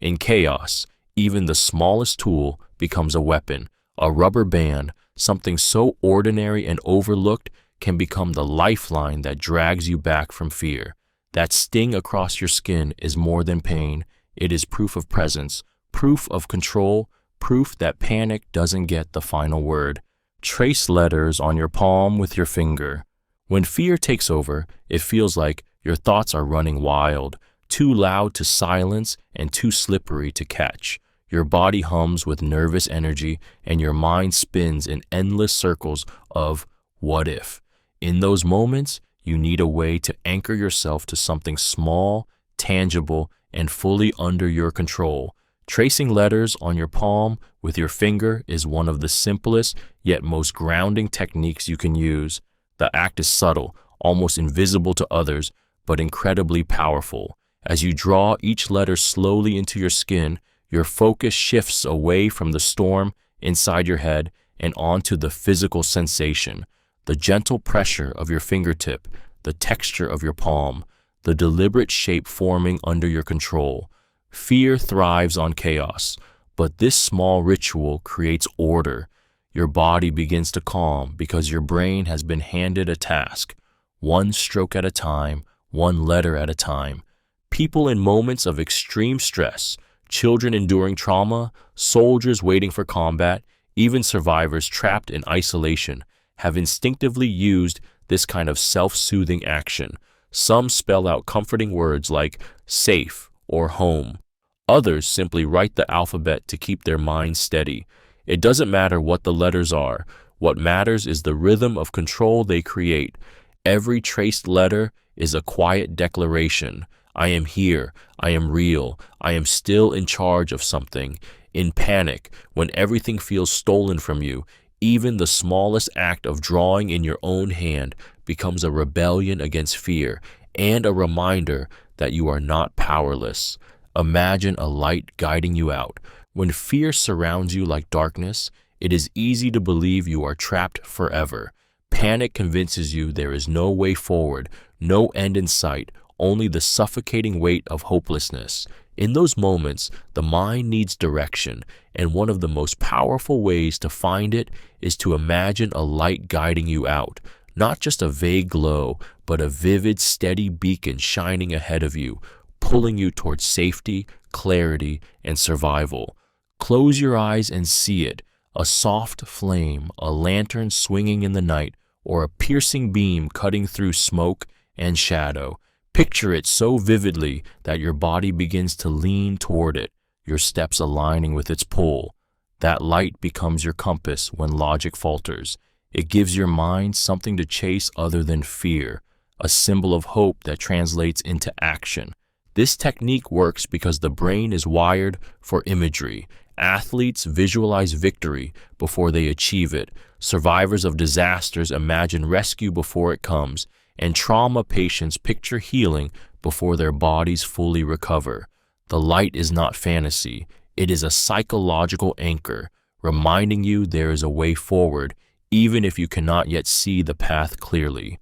In chaos, even the smallest tool becomes a weapon. A rubber band, something so ordinary and overlooked, can become the lifeline that drags you back from fear. That sting across your skin is more than pain. It is proof of presence, proof of control, proof that panic doesn't get the final word. Trace letters on your palm with your finger. When fear takes over, it feels like your thoughts are running wild, too loud to silence and too slippery to catch. Your body hums with nervous energy and your mind spins in endless circles of what if. In those moments, you need a way to anchor yourself to something small, tangible, and fully under your control. Tracing letters on your palm with your finger is one of the simplest yet most grounding techniques you can use. The act is subtle, almost invisible to others, but incredibly powerful. As you draw each letter slowly into your skin, your focus shifts away from the storm inside your head and onto the physical sensation, the gentle pressure of your fingertip, the texture of your palm, the deliberate shape forming under your control. Fear thrives on chaos, but this small ritual creates order. Your body begins to calm because your brain has been handed a task, one stroke at a time, one letter at a time. People in moments of extreme stress, children enduring trauma, soldiers waiting for combat, even survivors trapped in isolation, have instinctively used this kind of self-soothing action. Some spell out comforting words like safe or home. Others simply write the alphabet to keep their minds steady. It doesn't matter what the letters are. What matters is the rhythm of control they create. Every traced letter is a quiet declaration. I am here. I am real. I am still in charge of something. In panic, when everything feels stolen from you, even the smallest act of drawing in your own hand becomes a rebellion against fear and a reminder that you are not powerless. Imagine a light guiding you out. When fear surrounds you like darkness, it is easy to believe you are trapped forever. Panic convinces you there is no way forward, no end in sight, only the suffocating weight of hopelessness. In those moments, the mind needs direction, and one of the most powerful ways to find it is to imagine a light guiding you out. Not just a vague glow, but a vivid, steady beacon shining ahead of you, pulling you towards safety, clarity, and survival. Close your eyes and see it, a soft flame, a lantern swinging in the night, or a piercing beam cutting through smoke and shadow. Picture it so vividly that your body begins to lean toward it, your steps aligning with its pull. That light becomes your compass when logic falters. It gives your mind something to chase other than fear, a symbol of hope that translates into action. This technique works because the brain is wired for imagery. Athletes visualize victory before they achieve it. Survivors of disasters imagine rescue before it comes. And trauma patients picture healing before their bodies fully recover. The light is not fantasy. It is a psychological anchor, reminding you there is a way forward, even if you cannot yet see the path clearly.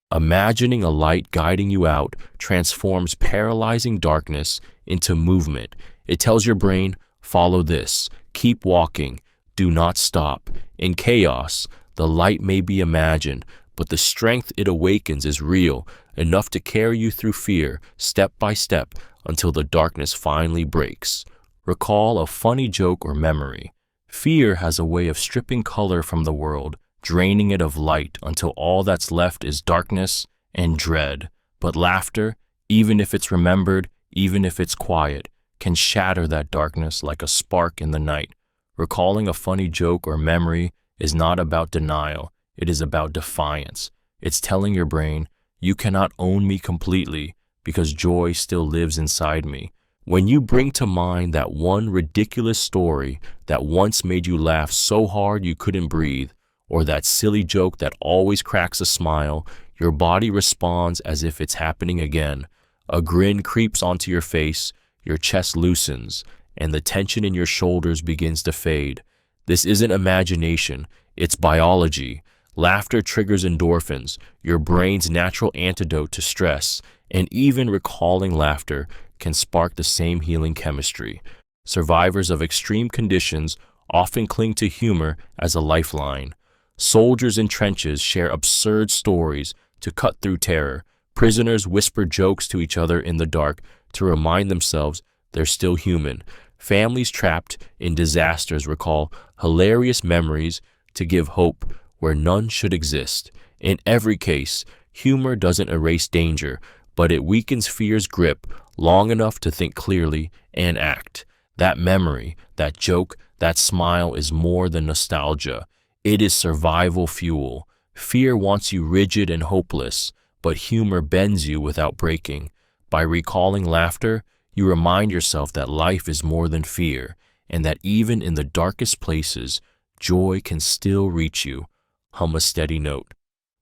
Imagining a light guiding you out transforms paralyzing darkness into movement. It tells your brain, follow this, keep walking, do not stop. In chaos, the light may be imagined, but the strength it awakens is real, enough to carry you through fear, step by step, until the darkness finally breaks. Recall a funny joke or memory. Fear has a way of stripping color from the world, draining it of light until all that's left is darkness and dread. But laughter, even if it's remembered, even if it's quiet, can shatter that darkness like a spark in the night. Recalling a funny joke or memory is not about denial. It is about defiance. It's telling your brain, you cannot own me completely because joy still lives inside me. When you bring to mind that one ridiculous story that once made you laugh so hard you couldn't breathe, or that silly joke that always cracks a smile, your body responds as if it's happening again. A grin creeps onto your face, your chest loosens, and the tension in your shoulders begins to fade. This isn't imagination, it's biology. Laughter triggers endorphins, your brain's natural antidote to stress, and even recalling laughter can spark the same healing chemistry. Survivors of extreme conditions often cling to humor as a lifeline. Soldiers in trenches share absurd stories to cut through terror. Prisoners whisper jokes to each other in the dark to remind themselves they're still human. Families trapped in disasters recall hilarious memories to give hope where none should exist. In every case, humor doesn't erase danger, but it weakens fear's grip long enough to think clearly and act. That memory, that joke, that smile is more than nostalgia. It is survival fuel. Fear wants you rigid and hopeless, but humor bends you without breaking. By recalling laughter, you remind yourself that life is more than fear, and that even in the darkest places, joy can still reach you. Hum a steady note.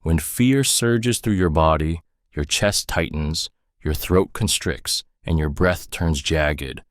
When fear surges through your body, your chest tightens, your throat constricts, and your breath turns jagged.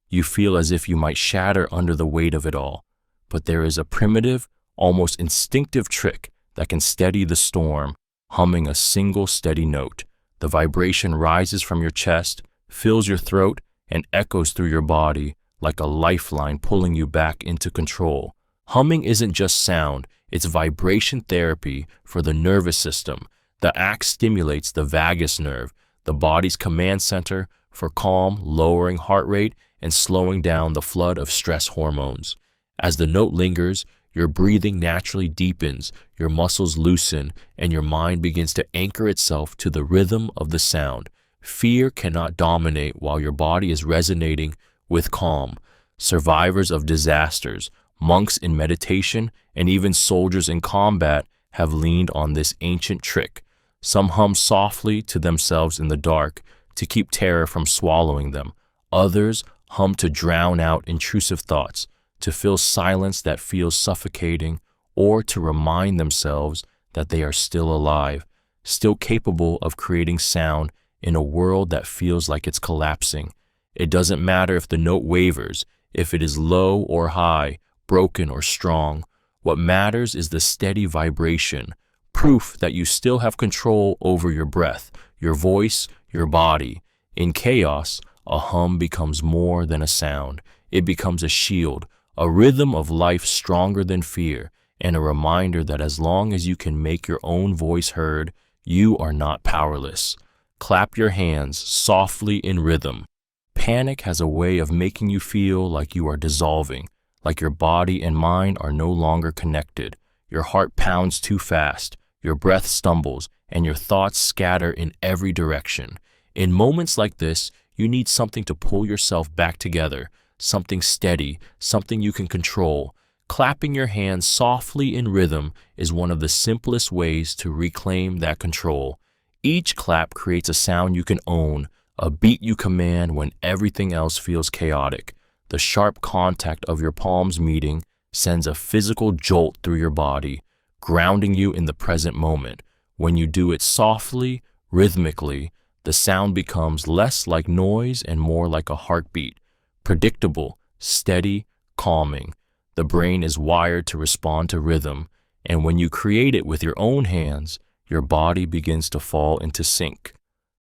You feel as if you might shatter under the weight of it all. But there is a primitive, almost instinctive trick that can steady the storm, humming a single steady note. The vibration rises from your chest, fills your throat, and echoes through your body like a lifeline pulling you back into control. Humming isn't just sound, it's vibration therapy for the nervous system. The act stimulates the vagus nerve, the body's command center, for calm, lowering heart rate and slowing down the flood of stress hormones. As the note lingers, your breathing naturally deepens, your muscles loosen, and your mind begins to anchor itself to the rhythm of the sound. Fear cannot dominate while your body is resonating with calm. Survivors of disasters, monks in meditation, and even soldiers in combat have leaned on this ancient trick. Some hum softly to themselves in the dark to keep terror from swallowing them. Others hum to drown out intrusive thoughts, to fill silence that feels suffocating, or to remind themselves that they are still alive, still capable of creating sound in a world that feels like it's collapsing. It doesn't matter if the note wavers, if it is low or high, broken or strong. What matters is the steady vibration, proof that you still have control over your breath, your voice, your body. In chaos, a hum becomes more than a sound. It becomes a shield, a rhythm of life stronger than fear, and a reminder that as long as you can make your own voice heard, you are not powerless. Clap your hands softly in rhythm. Panic has a way of making you feel like you are dissolving, like your body and mind are no longer connected. Your heart pounds too fast, your breath stumbles, and your thoughts scatter in every direction. In moments like this, you need something to pull yourself back together, something steady, something you can control. Clapping your hands softly in rhythm is one of the simplest ways to reclaim that control. Each clap creates a sound you can own, a beat you command when everything else feels chaotic. The sharp contact of your palms meeting sends a physical jolt through your body, grounding you in the present moment. When you do it softly, rhythmically, the sound becomes less like noise and more like a heartbeat. Predictable, steady, calming. The brain is wired to respond to rhythm, and when you create it with your own hands, your body begins to fall into sync.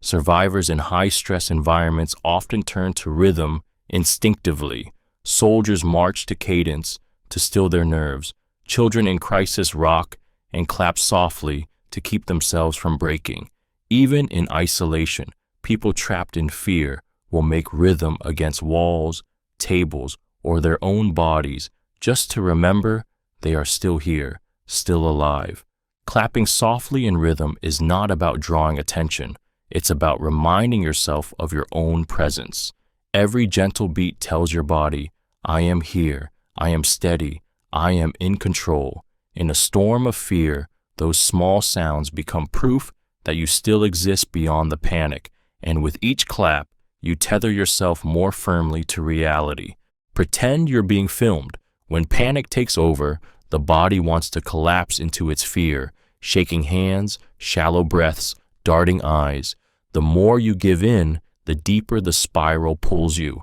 Survivors in high-stress environments often turn to rhythm instinctively. Soldiers march to cadence to still their nerves. Children in crisis rock and clap softly to keep themselves from breaking. Even in isolation, people trapped in fear will make rhythm against walls, tables, or their own bodies just to remember they are still here, still alive. Clapping softly in rhythm is not about drawing attention. It's about reminding yourself of your own presence. Every gentle beat tells your body, I am here, I am steady, I am in control. In a storm of fear, those small sounds become proof that you still exist beyond the panic, and with each clap, you tether yourself more firmly to reality. Pretend you're being filmed. When panic takes over, the body wants to collapse into its fear, shaking hands, shallow breaths, darting eyes. The more you give in, the deeper the spiral pulls you.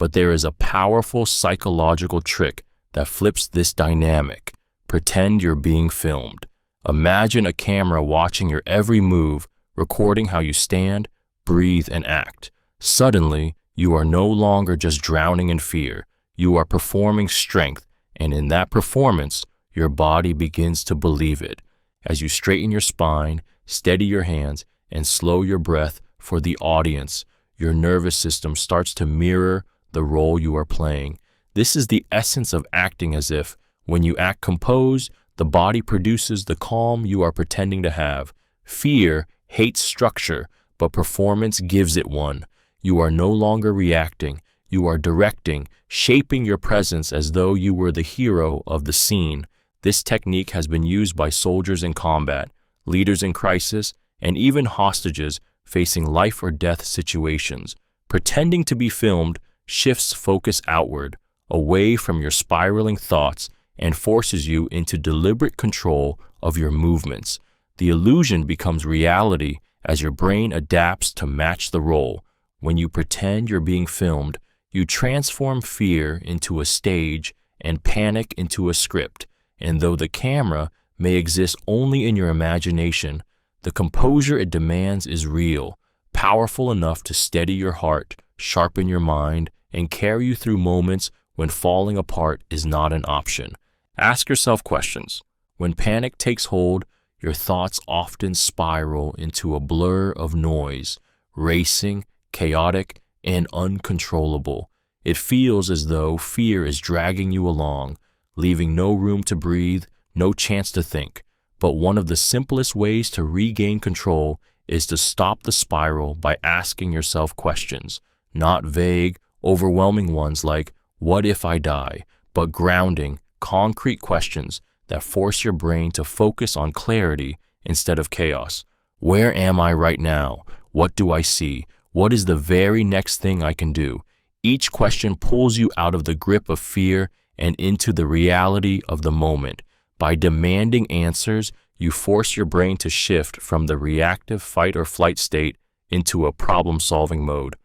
But there is a powerful psychological trick that flips this dynamic. Pretend you're being filmed. Imagine a camera watching your every move, recording how you stand, breathe, and act. Suddenly, you are no longer just drowning in fear. You are performing strength, and in that performance, your body begins to believe it. As you straighten your spine, steady your hands, and slow your breath for the audience, your nervous system starts to mirror the role you are playing. This is the essence of acting as if, when you act composed, the body produces the calm you are pretending to have. Fear hates structure, but performance gives it one. You are no longer reacting. You are directing, shaping your presence as though you were the hero of the scene. This technique has been used by soldiers in combat, leaders in crisis, and even hostages facing life or death situations. Pretending to be filmed shifts focus outward, away from your spiraling thoughts, and forces you into deliberate control of your movements. The illusion becomes reality as your brain adapts to match the role. When you pretend you're being filmed, you transform fear into a stage and panic into a script. And though the camera may exist only in your imagination, the composure it demands is real, powerful enough to steady your heart, sharpen your mind, and carry you through moments when falling apart is not an option. Ask yourself questions. When panic takes hold, your thoughts often spiral into a blur of noise, racing, chaotic, and uncontrollable. It feels as though fear is dragging you along, leaving no room to breathe, no chance to think. But one of the simplest ways to regain control is to stop the spiral by asking yourself questions, not vague, overwhelming ones like, "What if I die?" but grounding, concrete questions that force your brain to focus on clarity instead of chaos. Where am I right now? What do I see? What is the very next thing I can do? Each question pulls you out of the grip of fear and into the reality of the moment. By demanding answers, you force your brain to shift from the reactive fight or flight state into a problem-solving mode.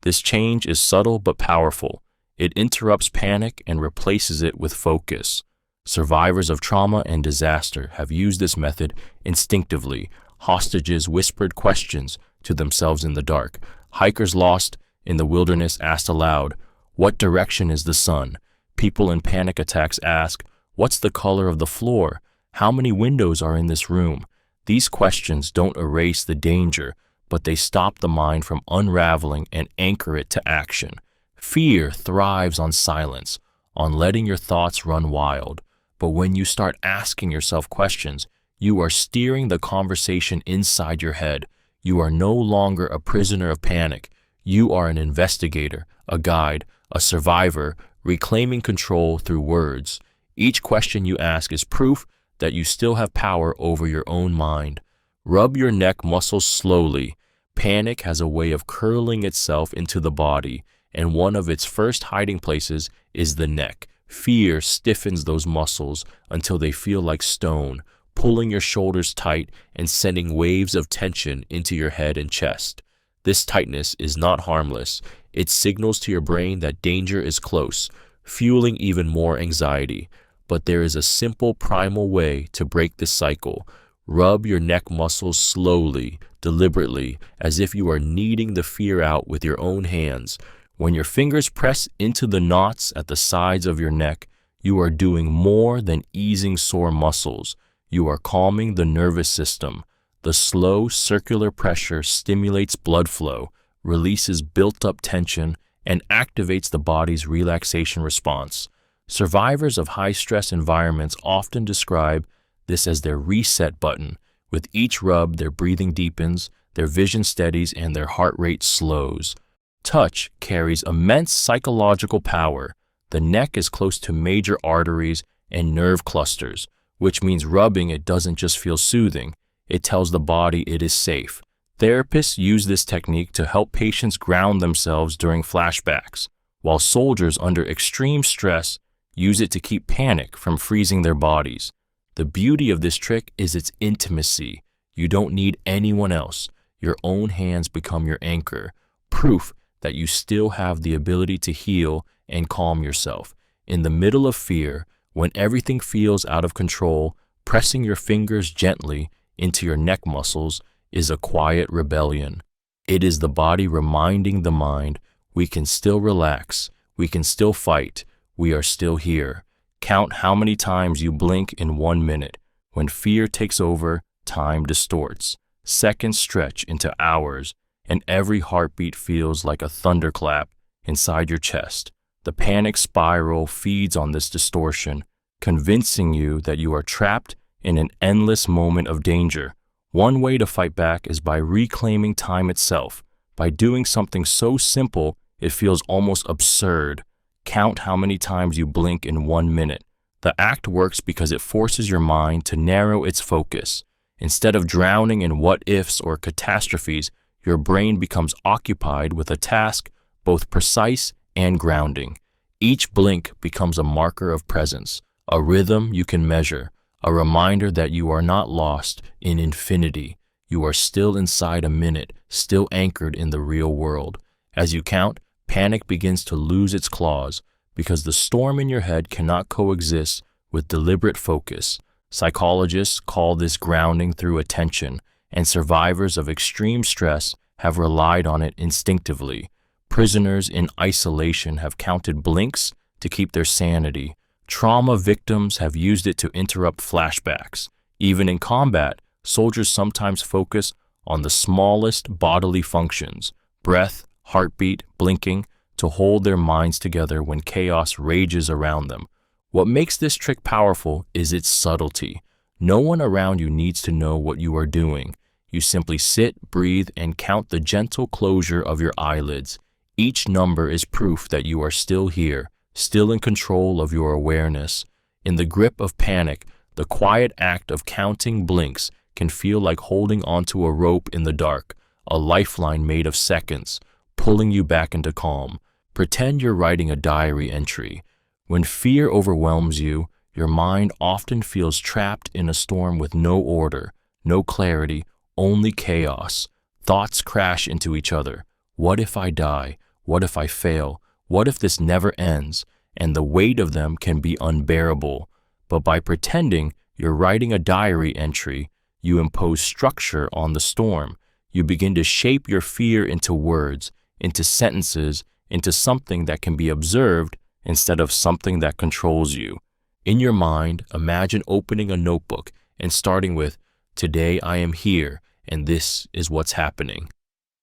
This change is subtle but powerful. It interrupts panic and replaces it with focus. Survivors of trauma and disaster have used this method instinctively. Hostages whispered questions to themselves in the dark. Hikers lost in the wilderness asked aloud, "What direction is the sun?" People in panic attacks ask, "What's the color of the floor? How many windows are in this room?" These questions don't erase the danger, but they stop the mind from unraveling and anchor it to action. Fear thrives on silence, on letting your thoughts run wild. But when you start asking yourself questions, you are steering the conversation inside your head. You are no longer a prisoner of panic. You are an investigator, a guide, a survivor, reclaiming control through words. Each question you ask is proof that you still have power over your own mind. Rub your neck muscles slowly. Panic has a way of curling itself into the body, and one of its first hiding places is the neck. Fear stiffens those muscles until they feel like stone, pulling your shoulders tight and sending waves of tension into your head and chest. This tightness is not harmless. It signals to your brain that danger is close, fueling even more anxiety. But there is a simple primal way to break this cycle. Rub your neck muscles slowly, deliberately, as if you are kneading the fear out with your own hands. When your fingers press into the knots at the sides of your neck, you are doing more than easing sore muscles. You are calming the nervous system. The slow circular pressure stimulates blood flow, releases built-up tension, and activates the body's relaxation response. Survivors of high-stress environments often describe this as their reset button. With each rub, their breathing deepens, their vision steadies, and their heart rate slows. Touch carries immense psychological power. The neck is close to major arteries and nerve clusters, which means rubbing it doesn't just feel soothing, it tells the body it is safe. Therapists use this technique to help patients ground themselves during flashbacks, while soldiers under extreme stress use it to keep panic from freezing their bodies. The beauty of this trick is its intimacy. You don't need anyone else. Your own hands become your anchor, proof that you still have the ability to heal and calm yourself. In the middle of fear, when everything feels out of control, pressing your fingers gently into your neck muscles is a quiet rebellion. It is the body reminding the mind, we can still relax, we can still fight, we are still here. Count how many times you blink in 1 minute. When fear takes over, time distorts. Seconds stretch into hours, and every heartbeat feels like a thunderclap inside your chest. The panic spiral feeds on this distortion, convincing you that you are trapped in an endless moment of danger. One way to fight back is by reclaiming time itself, by doing something so simple it feels almost absurd. Count how many times you blink in 1 minute. The act works because it forces your mind to narrow its focus. Instead of drowning in what-ifs or catastrophes, your brain becomes occupied with a task both precise and grounding. Each blink becomes a marker of presence, a rhythm you can measure, a reminder that you are not lost in infinity. You are still inside a minute, still anchored in the real world. As you count, panic begins to lose its claws because the storm in your head cannot coexist with deliberate focus. Psychologists call this grounding through attention, and survivors of extreme stress have relied on it instinctively. Prisoners in isolation have counted blinks to keep their sanity. Trauma victims have used it to interrupt flashbacks. Even in combat, soldiers sometimes focus on the smallest bodily functions, breath, heartbeat, blinking, to hold their minds together when chaos rages around them. What makes this trick powerful is its subtlety. No one around you needs to know what you are doing. You simply sit, breathe, and count the gentle closure of your eyelids. Each number is proof that you are still here, still in control of your awareness. In the grip of panic, the quiet act of counting blinks can feel like holding onto a rope in the dark, a lifeline made of seconds, pulling you back into calm. Pretend you're writing a diary entry. When fear overwhelms you, your mind often feels trapped in a storm with no order, no clarity, only chaos. Thoughts crash into each other. What if I die? What if I fail? What if this never ends? And the weight of them can be unbearable. But by pretending you're writing a diary entry, you impose structure on the storm. You begin to shape your fear into words, into sentences, into something that can be observed instead of something that controls you. In your mind, imagine opening a notebook and starting with, "Today I am here, and this is what's happening."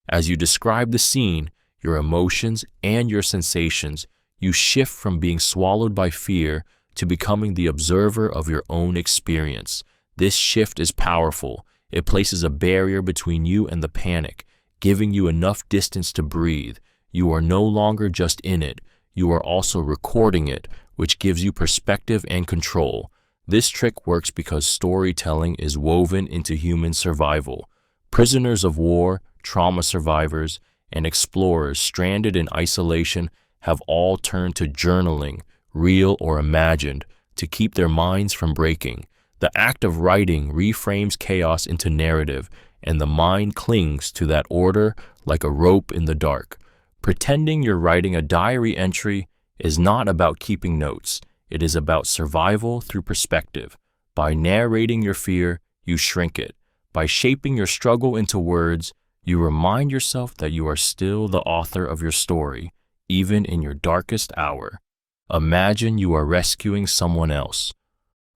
As you describe the scene, your emotions and your sensations, you shift from being swallowed by fear to becoming the observer of your own experience. This shift is powerful. It places a barrier between you and the panic, giving you enough distance to breathe. You are no longer just in it, you are also recording it, which gives you perspective and control. This trick works because storytelling is woven into human survival. Prisoners of war, trauma survivors, and explorers stranded in isolation have all turned to journaling, real or imagined, to keep their minds from breaking. The act of writing reframes chaos into narrative, and the mind clings to that order like a rope in the dark. Pretending you're writing a diary entry is not about keeping notes. It is about survival through perspective. By narrating your fear, you shrink it. By shaping your struggle into words, you remind yourself that you are still the author of your story, even in your darkest hour. Imagine you are rescuing someone else.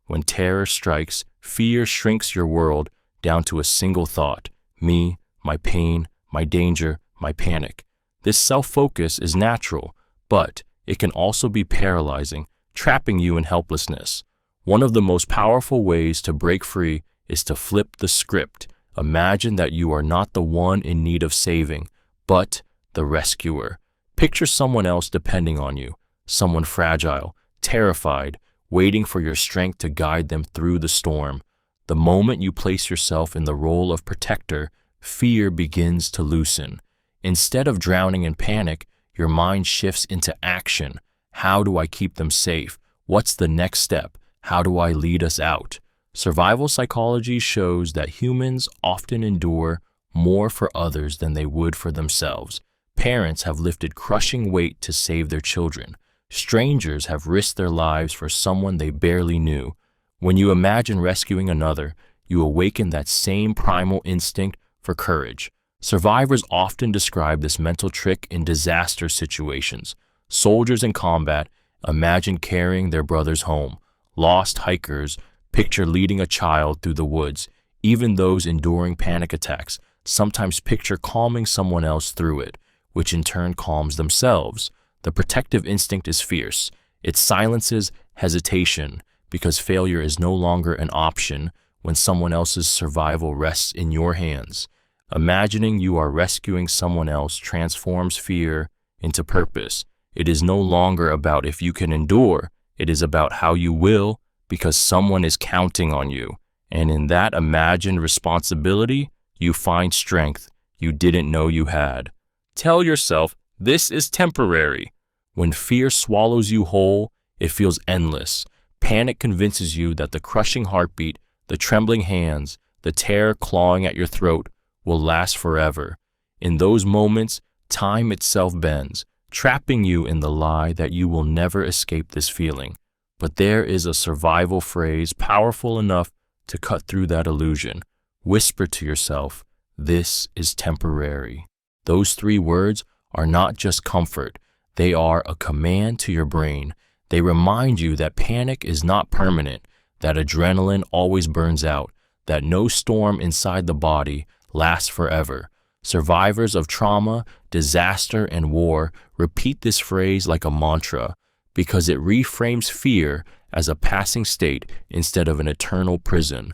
When terror strikes, fear shrinks your world down to a single thought: me, my pain, my danger, my panic. This self-focus is natural, but it can also be paralyzing, trapping you in helplessness. One of the most powerful ways to break free is to flip the script. Imagine that you are not the one in need of saving, but the rescuer. Picture someone else depending on you, someone fragile, terrified, waiting for your strength to guide them through the storm. The moment you place yourself in the role of protector, fear begins to loosen. Instead of drowning in panic, your mind shifts into action. How do I keep them safe? What's the next step? How do I lead us out? Survival psychology shows that humans often endure more for others than they would for themselves. Parents have lifted crushing weight to save their children. Strangers have risked their lives for someone they barely knew. When you imagine rescuing another, you awaken that same primal instinct for courage. Survivors often describe this mental trick in disaster situations. Soldiers in combat imagine carrying their brothers home. Lost hikers picture leading a child through the woods. Even those enduring panic attacks sometimes picture calming someone else through it, which in turn calms themselves. The protective instinct is fierce. It silences hesitation because failure is no longer an option when someone else's survival rests in your hands. Imagining you are rescuing someone else transforms fear into purpose. It is no longer about if you can endure, it is about how you will because someone is counting on you. And in that imagined responsibility, you find strength you didn't know you had. Tell yourself, this is temporary. When fear swallows you whole, it feels endless. Panic convinces you that the crushing heartbeat, the trembling hands, the terror clawing at your throat will last forever. In those moments, time itself bends, trapping you in the lie that you will never escape this feeling. But there is a survival phrase powerful enough to cut through that illusion. Whisper to yourself, this is temporary. Those 3 words are not just comfort. They are a command to your brain. They remind you that panic is not permanent, that adrenaline always burns out, that no storm inside the body lasts forever. Survivors of trauma, disaster, and war repeat this phrase like a mantra because it reframes fear as a passing state instead of an eternal prison.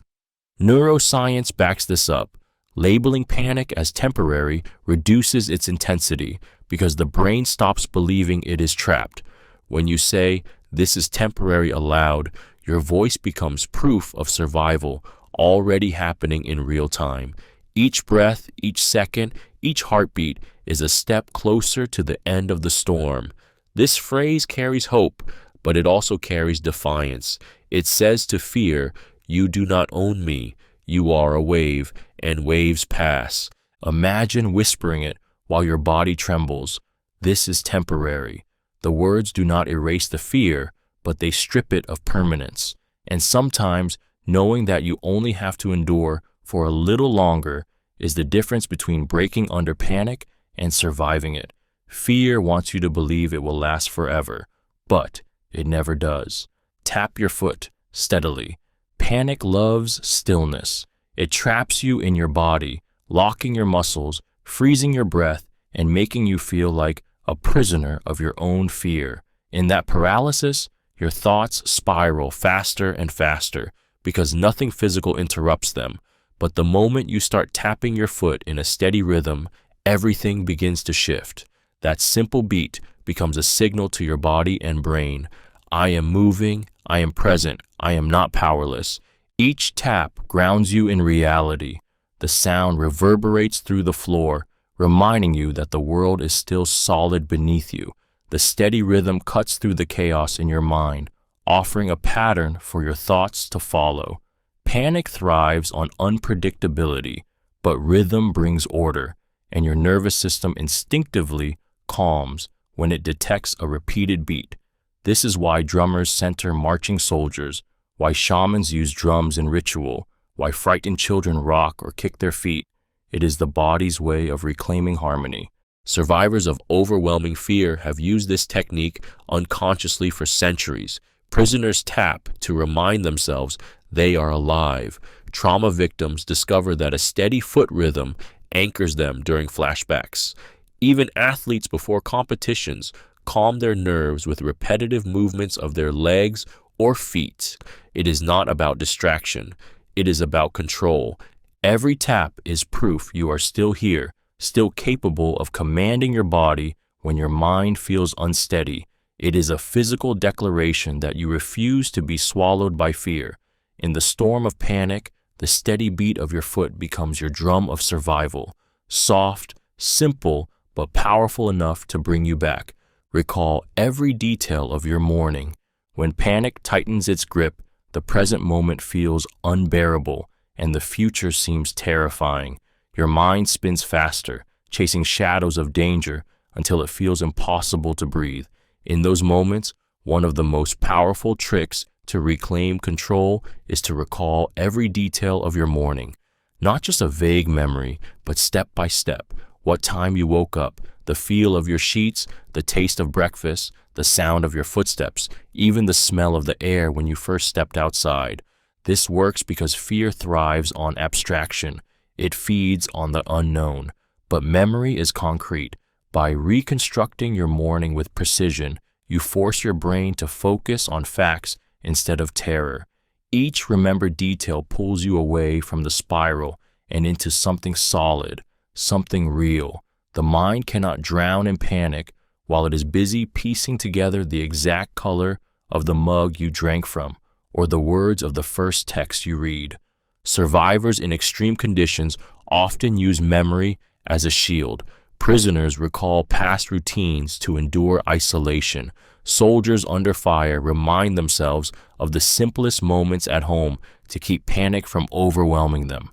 Neuroscience backs this up. Labeling panic as temporary reduces its intensity because the brain stops believing it is trapped. When you say, this is temporary aloud, your voice becomes proof of survival already happening in real time. Each breath, each second, each heartbeat is a step closer to the end of the storm. This phrase carries hope, but it also carries defiance. It says to fear, you do not own me. You are a wave, and waves pass. Imagine whispering it while your body trembles. This is temporary. The words do not erase the fear, but they strip it of permanence. And sometimes, knowing that you only have to endure for a little longer is the difference between breaking under panic and surviving it. Fear wants you to believe it will last forever, but it never does. Tap your foot steadily. Panic loves stillness. It traps you in your body, locking your muscles, freezing your breath, and making you feel like a prisoner of your own fear. In that paralysis, your thoughts spiral faster and faster because nothing physical interrupts them. But the moment you start tapping your foot in a steady rhythm, everything begins to shift. That simple beat becomes a signal to your body and brain. I am moving, I am present, I am not powerless. Each tap grounds you in reality. The sound reverberates through the floor, reminding you that the world is still solid beneath you. The steady rhythm cuts through the chaos in your mind, offering a pattern for your thoughts to follow. Panic thrives on unpredictability, but rhythm brings order, and your nervous system instinctively calms when it detects a repeated beat. This is why drummers center marching soldiers, why shamans use drums in ritual, why frightened children rock or kick their feet. It is the body's way of reclaiming harmony. Survivors of overwhelming fear have used this technique unconsciously for centuries. Prisoners tap to remind themselves they are alive. Trauma victims discover that a steady foot rhythm anchors them during flashbacks. Even athletes before competitions calm their nerves with repetitive movements of their legs or feet. It is not about distraction. It is about control. Every tap is proof you are still here, still capable of commanding your body when your mind feels unsteady. It is a physical declaration that you refuse to be swallowed by fear. In the storm of panic, the steady beat of your foot becomes your drum of survival. Soft, simple, but powerful enough to bring you back. Recall every detail of your morning. When panic tightens its grip, the present moment feels unbearable, and the future seems terrifying. Your mind spins faster, chasing shadows of danger until it feels impossible to breathe. In those moments, one of the most powerful tricks to reclaim control is to recall every detail of your morning. Not just a vague memory, but step by step. What time you woke up, the feel of your sheets, the taste of breakfast, the sound of your footsteps, even the smell of the air when you first stepped outside. This works because fear thrives on abstraction. It feeds on the unknown. But memory is concrete. By reconstructing your morning with precision, you force your brain to focus on facts instead of terror. Each remembered detail pulls you away from the spiral and into something solid, something real. The mind cannot drown in panic while it is busy piecing together the exact color of the mug you drank from or the words of the first text you read. Survivors in extreme conditions often use memory as a shield. Prisoners recall past routines to endure isolation. Soldiers under fire remind themselves of the simplest moments at home to keep panic from overwhelming them.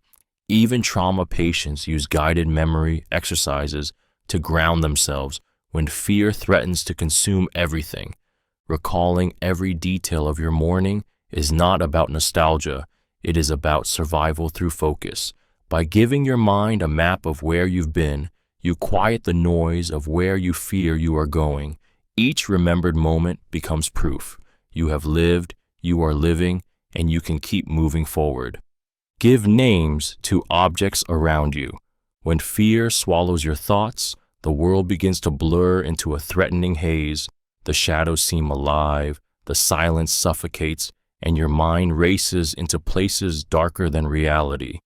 Even trauma patients use guided memory exercises to ground themselves when fear threatens to consume everything. Recalling every detail of your morning is not about nostalgia, it is about survival through focus. By giving your mind a map of where you've been, you quiet the noise of where you fear you are going. Each remembered moment becomes proof. You have lived, you are living, and you can keep moving forward. Give names to objects around you. When fear swallows your thoughts, the world begins to blur into a threatening haze. The shadows seem alive, the silence suffocates, and your mind races into places darker than reality.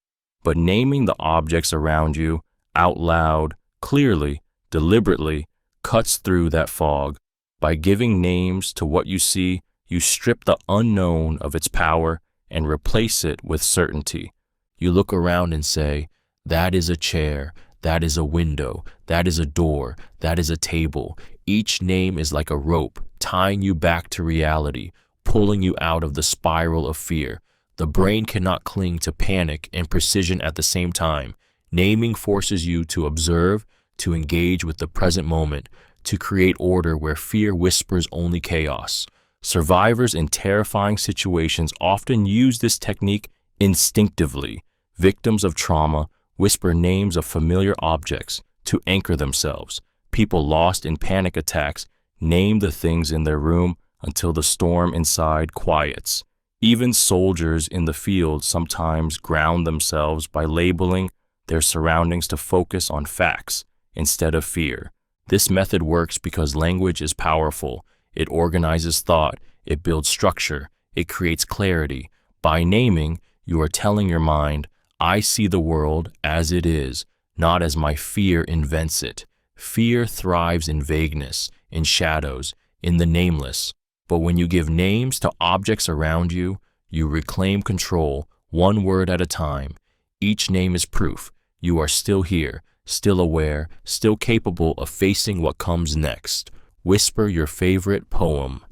But naming the objects around you out loud, clearly, deliberately, cuts through that fog. By giving names to what you see, you strip the unknown of its power and replace it with certainty. You look around and say, that is a chair, that is a window, that is a door, that is a table. Each name is like a rope, tying you back to reality, pulling you out of the spiral of fear. The brain cannot cling to panic and precision at the same time. Naming forces you to observe, to engage with the present moment, to create order where fear whispers only chaos. Survivors in terrifying situations often use this technique instinctively. Victims of trauma whisper names of familiar objects to anchor themselves. People lost in panic attacks name the things in their room until the storm inside quiets. Even soldiers in the field sometimes ground themselves by labeling their surroundings to focus on facts instead of fear. This method works because language is powerful. It organizes thought, it builds structure, it creates clarity. By naming, you are telling your mind, I see the world as it is, not as my fear invents it. Fear thrives in vagueness, in shadows, in the nameless. But when you give names to objects around you, you reclaim control, one word at a time. Each name is proof. You are still here, still aware, still capable of facing what comes next. Whisper your favorite poem.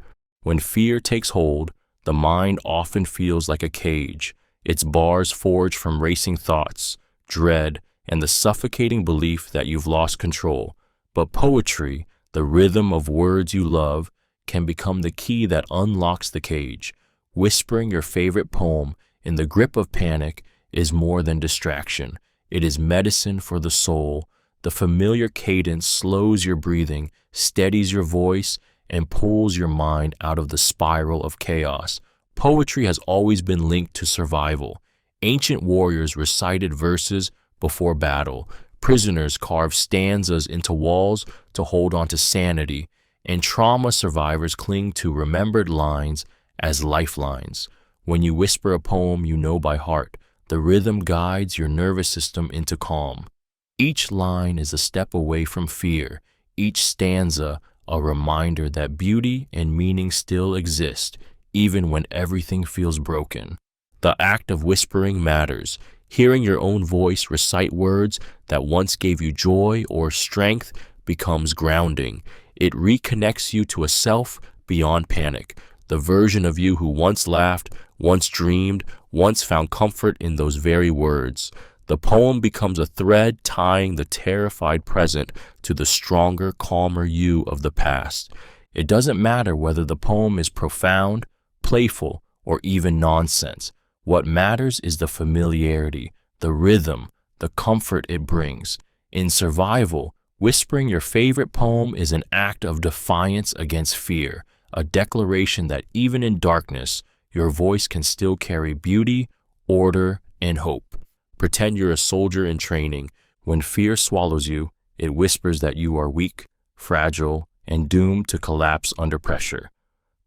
When fear takes hold, the mind often feels like a cage. Its bars forge from racing thoughts, dread, and the suffocating belief that you've lost control. But poetry, the rhythm of words you love, can become the key that unlocks the cage. Whispering your favorite poem in the grip of panic is more than distraction. It is medicine for the soul. The familiar cadence slows your breathing, steadies your voice, and pulls your mind out of the spiral of chaos. Poetry has always been linked to survival. Ancient warriors recited verses before battle. Prisoners carved stanzas into walls to hold on to sanity. And trauma survivors cling to remembered lines as lifelines. When you whisper a poem you know by heart, the rhythm guides your nervous system into calm. Each line is a step away from fear, each stanza a reminder that beauty and meaning still exist, even when everything feels broken. The act of whispering matters. Hearing your own voice recite words that once gave you joy or strength becomes grounding. It reconnects you to a self beyond panic, the version of you who once laughed, once dreamed, once found comfort in those very words. The poem becomes a thread tying the terrified present to the stronger, calmer you of the past. It doesn't matter whether the poem is profound, playful, or even nonsense. What matters is the familiarity, the rhythm, the comfort it brings. In survival, whispering your favorite poem is an act of defiance against fear, a declaration that even in darkness, your voice can still carry beauty, order, and hope. Pretend you're a soldier in training. When fear swallows you, it whispers that you are weak, fragile, and doomed to collapse under pressure.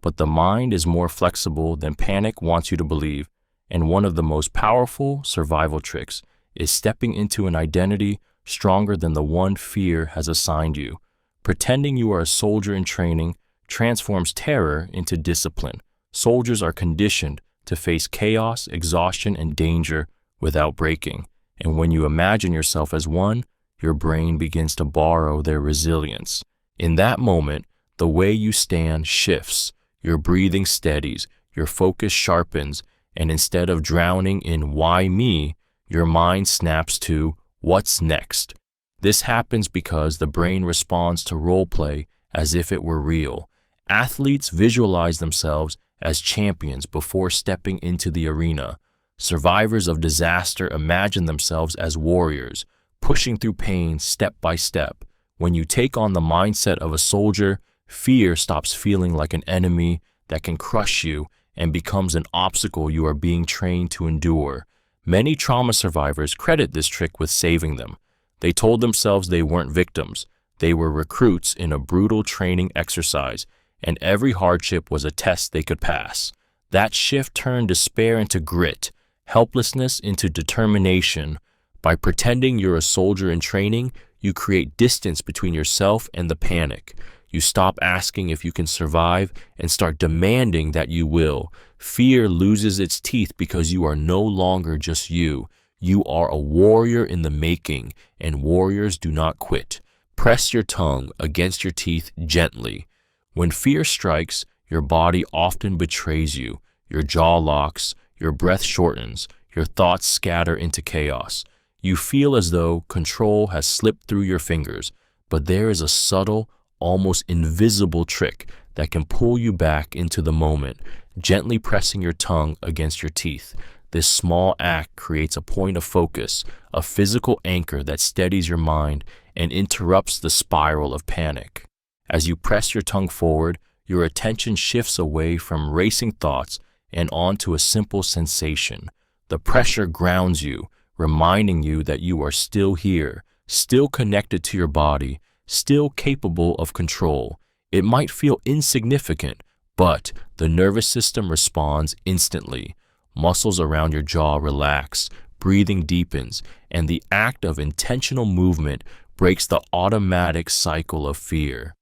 But the mind is more flexible than panic wants you to believe, and one of the most powerful survival tricks is stepping into an identity stronger than the one fear has assigned you. Pretending you are a soldier in training transforms terror into discipline. Soldiers are conditioned to face chaos, exhaustion, and danger without breaking. And when you imagine yourself as one, your brain begins to borrow their resilience. In that moment, the way you stand shifts, your breathing steadies, your focus sharpens, and instead of drowning in "why me," your mind snaps to "what's next?" This happens because the brain responds to role play as if it were real. Athletes visualize themselves as champions before stepping into the arena. Survivors of disaster imagine themselves as warriors, pushing through pain step by step. When you take on the mindset of a soldier, fear stops feeling like an enemy that can crush you and becomes an obstacle you are being trained to endure. Many trauma survivors credit this trick with saving them. They told themselves they weren't victims. They were recruits in a brutal training exercise, and every hardship was a test they could pass. That shift turned despair into grit, helplessness into determination. By pretending you're a soldier in training, you create distance between yourself and the panic. You stop asking if you can survive and start demanding that you will. Fear loses its teeth because you are no longer just you. You are a warrior in the making, and warriors do not quit. Press your tongue against your teeth gently. When fear strikes, your body often betrays you. Your jaw locks, your breath shortens, your thoughts scatter into chaos. You feel as though control has slipped through your fingers, but there is a subtle, almost invisible trick that can pull you back into the moment, gently pressing your tongue against your teeth. This small act creates a point of focus, a physical anchor that steadies your mind and interrupts the spiral of panic. As you press your tongue forward, your attention shifts away from racing thoughts and onto a simple sensation. The pressure grounds you, reminding you that you are still here, still connected to your body, still capable of control. It might feel insignificant, but the nervous system responds instantly. Muscles around your jaw relax, breathing deepens, and the act of intentional movement breaks the automatic cycle of fear.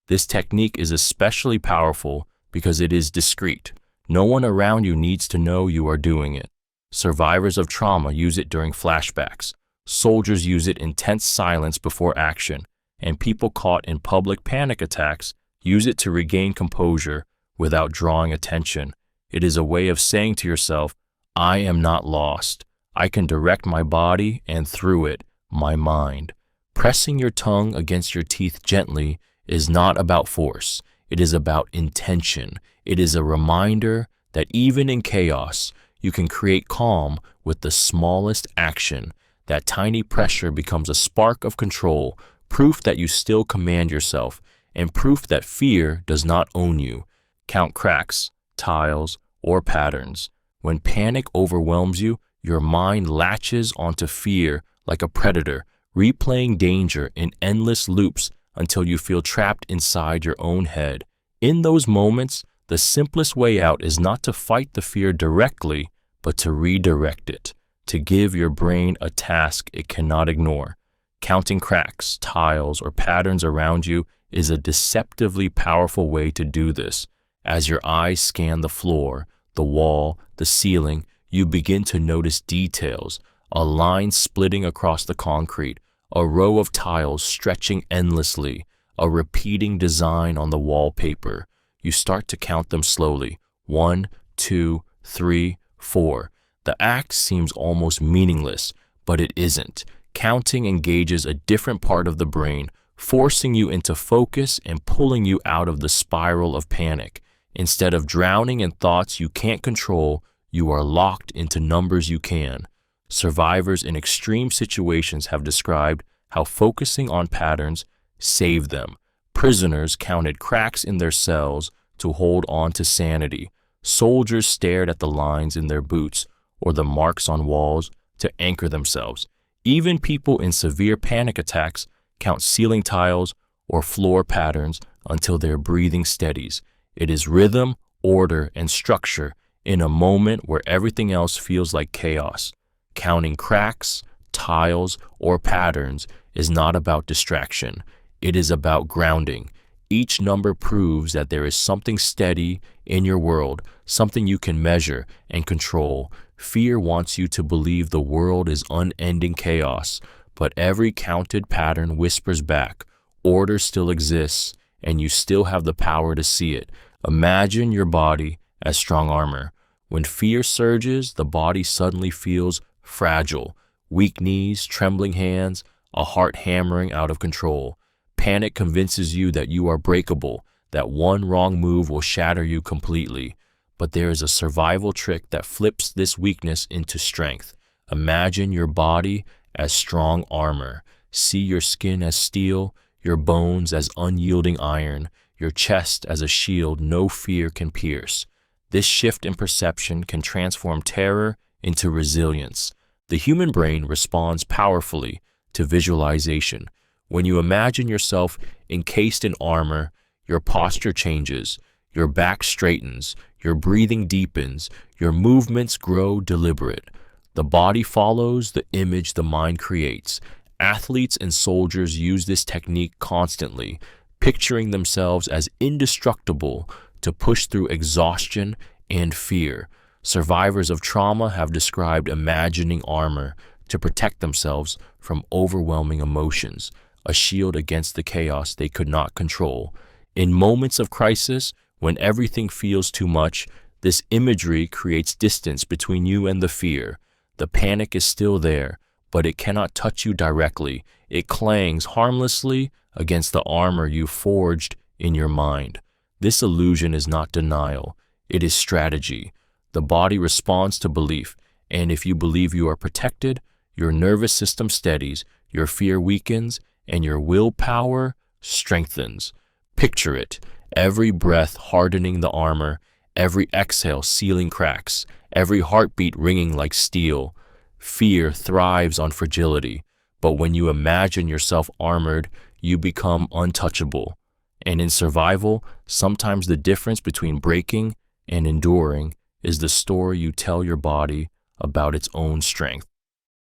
This technique is especially powerful because it is discreet. No one around you needs to know you are doing it. Survivors of trauma use it during flashbacks. Soldiers use it in tense silence before action. And people caught in public panic attacks use it to regain composure without drawing attention. It is a way of saying to yourself, I am not lost. I can direct my body and through it, my mind. Pressing your tongue against your teeth gently is not about force. It is about intention. It is a reminder that even in chaos, you can create calm with the smallest action. That tiny pressure becomes a spark of control, proof that you still command yourself, and proof that fear does not own you. Count cracks, tiles, or patterns. When panic overwhelms you, your mind latches onto fear like a predator, replaying danger in endless loops until you feel trapped inside your own head. In those moments, the simplest way out is not to fight the fear directly, but to redirect it, to give your brain a task it cannot ignore. Counting cracks, tiles, or patterns around you is a deceptively powerful way to do this. As your eyes scan the floor, the wall, the ceiling, you begin to notice details, a line splitting across the concrete, a row of tiles stretching endlessly, a repeating design on the wallpaper. You start to count them slowly. 1, 2, 3, 4. The act seems almost meaningless, but it isn't. Counting engages a different part of the brain, forcing you into focus and pulling you out of the spiral of panic. Instead of drowning in thoughts you can't control, you are locked into numbers you can. Survivors in extreme situations have described how focusing on patterns saved them. Prisoners counted cracks in their cells to hold on to sanity. Soldiers stared at the lines in their boots or the marks on walls to anchor themselves. Even people in severe panic attacks count ceiling tiles or floor patterns until their breathing steadies. It is rhythm, order, and structure in a moment where everything else feels like chaos. Counting cracks, tiles, or patterns is not about distraction. It is about grounding. Each number proves that there is something steady in your world, something you can measure and control. Fear wants you to believe the world is unending chaos, but every counted pattern whispers back, order still exists, and you still have the power to see it. Imagine your body as strong armor. When fear surges, the body suddenly feels fragile. Weak knees, trembling hands, a heart hammering out of control. Panic convinces you that you are breakable, that one wrong move will shatter you completely. But there is a survival trick that flips this weakness into strength. Imagine your body as strong armor. See your skin as steel, your bones as unyielding iron, your chest as a shield no fear can pierce. This shift in perception can transform terror into resilience. The human brain responds powerfully to visualization. When you imagine yourself encased in armor, your posture changes, your back straightens, your breathing deepens, your movements grow deliberate. The body follows the image the mind creates. Athletes and soldiers use this technique constantly, picturing themselves as indestructible to push through exhaustion and fear. Survivors of trauma have described imagining armor to protect themselves from overwhelming emotions, a shield against the chaos they could not control. In moments of crisis, when everything feels too much, this imagery creates distance between you and the fear. The panic is still there, but it cannot touch you directly. It clangs harmlessly against the armor you forged in your mind. This illusion is not denial, it is strategy. The body responds to belief, and if you believe you are protected, your nervous system steadies, your fear weakens, and your willpower strengthens. Picture it, every breath hardening the armor, every exhale sealing cracks, every heartbeat ringing like steel. Fear thrives on fragility, but when you imagine yourself armored, you become untouchable. And in survival, sometimes the difference between breaking and enduring is the story you tell your body about its own strength.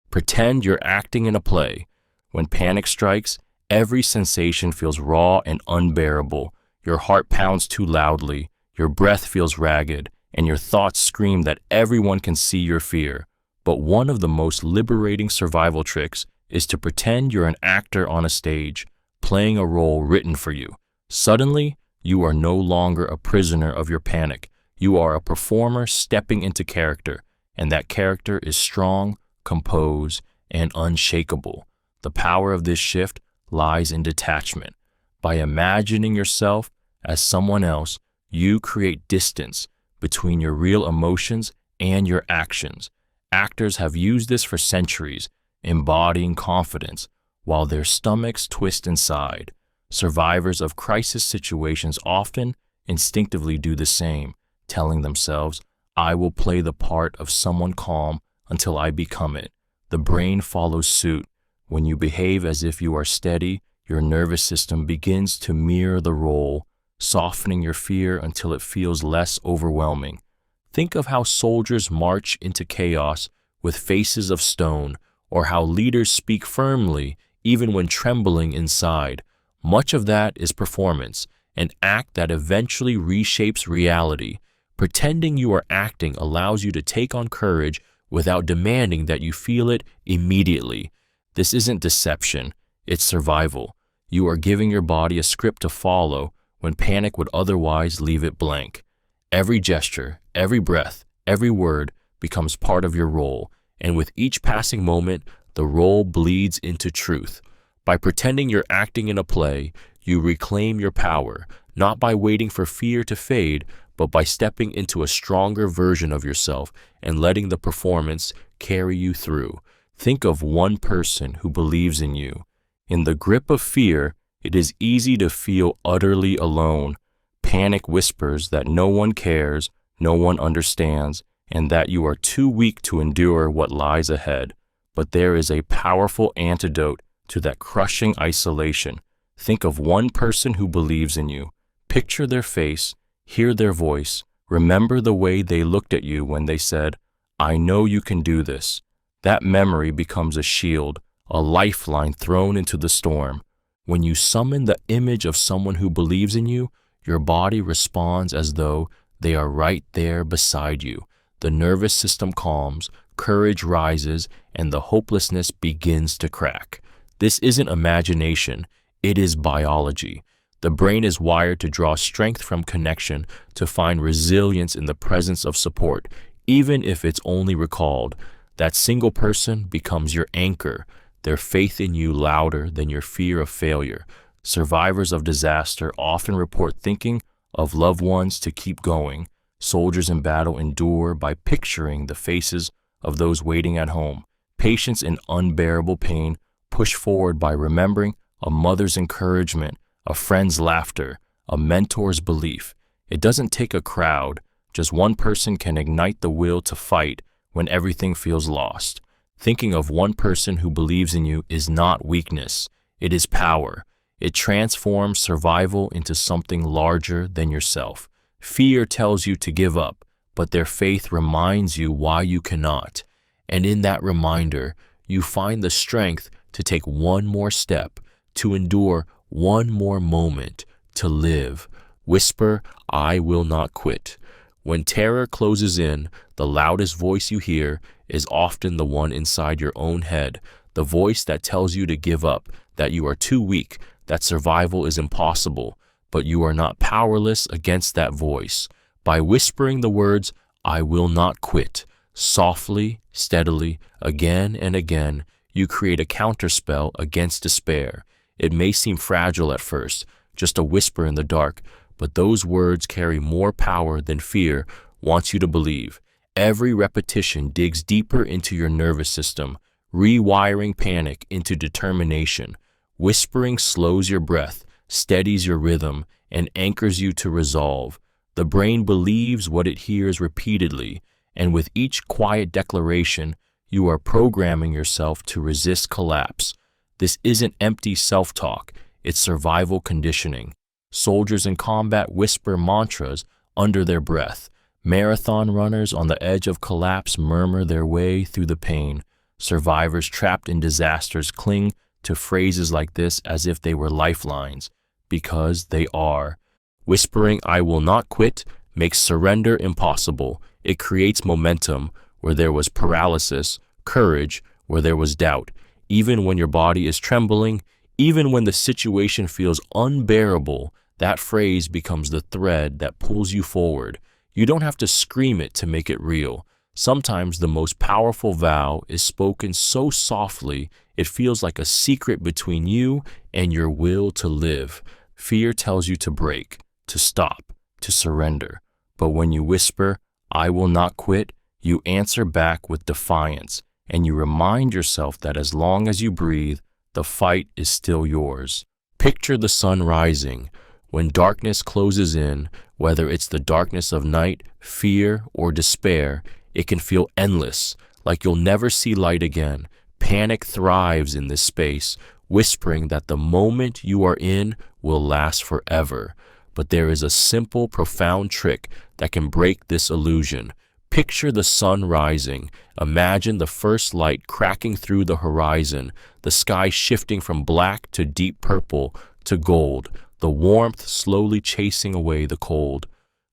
Pretend you're acting in a play. When panic strikes, every sensation feels raw and unbearable. Your heart pounds too loudly, your breath feels ragged, and your thoughts scream that everyone can see your fear. But one of the most liberating survival tricks is to pretend you're an actor on a stage, playing a role written for you. Suddenly, you are no longer a prisoner of your panic. You are a performer stepping into character, and that character is strong, composed, and unshakable. The power of this shift lies in detachment. By imagining yourself as someone else, you create distance between your real emotions and your actions. Actors have used this for centuries, embodying confidence while their stomachs twist inside. Survivors of crisis situations often instinctively do the same, telling themselves, "I will play the part of someone calm until I become it." The brain follows suit. When you behave as if you are steady, your nervous system begins to mirror the role, softening your fear until it feels less overwhelming. Think of how soldiers march into chaos with faces of stone, or how leaders speak firmly even when trembling inside. Much of that is performance, an act that eventually reshapes reality. Pretending you are acting allows you to take on courage without demanding that you feel it immediately. This isn't deception, it's survival. You are giving your body a script to follow when panic would otherwise leave it blank. Every gesture, every breath, every word becomes part of your role, and with each passing moment, the role bleeds into truth. By pretending you're acting in a play, you reclaim your power, not by waiting for fear to fade, but by stepping into a stronger version of yourself and letting the performance carry you through. Think of one person who believes in you. In the grip of fear, it is easy to feel utterly alone. Panic whispers that no one cares, no one understands, and that you are too weak to endure what lies ahead. But there is a powerful antidote to that crushing isolation. Think of one person who believes in you. Picture their face, hear their voice, remember the way they looked at you when they said, "I know you can do this." That memory becomes a shield, a lifeline thrown into the storm. When you summon the image of someone who believes in you, your body responds as though they are right there beside you. The nervous system calms, courage rises, and the hopelessness begins to crack. This isn't imagination, it is biology. The brain is wired to draw strength from connection, to find resilience in the presence of support, even if it's only recalled. That single person becomes your anchor, their faith in you louder than your fear of failure. Survivors of disaster often report thinking of loved ones to keep going. Soldiers in battle endure by picturing the faces of those waiting at home. Patients in unbearable pain push forward by remembering a mother's encouragement, a friend's laughter, a mentor's belief. It doesn't take a crowd. Just one person can ignite the will to fight when everything feels lost. Thinking of one person who believes in you is not weakness. It is power. It transforms survival into something larger than yourself. Fear tells you to give up, but their faith reminds you why you cannot. And in that reminder, you find the strength to take one more step, to endure one more moment, to live. Whisper, "I will not quit." When terror closes in, the loudest voice you hear is often the one inside your own head, the voice that tells you to give up, that you are too weak, that survival is impossible. But you are not powerless against that voice. By whispering the words, "I will not quit," softly, steadily, again and again, you create a counterspell against despair. It may seem fragile at first, just a whisper in the dark, but those words carry more power than fear wants you to believe. Every repetition digs deeper into your nervous system, rewiring panic into determination. Whispering slows your breath, steadies your rhythm, and anchors you to resolve. The brain believes what it hears repeatedly, and with each quiet declaration, you are programming yourself to resist collapse. This isn't empty self-talk, it's survival conditioning. Soldiers in combat whisper mantras under their breath. Marathon runners on the edge of collapse murmur their way through the pain. Survivors trapped in disasters cling to phrases like this as if they were lifelines, because they are. Whispering, "I will not quit," makes surrender impossible. It creates momentum where there was paralysis, courage where there was doubt. Even when your body is trembling, even when the situation feels unbearable, that phrase becomes the thread that pulls you forward. You don't have to scream it to make it real. Sometimes the most powerful vow is spoken so softly it feels like a secret between you and your will to live. Fear tells you to break, to stop, to surrender. But when you whisper, "I will not quit," you answer back with defiance, and you remind yourself that as long as you breathe, the fight is still yours. Picture the sun rising. When darkness closes in, whether it's the darkness of night, fear, or despair, it can feel endless, like you'll never see light again. Panic thrives in this space, whispering that the moment you are in will last forever. But there is a simple, profound trick that can break this illusion. Picture the sun rising. Imagine the first light cracking through the horizon, the sky shifting from black to deep purple to gold, the warmth slowly chasing away the cold.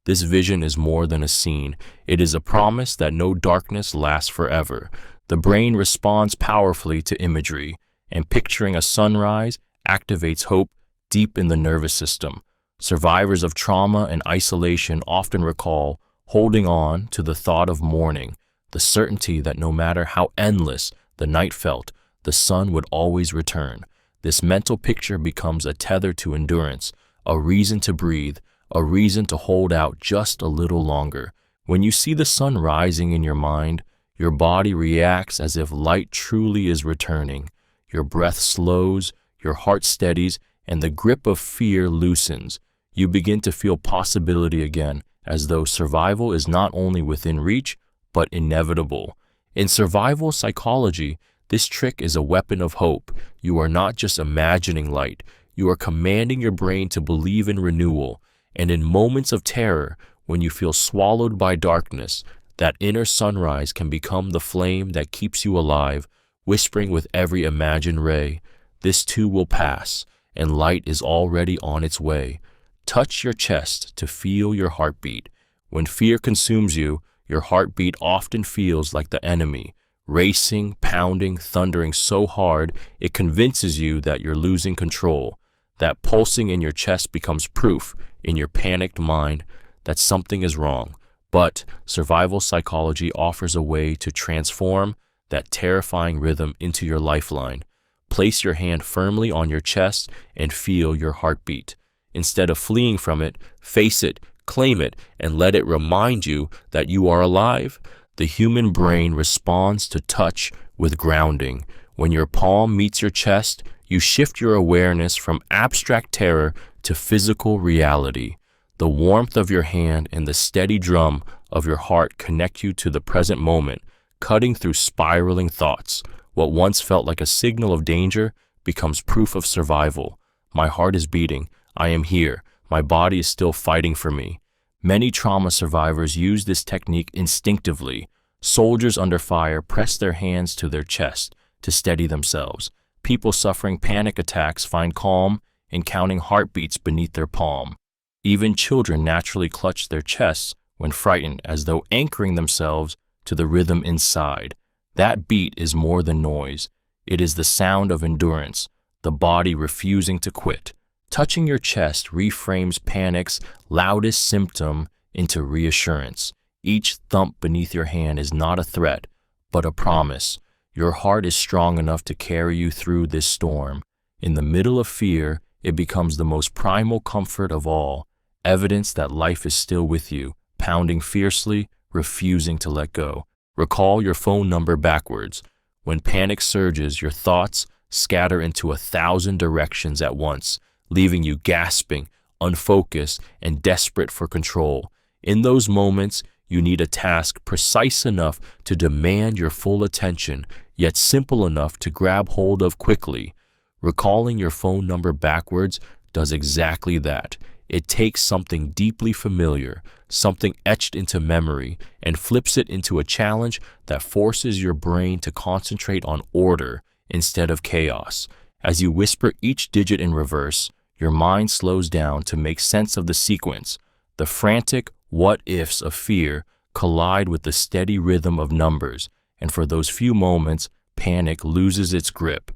This vision is more than a scene. It is a promise that no darkness lasts forever. The brain responds powerfully to imagery, and picturing a sunrise activates hope deep in the nervous system. Survivors of trauma and isolation often recall holding on to the thought of morning, the certainty that no matter how endless the night felt, the sun would always return. This mental picture becomes a tether to endurance, a reason to breathe, a reason to hold out just a little longer. When you see the sun rising in your mind, your body reacts as if light truly is returning. Your breath slows, your heart steadies, and the grip of fear loosens. You begin to feel possibility again, as though survival is not only within reach, but inevitable. In survival psychology, this trick is a weapon of hope. You are not just imagining light, you are commanding your brain to believe in renewal. And in moments of terror, when you feel swallowed by darkness, that inner sunrise can become the flame that keeps you alive, whispering with every imagined ray, "This too will pass, and light is already on its way." Touch your chest to feel your heartbeat. When fear consumes you, your heartbeat often feels like the enemy, racing, pounding, thundering so hard it convinces you that you're losing control. That pulsing in your chest becomes proof in your panicked mind that something is wrong. But survival psychology offers a way to transform that terrifying rhythm into your lifeline. Place your hand firmly on your chest and feel your heartbeat. Instead of fleeing from it, face it, claim it, and let it remind you that you are alive. The human brain responds to touch with grounding. When your palm meets your chest, you shift your awareness from abstract terror to physical reality. The warmth of your hand and the steady drum of your heart connect you to the present moment, cutting through spiraling thoughts. What once felt like a signal of danger becomes proof of survival. My heart is beating. I am here. My body is still fighting for me. Many trauma survivors use this technique instinctively. Soldiers under fire press their hands to their chest to steady themselves. People suffering panic attacks find calm in counting heartbeats beneath their palm. Even children naturally clutch their chests when frightened, as though anchoring themselves to the rhythm inside. That beat is more than noise. It is the sound of endurance, the body refusing to quit. Touching your chest reframes panic's loudest symptom into reassurance. Each thump beneath your hand is not a threat, but a promise. Your heart is strong enough to carry you through this storm. In the middle of fear, it becomes the most primal comfort of all, evidence that life is still with you, pounding fiercely, refusing to let go. Recall your phone number backwards. When panic surges, your thoughts scatter into 1,000 directions at once, leaving you gasping, unfocused, and desperate for control. In those moments, you need a task precise enough to demand your full attention, yet simple enough to grab hold of quickly. Recalling your phone number backwards does exactly that. It takes something deeply familiar, something etched into memory, and flips it into a challenge that forces your brain to concentrate on order instead of chaos. As you whisper each digit in reverse, your mind slows down to make sense of the sequence. The frantic what-ifs of fear collide with the steady rhythm of numbers, and for those few moments, panic loses its grip.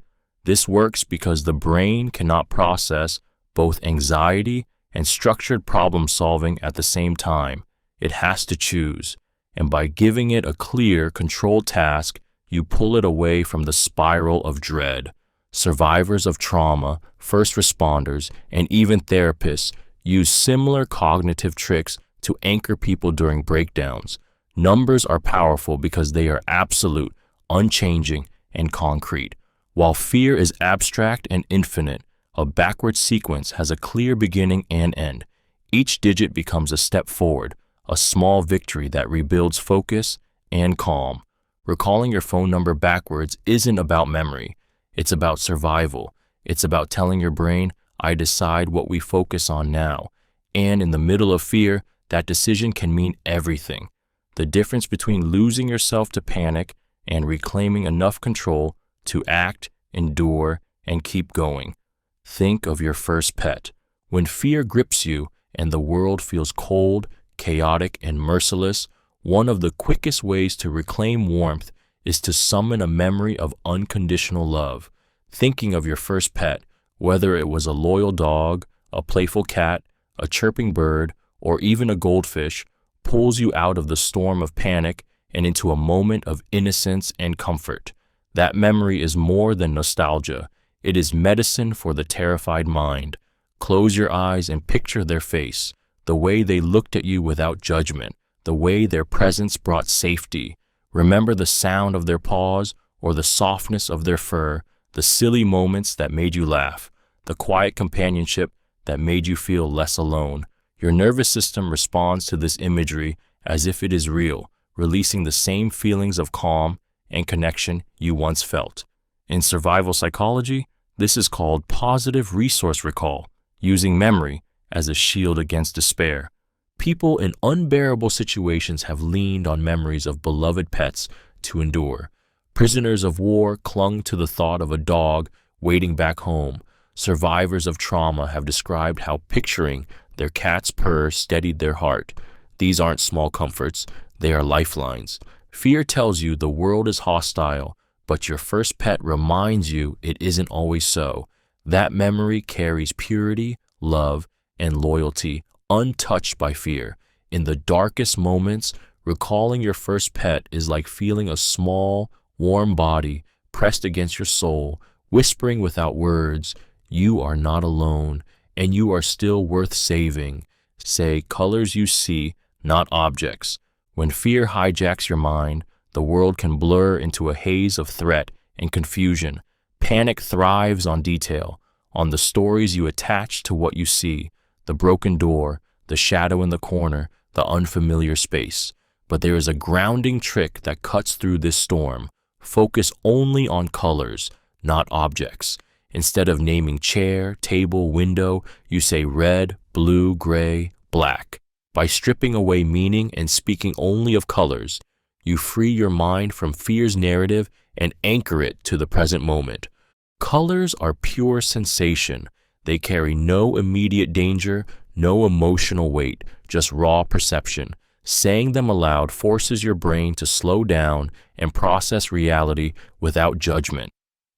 This works because the brain cannot process both anxiety and structured problem-solving at the same time. It has to choose, and by giving it a clear, controlled task, you pull it away from the spiral of dread. Survivors of trauma, first responders, and even therapists use similar cognitive tricks to anchor people during breakdowns. Numbers are powerful because they are absolute, unchanging, and concrete. While fear is abstract and infinite, a backward sequence has a clear beginning and end. Each digit becomes a step forward, a small victory that rebuilds focus and calm. Recalling your phone number backwards isn't about memory. It's about survival. It's about telling your brain, I decide what we focus on now. And in the middle of fear, that decision can mean everything. The difference between losing yourself to panic and reclaiming enough control to act, endure, and keep going. Think of your first pet. When fear grips you and the world feels cold, chaotic, and merciless, one of the quickest ways to reclaim warmth is to summon a memory of unconditional love. Thinking of your first pet, whether it was a loyal dog, a playful cat, a chirping bird, or even a goldfish, pulls you out of the storm of panic and into a moment of innocence and comfort. That memory is more than nostalgia. It is medicine for the terrified mind. Close your eyes and picture their face, the way they looked at you without judgment, the way their presence brought safety. Remember the sound of their paws or the softness of their fur, the silly moments that made you laugh, the quiet companionship that made you feel less alone. Your nervous system responds to this imagery as if it is real, releasing the same feelings of calm and connection you once felt. In survival psychology, this is called positive resource recall, using memory as a shield against despair. People in unbearable situations have leaned on memories of beloved pets to endure. Prisoners of war clung to the thought of a dog waiting back home. Survivors of trauma have described how picturing their cat's purr steadied their heart. These aren't small comforts, they are lifelines. Fear tells you the world is hostile, but your first pet reminds you it isn't always so. That memory carries purity, love, and loyalty, untouched by fear. In the darkest moments, recalling your first pet is like feeling a small, warm body pressed against your soul, whispering without words, "You are not alone, and you are still worth saving." Say, colors you see, not objects. When fear hijacks your mind, the world can blur into a haze of threat and confusion. Panic thrives on detail, on the stories you attach to what you see, the broken door, the shadow in the corner, the unfamiliar space. But there is a grounding trick that cuts through this storm. Focus only on colors, not objects. Instead of naming chair, table, window, you say red, blue, gray, black. By stripping away meaning and speaking only of colors, you free your mind from fear's narrative and anchor it to the present moment. Colors are pure sensation. They carry no immediate danger, no emotional weight, just raw perception. Saying them aloud forces your brain to slow down and process reality without judgment.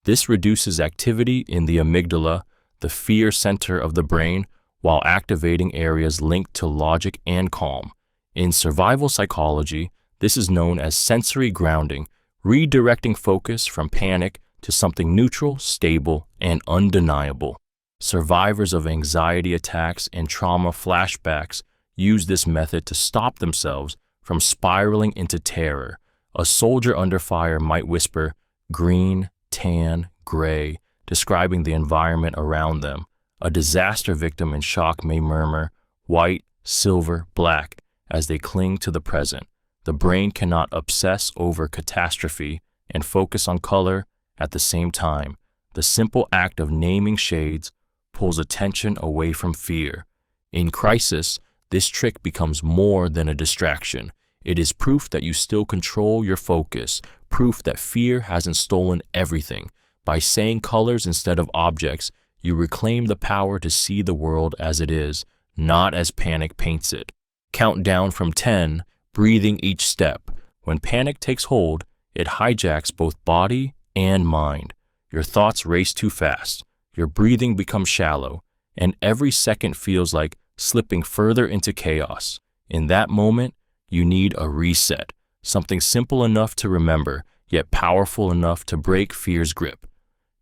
This reduces activity in the amygdala, the fear center of the brain, while activating areas linked to logic and calm. In survival psychology, this is known as sensory grounding, redirecting focus from panic to something neutral, stable, and undeniable. Survivors of anxiety attacks and trauma flashbacks use this method to stop themselves from spiraling into terror. A soldier under fire might whisper, green, tan, gray, describing the environment around them. A disaster victim in shock may murmur, white, silver, black, as they cling to the present. The brain cannot obsess over catastrophe and focus on color at the same time. The simple act of naming shades pulls attention away from fear. In crisis, this trick becomes more than a distraction. It is proof that you still control your focus, proof that fear hasn't stolen everything. By saying colors instead of objects, you reclaim the power to see the world as it is, not as panic paints it. Count down from 10, breathing each step. When panic takes hold, it hijacks both body and mind. Your thoughts race too fast, your breathing becomes shallow, and every second feels like slipping further into chaos. In that moment, you need a reset, something simple enough to remember, yet powerful enough to break fear's grip.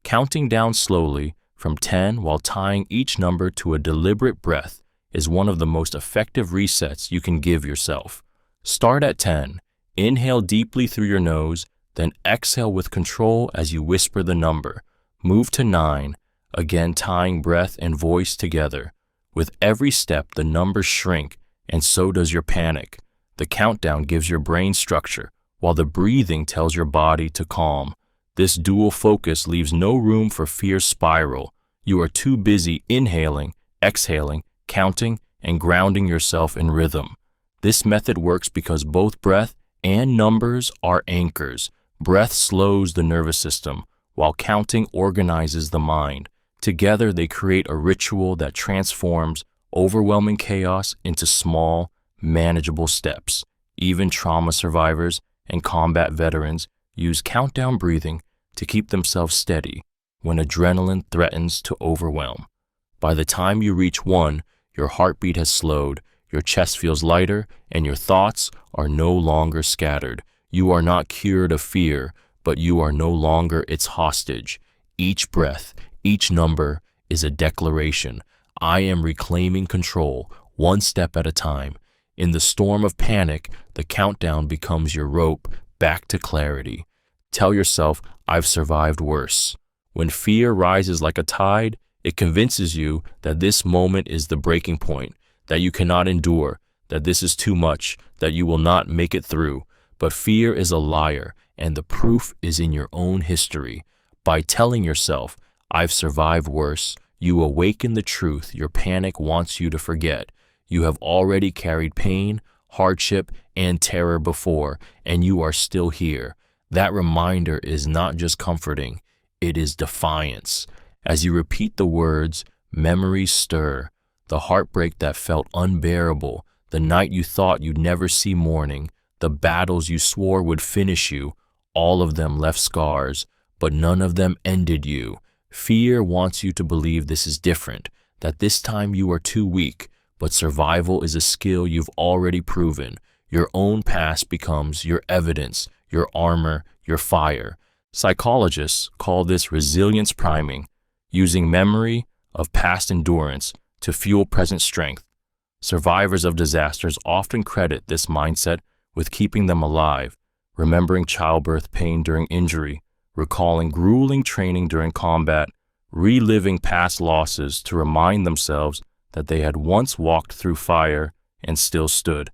Counting down slowly from 10 while tying each number to a deliberate breath is one of the most effective resets you can give yourself. Start at 10, inhale deeply through your nose, then exhale with control as you whisper the number. Move to 9, again tying breath and voice together. With every step, the numbers shrink, and so does your panic. The countdown gives your brain structure, while the breathing tells your body to calm. This dual focus leaves no room for fear's spiral. You are too busy inhaling, exhaling, counting, and grounding yourself in rhythm. This method works because both breath and numbers are anchors. Breath slows the nervous system, while counting organizes the mind. Together, they create a ritual that transforms overwhelming chaos into small, manageable steps. Even trauma survivors and combat veterans use countdown breathing to keep themselves steady when adrenaline threatens to overwhelm. By the time you reach 1, your heartbeat has slowed, your chest feels lighter, and your thoughts are no longer scattered. You are not cured of fear, but you are no longer its hostage. Each breath, each number is a declaration. I am reclaiming control, one step at a time. In the storm of panic, the countdown becomes your rope back to clarity. Tell yourself, I've survived worse. When fear rises like a tide, it convinces you that this moment is the breaking point, that you cannot endure, that this is too much, that you will not make it through. But fear is a liar, and the proof is in your own history. By telling yourself, I've survived worse, you awaken the truth your panic wants you to forget. You have already carried pain, hardship, and terror before, and you are still here. That reminder is not just comforting, it is defiance. As you repeat the words, memories stir. The heartbreak that felt unbearable, the night you thought you'd never see morning, the battles you swore would finish you, all of them left scars, but none of them ended you. Fear wants you to believe this is different, that this time you are too weak, but survival is a skill you've already proven. Your own past becomes your evidence, your armor, your fire. Psychologists call this resilience priming, using memory of past endurance to fuel present strength. Survivors of disasters often credit this mindset with keeping them alive, remembering childbirth pain during injury, recalling grueling training during combat, reliving past losses to remind themselves that they had once walked through fire and still stood.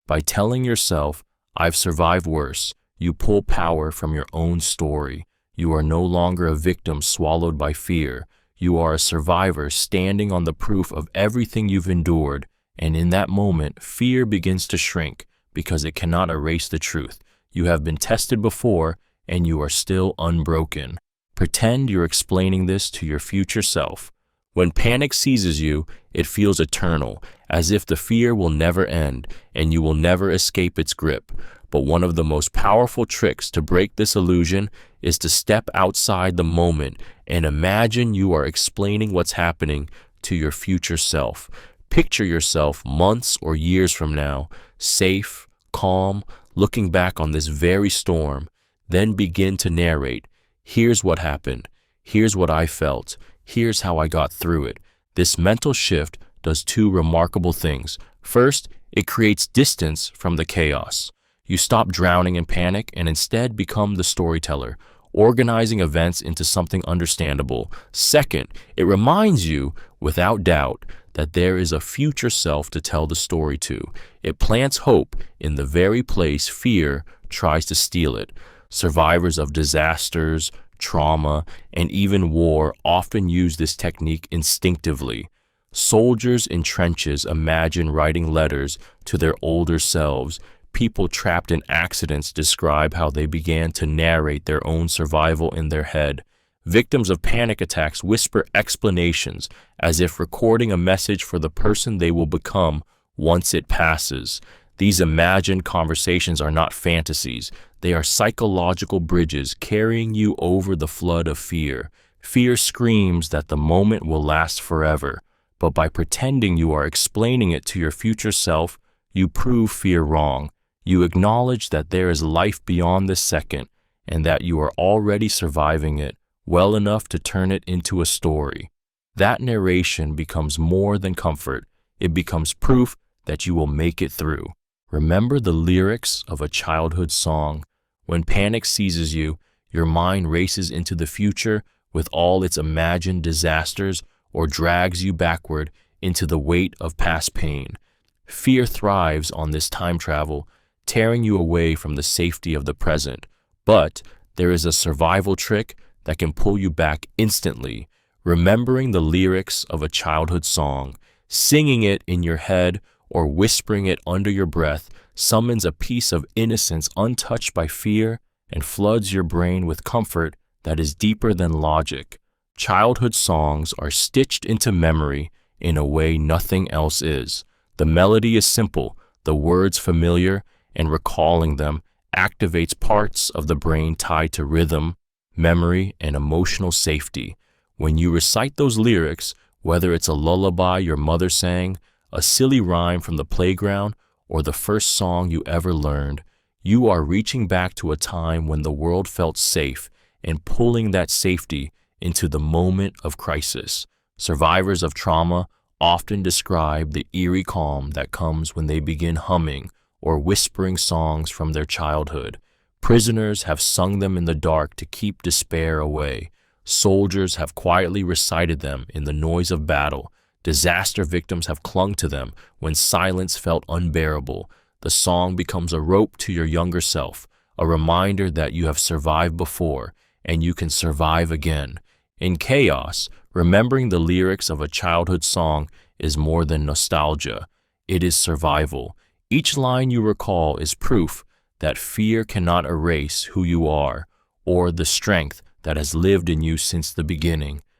By telling yourself, I've survived worse, you pull power from your own story. You are no longer a victim swallowed by fear. You are a survivor standing on the proof of everything you've endured, and in that moment, fear begins to shrink because it cannot erase the truth. You have been tested before, and you are still unbroken. Pretend you're explaining this to your future self. When panic seizes you, it feels eternal, as if the fear will never end and you will never escape its grip. But one of the most powerful tricks to break this illusion is to step outside the moment and imagine you are explaining what's happening to your future self. Picture yourself months or years from now, safe, calm, looking back on this very storm. Then begin to narrate. Here's what happened. Here's what I felt. Here's how I got through it. This mental shift does two remarkable things. First, it creates distance from the chaos. You stop drowning in panic and instead become the storyteller, organizing events into something understandable. Second, it reminds you, without doubt, that there is a future self to tell the story to. It plants hope in the very place fear tries to steal it. Survivors of disasters, trauma, and even war often use this technique instinctively. Soldiers in trenches imagine writing letters to their older selves. People trapped in accidents describe how they began to narrate their own survival in their head. Victims of panic attacks whisper explanations as if recording a message for the person they will become once it passes. These imagined conversations are not fantasies. They are psychological bridges carrying you over the flood of fear. Fear screams that the moment will last forever, but by pretending you are explaining it to your future self, you prove fear wrong. You acknowledge that there is life beyond this second and that you are already surviving it well enough to turn it into a story. That narration becomes more than comfort. It becomes proof that you will make it through. Remember the lyrics of a childhood song. When panic seizes you, your mind races into the future with all its imagined disasters or drags you backward into the weight of past pain. Fear thrives on this time travel, tearing you away from the safety of the present. But there is a survival trick that can pull you back instantly. Remembering the lyrics of a childhood song, singing it in your head or whispering it under your breath summons a piece of innocence untouched by fear and floods your brain with comfort that is deeper than logic. Childhood songs are stitched into memory in a way nothing else is. The melody is simple, the words familiar, and recalling them activates parts of the brain tied to rhythm, memory, and emotional safety. When you recite those lyrics, whether it's a lullaby your mother sang, a silly rhyme from the playground, or the first song you ever learned, You are reaching back to a time when the world felt safe and pulling that safety into the moment of crisis. Survivors of trauma often describe the eerie calm that comes when they begin humming or whispering songs from their childhood. Prisoners have sung them in the dark to keep despair away. Soldiers have quietly recited them in the noise of battle. Disaster victims have clung to them when silence felt unbearable. The song becomes a rope to your younger self, a reminder that you have survived before and you can survive again. In chaos, remembering the lyrics of a childhood song is more than nostalgia. It is survival. Each line you recall is proof that fear cannot erase who you are or the strength that has lived in you since the beginning.